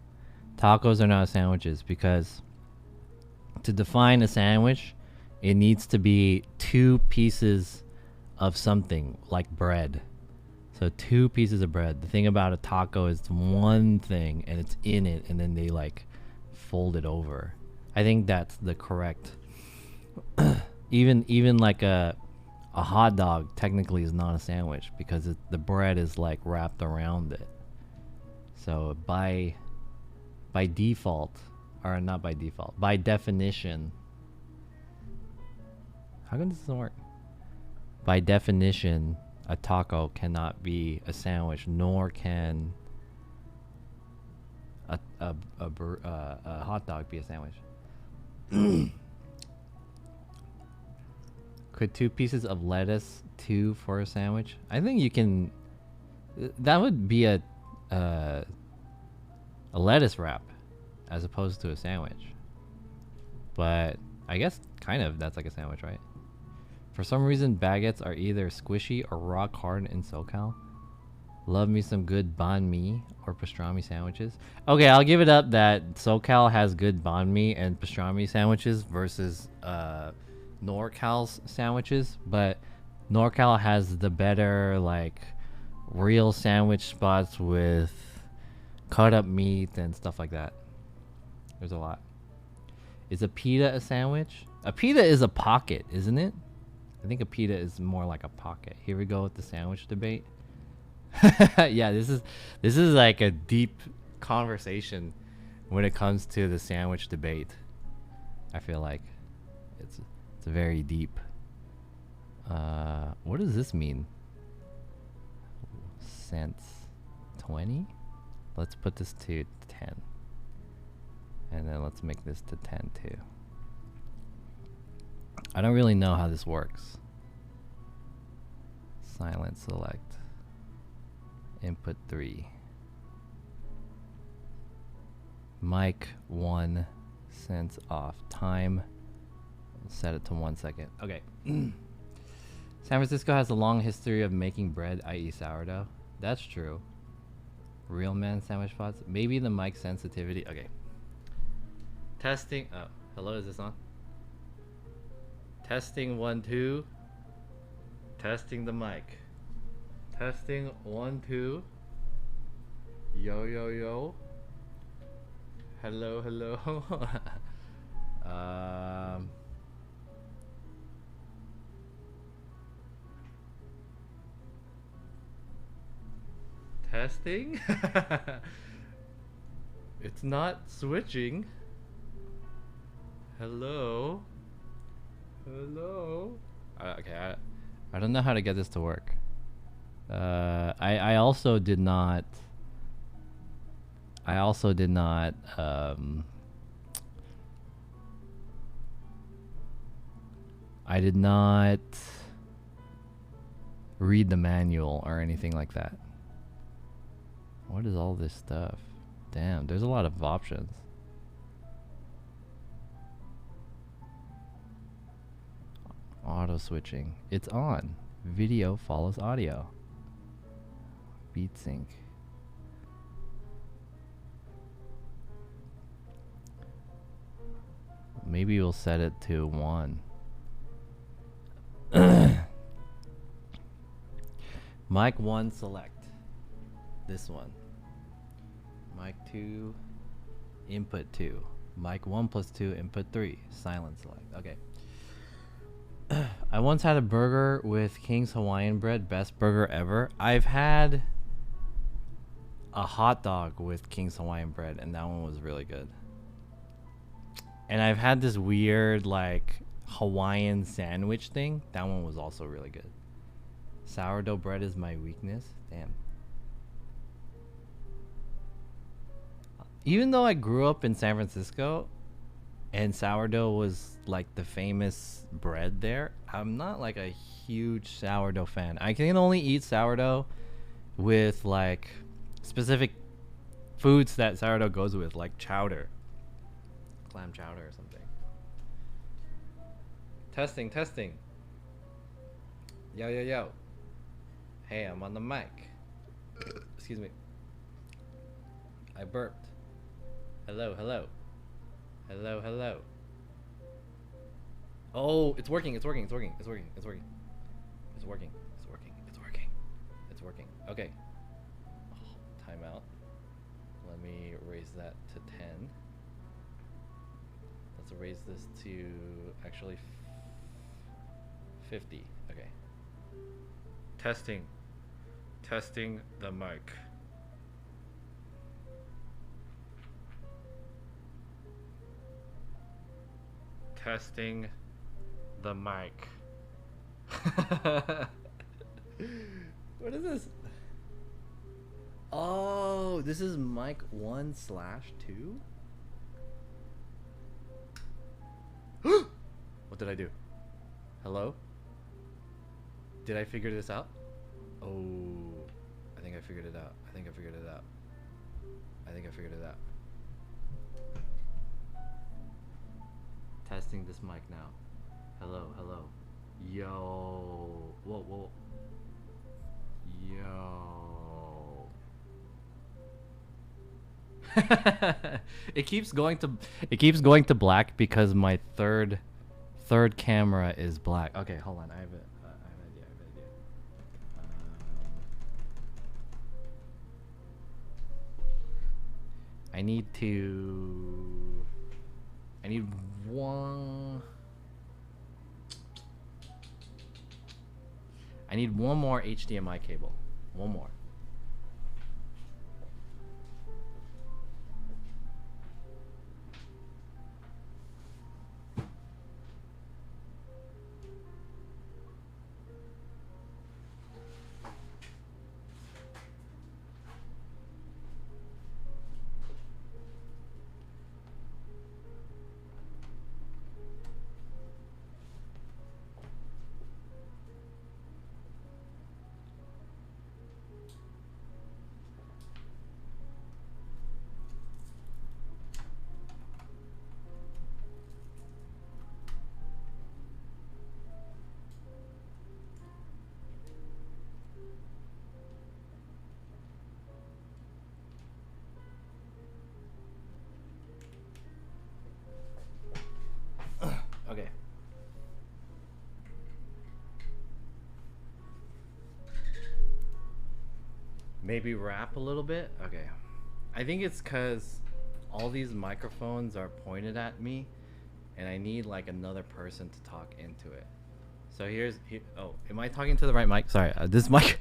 Speaker 2: Tacos are not sandwiches because to define a sandwich, it needs to be 2 pieces of something like bread. So 2 pieces of bread. The thing about a taco is one thing and it's in it and then they like fold it over. I think that's the correct. even like a hot dog technically is not a sandwich because the bread is like wrapped around it. So by default, or not by default, by definition. How come this doesn't work? By definition, a taco cannot be a sandwich, nor can a hot dog be a sandwich. Could 2 pieces of lettuce 2 for a sandwich? I think you can. That would be a lettuce wrap as opposed to a sandwich. But I guess kind of that's like a sandwich, right? For some reason, baguettes are either squishy or rock hard in SoCal. Love me some good banh mi or pastrami sandwiches. Okay, I'll give it up that SoCal has good banh mi and pastrami sandwiches versus NorCal's sandwiches, but NorCal has the better like real sandwich spots with cut up meat and stuff like that. There's a lot. Is a pita a sandwich? A pita is a pocket, isn't it? I think a pita is more like a pocket. Here we go with the sandwich debate. Yeah, this is like a deep conversation when it comes to the sandwich debate. I feel like it's very deep. What does this mean? Cents 20? Let's put this to 10. And then let's make this to 10 too. I don't really know how this works.
Speaker 1: Silent select. Input 3. Mic 1 sense off. Time. Set it to 1 second. Okay. San Francisco has a long history of making bread, i.e. sourdough. That's true. Real man sandwich pots. Maybe the mic sensitivity. Okay. Testing. Oh, hello. Is this on? Testing 1 2. Testing the mic. Testing 1 2. Yo yo yo. Hello hello. Testing. It's not switching. Hello. Hello. Okay, I don't know how to get this to work. I also did not. I did not read the manual or anything like that. What is all this stuff? Damn, there's a lot of options. Auto switching. It's on. Video follows audio. Beat sync. Maybe we'll set it to 1. Mic 1 select. This one. Mic 2 input 2. Mic 1 plus 2 input 3. Silent select. Okay. I once had a burger with King's Hawaiian bread. Best burger ever. I've had a hot dog with King's Hawaiian bread, and that one was really good. And I've had this weird like Hawaiian sandwich thing. That one was also really good. Sourdough bread is my weakness. Damn. Even though I grew up in San Francisco and sourdough was like the famous bread there, I'm not like a huge sourdough fan. I can only eat sourdough with like specific foods that sourdough goes with, like chowder. Clam chowder or something. Testing, testing. Yo, yo, yo. Hey, I'm on the mic. Excuse me. I burped. Hello, hello. Hello, hello. Oh, it's working, it's working, it's working, it's working, it's working. It's working, it's working, it's working. It's working. Okay. Oh, timeout. Let me raise that to 10. Let's raise this to actually 50. Okay. Testing. Testing the mic. Testing the mic. What is this? Oh, this is mic 1/2? What did I do? Hello? Did I figure this out? Oh, I think I figured it out. I think I figured it out. I think I figured it out. Testing this mic now. Hello, hello. Yo. Whoa, whoa. Yo. It keeps going to black because my third camera is black. Okay, hold on. I have an idea. I need one more HDMI cable. One more. Maybe rap a little bit. Okay. I think it's because all these microphones are pointed at me, and I need like another person to talk into it. So oh, am I talking to the right mic? Sorry, this mic.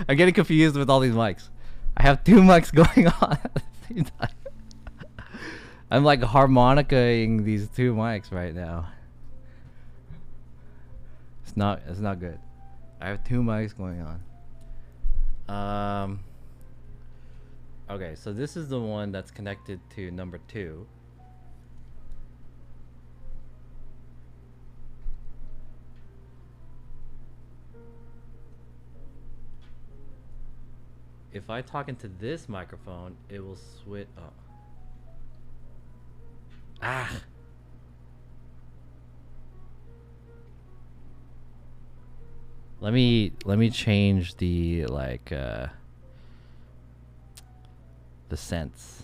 Speaker 1: I'm getting confused with all these mics. I have two mics going on at the same time. I'm like harmonicaing these two mics right now. It's not good. I have two mics going on. Okay, so this is the one that's connected to number 2. If I talk into this microphone, it will switch. Oh. Ah. Let me change the the sense.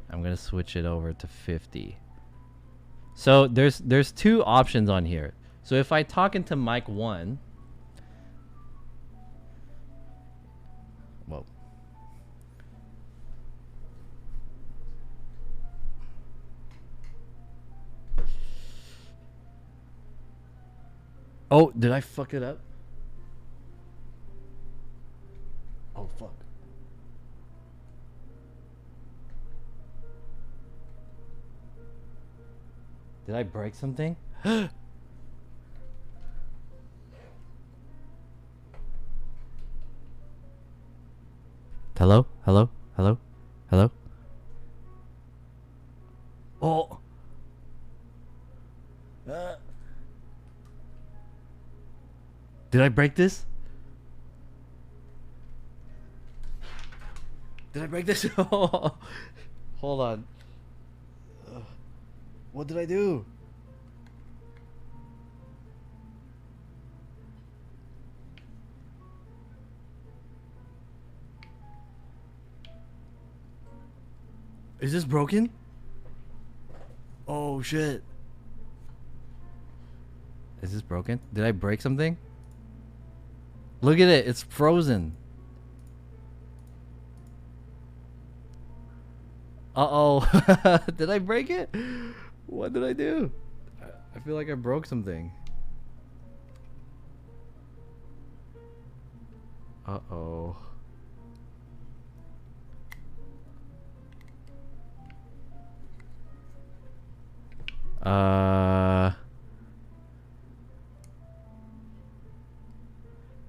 Speaker 1: I'm gonna switch it over to 50. So there's two options on here. So if I talk into mic 1, whoa. Oh, did I fuck it up? Oh fuck. Did I break something? Hello? Hello? Hello? Hello? Oh. Did I break this? Did I break this? Hold on. What did I do? Is this broken? Oh shit. Is this broken? Did I break something? Look at it, it's frozen. Uh-oh. Did I break it? What did I do? I feel like I broke something. Uh-oh.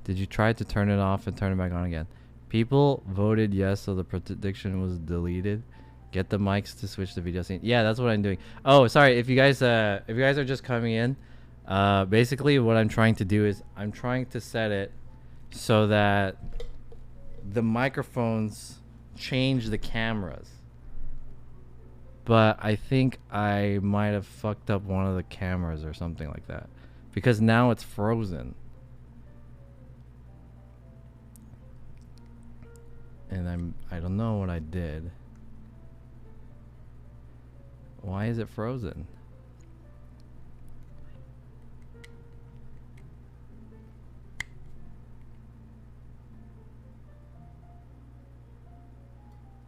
Speaker 1: Did you try to turn it off and turn it back on again? People voted yes, so the prediction was deleted. Get the mics to switch the video scene. Yeah, that's what I'm doing. Oh, sorry. If you guys are just coming in, basically what I'm trying to do is I'm trying to set it so that the microphones change the cameras. But I think I might have fucked up one of the cameras or something like that, because now it's frozen. And I don't know what I did. Why is it frozen?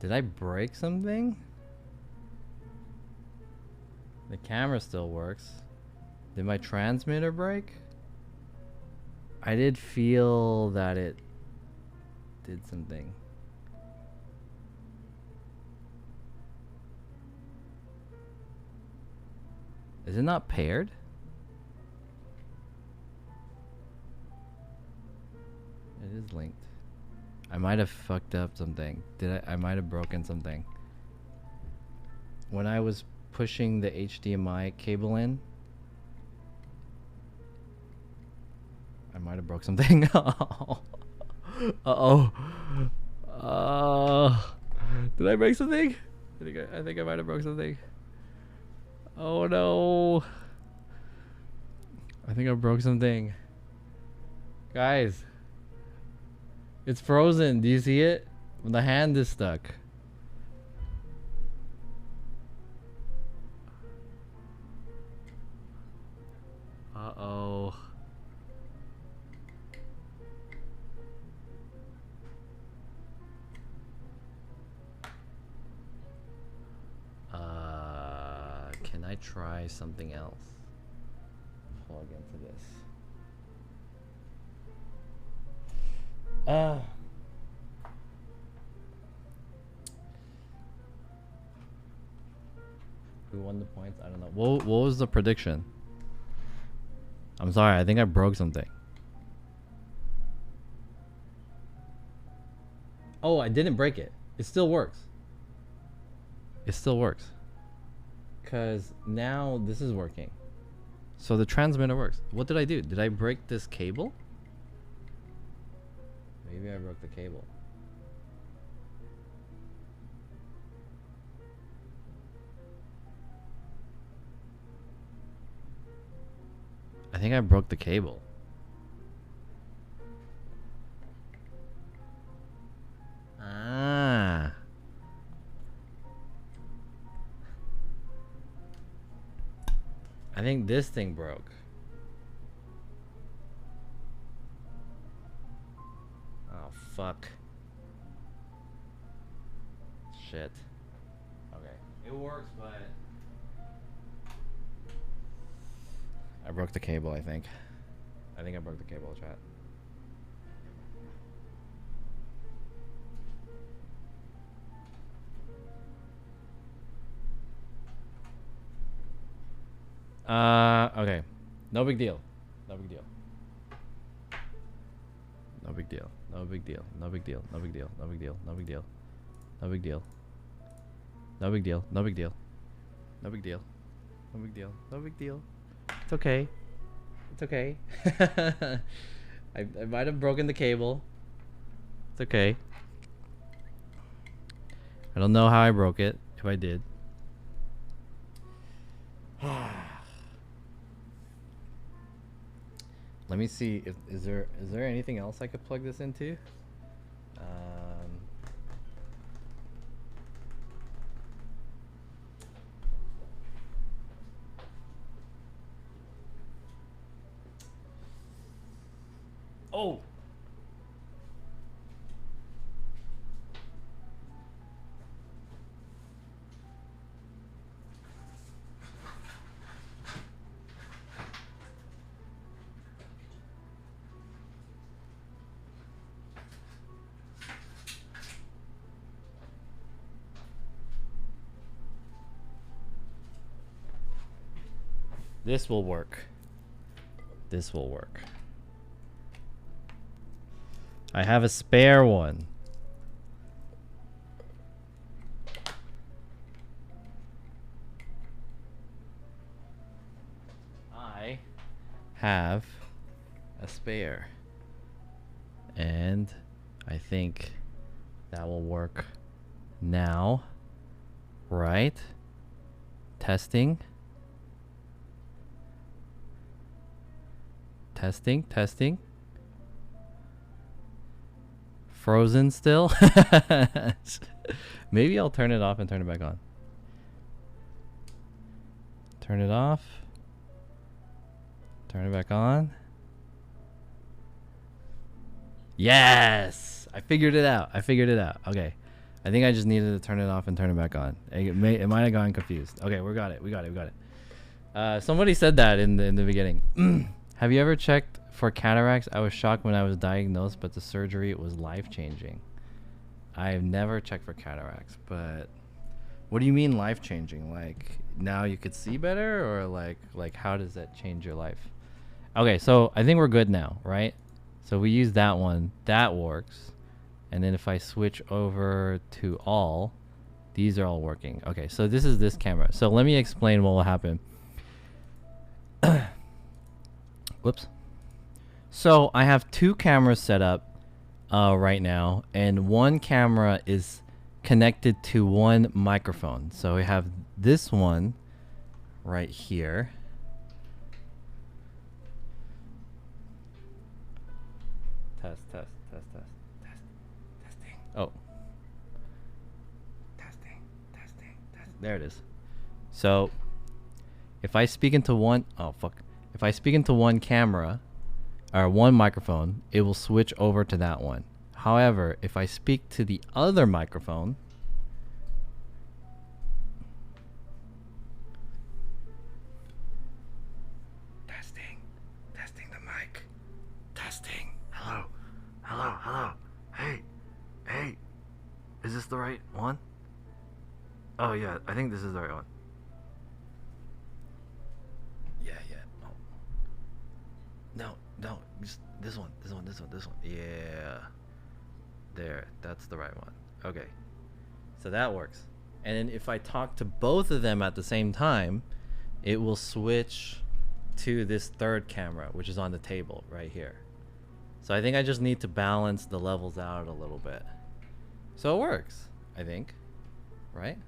Speaker 1: Did I break something? The camera still works. Did my transmitter break? I did feel that it did something. Is it not paired? It is linked. I might have fucked up something. I might have broken something. When I was pushing the HDMI cable in, I might have broke something. Uh-oh. Did I break something? I think I might have broke something. Oh no. I think I broke something. Guys. It's frozen. Do you see it? The hand is stuck. Uh-oh. Can I try something else? Plug into this. Who won the points? I don't know. What was the prediction? I'm sorry, I think I broke something. Oh, I didn't break it. It still works. It still works. Because now this is working. So the transmitter works. What did I do? Did I break this cable? Maybe I broke the cable. I think I broke the cable. Ah. I think this thing broke. Oh, fuck. Shit. Okay. It works, but I broke the cable, I think. I think I broke the cable, chat. Okay. No big deal. No big deal. No big deal. No big deal. No big deal. No big deal. No big deal. No big deal. No big deal. No big deal. No big deal. No big deal. No big deal. No big deal. It's okay. It's okay. I might have broken the cable. It's okay. I don't know how I broke it, if I did. Let me see if is there anything else I could plug this into? Oh. This will work. This will work. I have a spare one. I have a spare. And I think that will work now. Right? Testing. Testing, testing. Frozen still? Maybe I'll turn it off and turn it back on. Turn it off. Turn it back on. Yes! I figured it out. I figured it out. Okay. I think I just needed to turn it off and turn it back on. It might have gotten confused. Okay, we got it. We got it. We got it. Somebody said that in the beginning. Have you ever checked for cataracts? I was shocked when I was diagnosed, but the surgery was life-changing. I've never checked for cataracts, but what do you mean life-changing? Like now you could see better, or like how does that change your life? Okay, so I think we're good now, right? So we use that one. That works. And then if I switch over to all, these are all working. Okay, so this is this camera. So let me explain what will happen. Whoops. So I have two cameras set up right now, and one camera is connected to one microphone. So we have this one right here. Test. Testing. Oh. Testing. There it is. So if I speak into one, oh fuck. If I speak into one camera or one microphone, it will switch over to that one. However, if I speak to the other microphone, the right one? Oh yeah, I think this is the right one. Yeah, yeah. Oh. No, no, just this one, this one, this one, this one. Yeah. There, that's the right one. Okay. So that works. And then if I talk to both of them at the same time, it will switch to this third camera, which is on the table right here. So I think I just need to balance the levels out a little bit. So it works, I think. Right?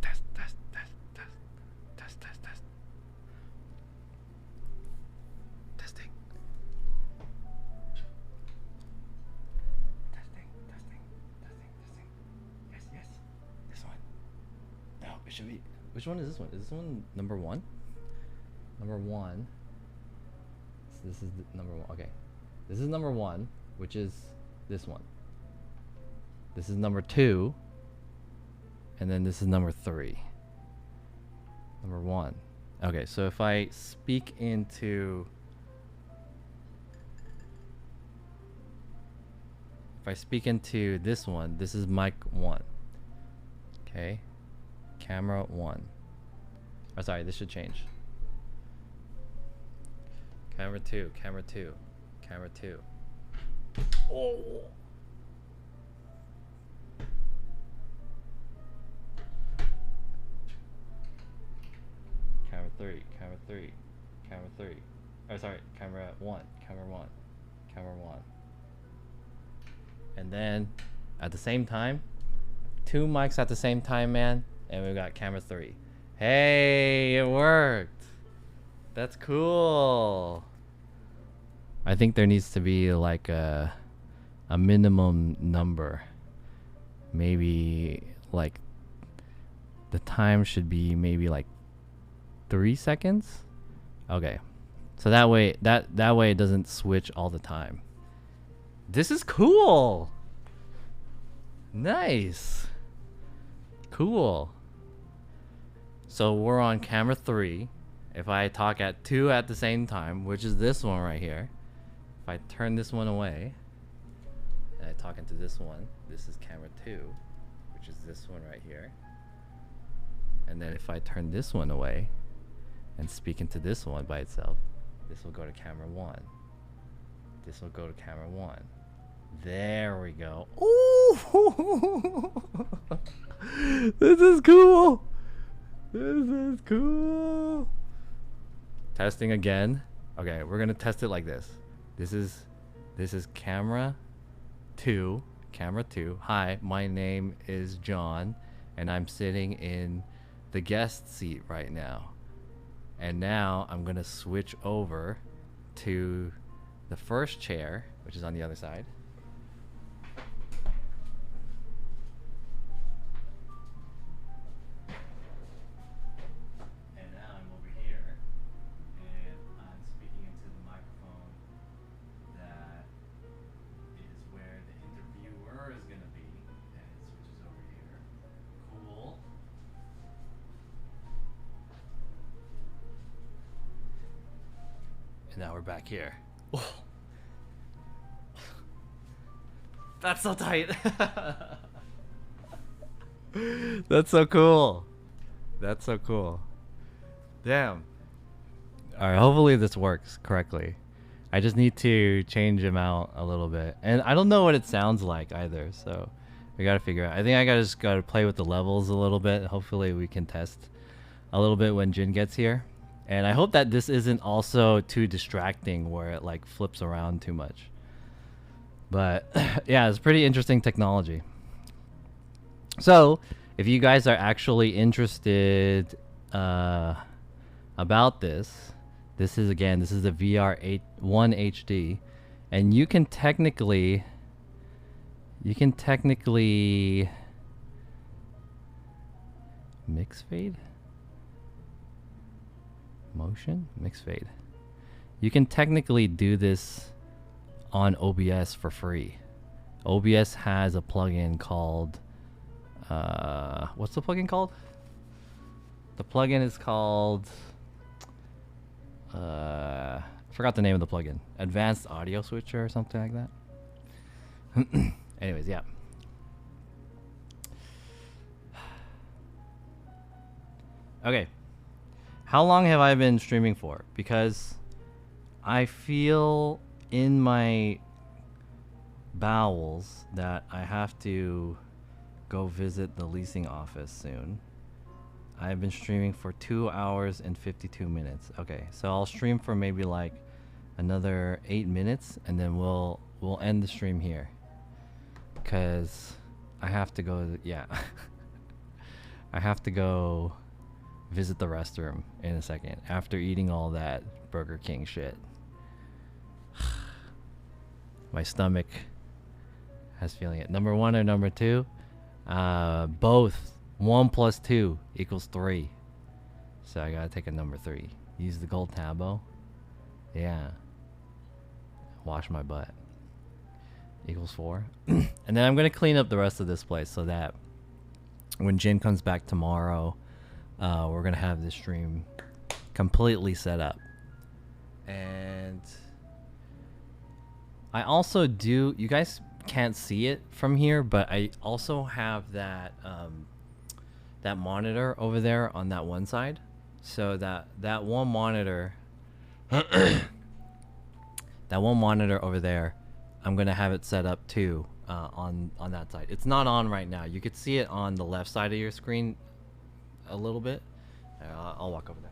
Speaker 1: Test, test, test, test, test, test, test. Testing. Testing, testing, testing, testing. Yes, yes. This one. No, it should be. Which one is this one? Is this one number one? Number one. So this is the number one. Okay. This is number one, which is this one. This is number two. And then this is number three. Number one. Okay, so if I speak into... If I speak into this one, this is mic one. Okay. Camera one. Oh, sorry, this should change. Camera two, camera two, camera two. Oh! Camera three, camera three, camera three. Oh, sorry, camera one, camera one, camera one. And then, at the same time, two mics at the same time, man. And we've got camera three. Hey, it worked. That's cool. I think there needs to be like a minimum number. Maybe like the time should be maybe like 3 seconds. Okay. So that way it doesn't switch all the time. This is cool. Nice. Cool. So we're on camera 3. If I talk at 2 at the same time, which is this one right here. If I turn this one away and I talk into this one, this is camera 2, which is this one right here. And then if I turn this one away and speak into this one by itself, this will go to camera 1. This will go to camera 1. There we go. Ooh! This is cool. This is cool. Testing again. Okay, we're gonna test it like this. This is camera 2. Camera 2. Hi, my name is John, and I'm sitting in the guest seat right now. And now I'm gonna switch over to the first chair, which is on the other side. And now I'm over here, and I'm speaking into the microphone that is where the interviewer is gonna be, and it switches over here. Cool. And now we're back here. Oh. That's so tight. That's so cool. That's so cool. Damn. Alright, hopefully this works correctly. I just need to change him out a little bit. And I don't know what it sounds like either, so we gotta figure out. I think I just gotta play with the levels a little bit. Hopefully we can test a little bit when Jin gets here. And I hope that this isn't also too distracting where it like flips around too much. But yeah, it's pretty interesting technology. So if you guys are actually interested about this, this is the VR 1 HD, and you can technically mix fade. Motion mix fade. You can technically do this on OBS for free. OBS has a plugin called what's the plugin called? The plugin is called Forgot the name of the plugin. Advanced audio switcher or something like that. Anyways, yeah. Okay. How long have I been streaming for? Because I feel in my bowels that I have to go visit the leasing office soon. I've been streaming for 2 hours and 52 minutes. Okay, so I'll stream for maybe like another 8 minutes, and then we'll end the stream here. Cause I have to go. Yeah, I have to go visit the restroom in a second after eating all that Burger King shit. My stomach has feeling it. Number 1 or number 2? Both. 1 plus 2 equals 3. So I gotta take a number 3. Use the gold tabo. Yeah. Wash my butt. Equals 4. And then I'm gonna clean up the rest of this place so that when Jin comes back tomorrow, we're gonna have this stream completely set up. And I also do, you guys can't see it from here, but I also have that that monitor over there on that one side. So that one monitor that one monitor over there, I'm gonna have it set up too on that side. It's not on right now. You could see it on the left side of your screen a little bit. I'll walk over there.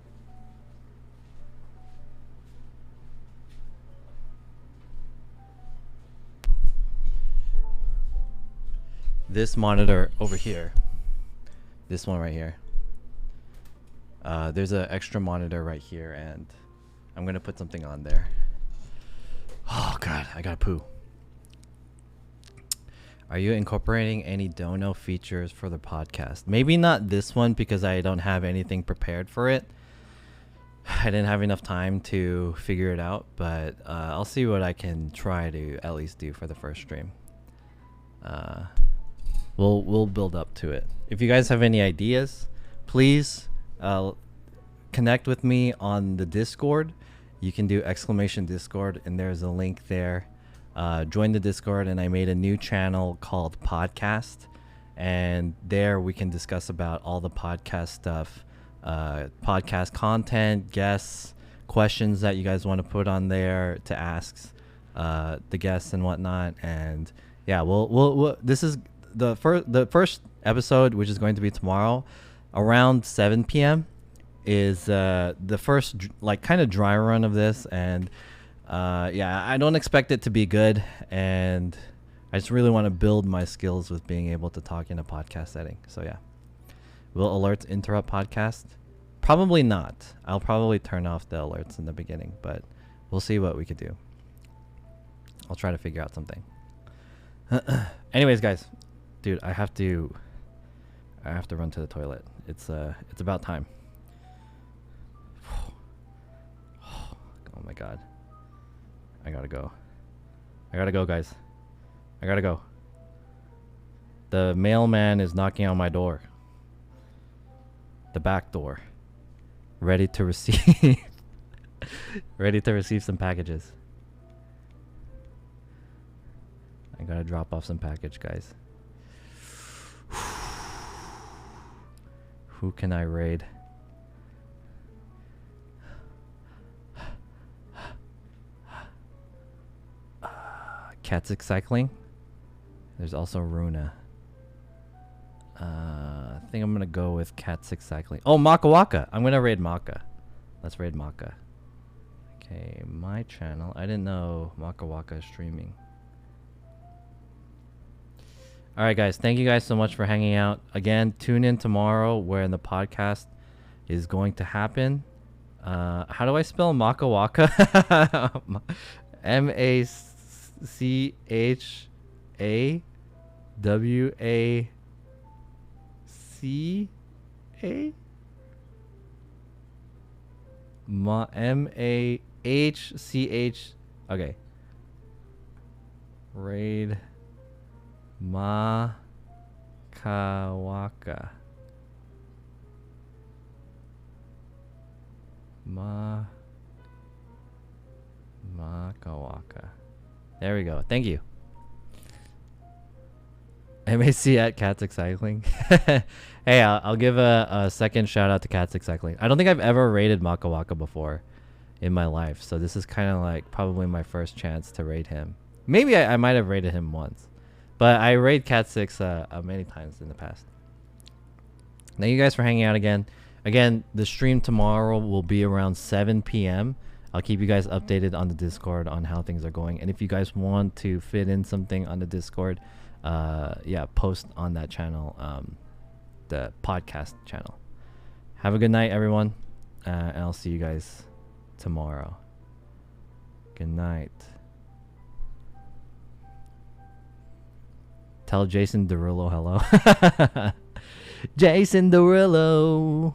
Speaker 1: This monitor over here, this one right here, there's an extra monitor right here, and I'm gonna put something on there. Oh god, I gotta poo. Are you incorporating any dono features for the podcast? Maybe not this one because I don't have anything prepared for it. I didn't have enough time to figure it out, but I'll see what I can try to at least do for the first stream. We'll build up to it. If you guys have any ideas, please connect with me on the Discord. You can do !Discord, and there's a link there. Join the Discord, and I made a new channel called Podcast, and there we can discuss about all the podcast stuff, podcast content, guests, questions that you guys want to put on there to ask the guests and whatnot. And yeah, we'll this is the first episode, which is going to be tomorrow around 7 p.m. is the first like kind of dry run of this. And yeah, I don't expect it to be good, and I just really want to build my skills with being able to talk in a podcast setting. So yeah, will alerts interrupt podcast? Probably not. I'll probably turn off the alerts in the beginning, but we'll see what we could do. I'll try to figure out something. Anyways, guys, dude, I have to run to the toilet. It's about time. Oh my god. I gotta go, guys. I gotta go. The mailman is knocking on my door. The back door. Ready to receive ready to receive some packages. I gotta drop off some package, guys. Who can I raid? Catzik Cycling. There's also Runa. I think I'm gonna go with Catzik Cycling. Oh, Maka Waka. I'm gonna raid Maka. Let's raid Maka. Okay, my channel. I didn't know Maka Waka is streaming. Alright guys, thank you guys so much for hanging out. Again, tune in tomorrow where the podcast is going to happen. How do I spell Maka Waka? M-A-C-H-A-W-A-C-A? M-A-H-C-H. Okay. Raid Makawaka. Makawaka. There we go. Thank you. MAC at Cats Cycling. Hey, I'll give a second shout out to Cats Cycling. I don't think I've ever rated Makawaka before in my life, so this is kind of like probably my first chance to rate him. Maybe I might have rated him once, but I rated Cat 6 many times in the past. Thank you guys for hanging out again. Again, the stream tomorrow will be around 7 p.m. I'll keep you guys updated on the Discord on how things are going, and if you guys want to fit in something on the Discord, yeah, post on that channel, the podcast channel. Have a good night, everyone, and I'll see you guys tomorrow. Good night. Tell Jason Derulo hello. Jason Derulo.